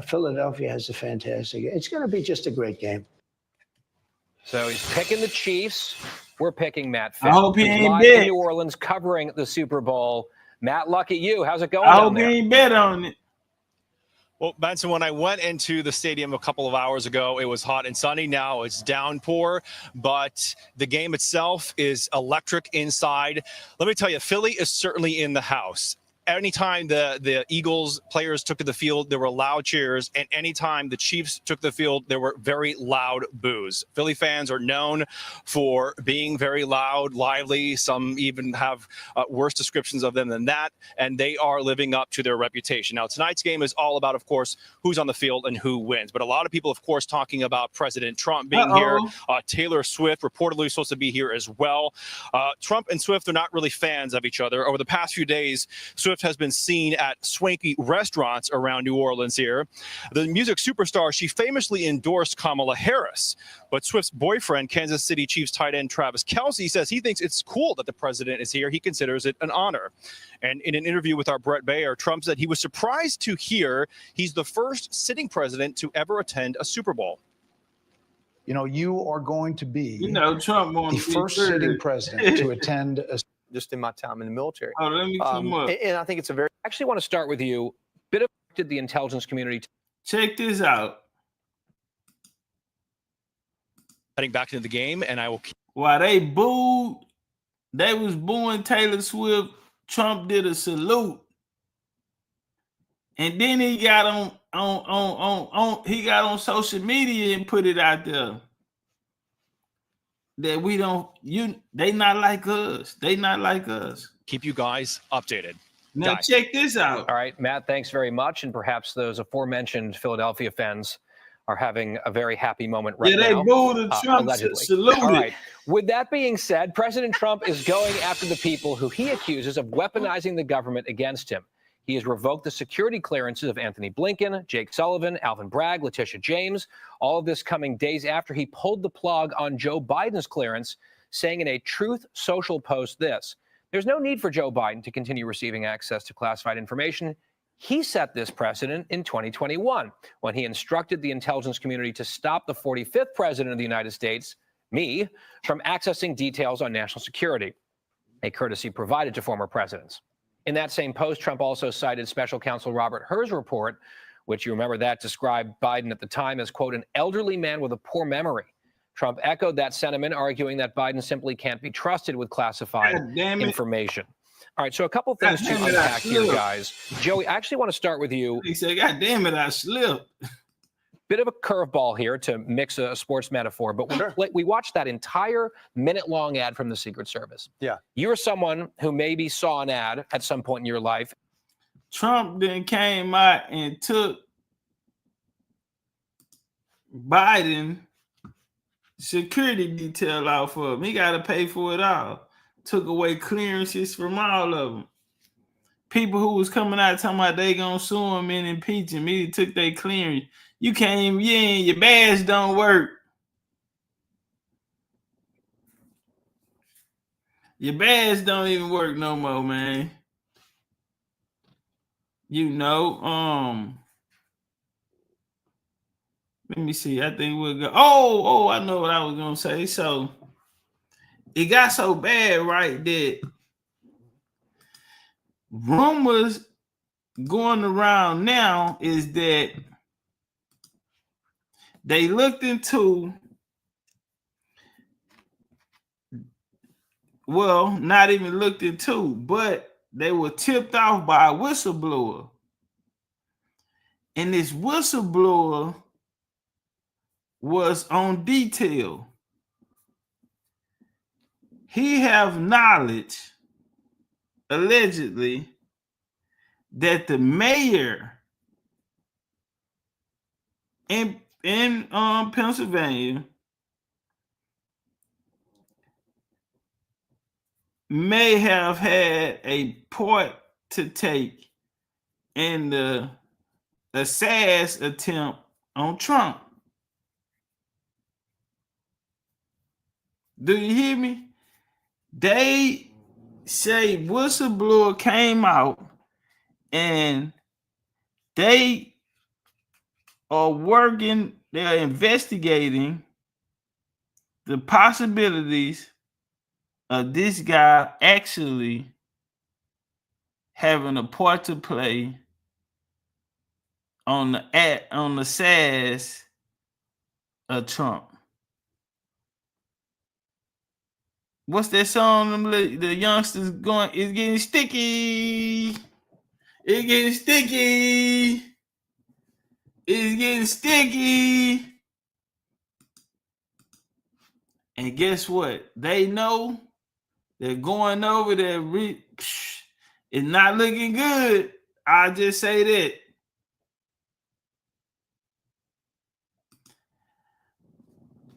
Philadelphia has a fantastic. It's going to be just a great game. So he's picking the Chiefs. We're picking Matt I hope he ain't live bet. in New Orleans covering the Super Bowl. Matt, lucky you. How's it going I down hope he there? ain't bet on it. Well, Benson, when I went into the stadium a couple of hours ago, it was hot and sunny. Now it's downpour, but the game itself is electric inside. Let me tell you, Philly is certainly in the house. Anytime the Eagles players took to the field, there were loud cheers. And anytime the Chiefs took the field, there were very loud boos. Philly fans are known for being very loud, lively. Some even have worse descriptions of them than that. And they are living up to their reputation. Now, tonight's game is all about, of course, who's on the field and who wins. But a lot of people, of course, talking about President Trump being here. Taylor Swift reportedly supposed to be here as well. Trump and Swift are not really fans of each other. Over the past few days, Swift has been seen at swanky restaurants around New Orleans here. The music superstar, she famously endorsed Kamala Harris, but Swift's boyfriend, Kansas City Chiefs tight end Travis Kelce, says he thinks it's cool that the president is here. He considers it an honor. And in an interview with our Brett Baer, Trump said he was surprised to hear he's the first sitting president to ever attend a Super Bowl. You know, you are going to be Trump the first sitting president to attend a. Just in my time in the military. Oh, let me come up. And I think it's a very. I actually want to start with you. Bit of did the intelligence community. Check this out. Heading back into the game, and I will. While they was booing Taylor Swift. Trump did a salute, and then he got on social media and put it out there that they not like us. They not like us. Keep you guys updated. Now check this out. All right, Matt, thanks very much. And perhaps those aforementioned Philadelphia fans are having a very happy moment right now. Yeah, they booed Trump allegedly. saluted. All right. With that being said, President Trump is going after the people who he accuses of weaponizing the government against him. He has revoked the security clearances of Anthony Blinken, Jake Sullivan, Alvin Bragg, Letitia James, all of this coming days after he pulled the plug on Joe Biden's clearance, saying in a Truth Social post this: "There's no need for Joe Biden to continue receiving access to classified information. He set this precedent in 2021 when he instructed the intelligence community to stop the 45th president of the United States, me, from accessing details on national security, a courtesy provided to former presidents." In that same post, Trump also cited special counsel Robert Hur's report, which you remember that described Biden at the time as, quote, an elderly man with a poor memory. Trump echoed that sentiment, arguing that Biden simply can't be trusted with classified information. All right, so a couple things to unpack here, guys. Joey, I actually want to start with you. He said, God damn it, I slipped. Bit of a curveball here to mix a sports metaphor, but we watched that entire minute-long ad from the Secret Service. Yeah. You're someone who maybe saw an ad at some point in your life. Trump then came out and took Biden security detail out for him. He got to pay for it all. Took away clearances from all of them. People who was coming out talking about they gonna sue him and impeach him, he took their clearance. You can't even, your badge don't work. Your badge don't even work no more, man. You know, let me see. I think we'll go. Oh, I know what I was gonna say. So it got so bad, right, that rumors going around now is that they looked into, well, not even looked into, but they were tipped off by a whistleblower. And this whistleblower was on detail. He have knowledge, allegedly, that the mayor in Pennsylvania may have had a part to take in the assassination attempt on Trump. Do you hear me? They say whistleblower came out and they are working, they're investigating the possibilities of this guy actually having a part to play on the sass of Trump. What's that song? The youngsters going, it's getting sticky. It's getting sticky. It's getting sticky. And guess what? They know they're going over there. It's not looking good. I'll just say that.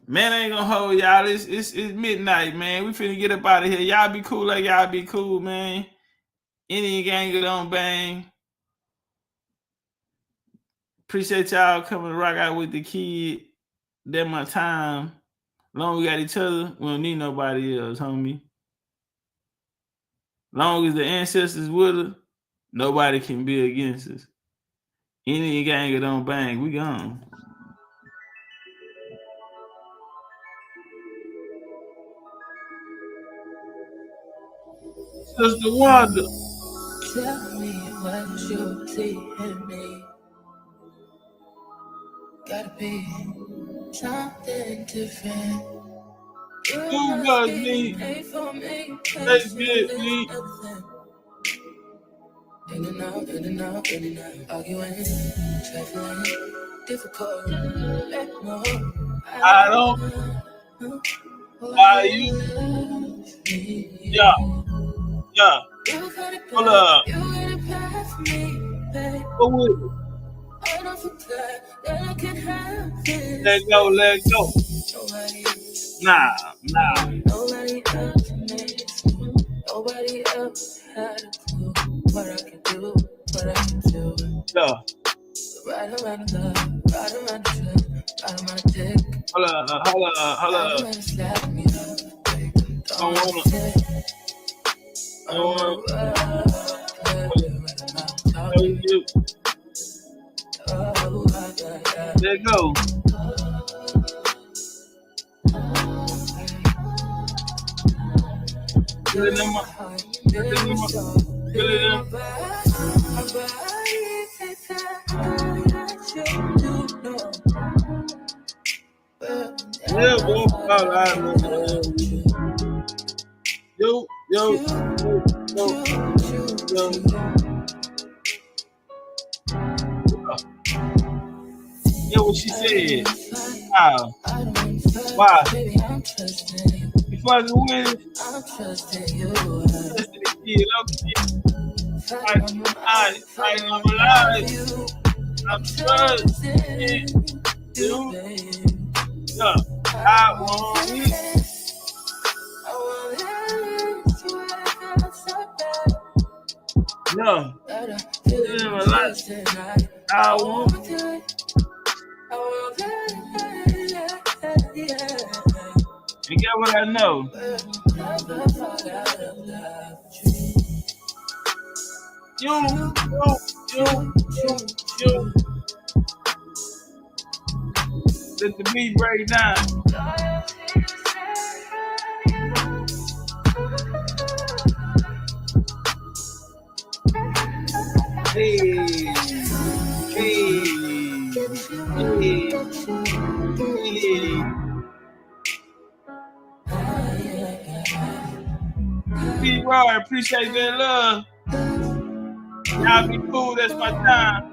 Man, I ain't gonna hold y'all. It's midnight, man. We finna get up out of here. Y'all be cool like y'all be cool, man. Indian gang it on bang. Appreciate y'all coming to rock out with the kid. That my time. Long as we got each other, we don't need nobody else, homie. Long as the ancestors with us, nobody can be against us. Indian gang it on bang. We gone. Sister Wanda. Tell me what you see in me. Gotta be something different. You must be made for me. Let's get me. In and out, in and out, in and out. Arguing, trifling, difficult. No, I don't. Why you? Yeah. Hold up. Go with it. Let go, let go. Nah. Nobody else had a clue what I can do, what I can do. Yeah. Right around the love, right around the trip, right on my dick. Hold up. Slap me up, baby. Let go. Never fall out of love with you. Yo. Yeah, what she said. Wow. Why? You fucking with it? Trust the kid, okay. I ain't gonna lie. I'm trusting you. Yeah, I want you. No, in my life, I want you. You get what I know? You. Let the beat break down. Hey. P. Roy, appreciate that love. Y'all be cool, that's my time.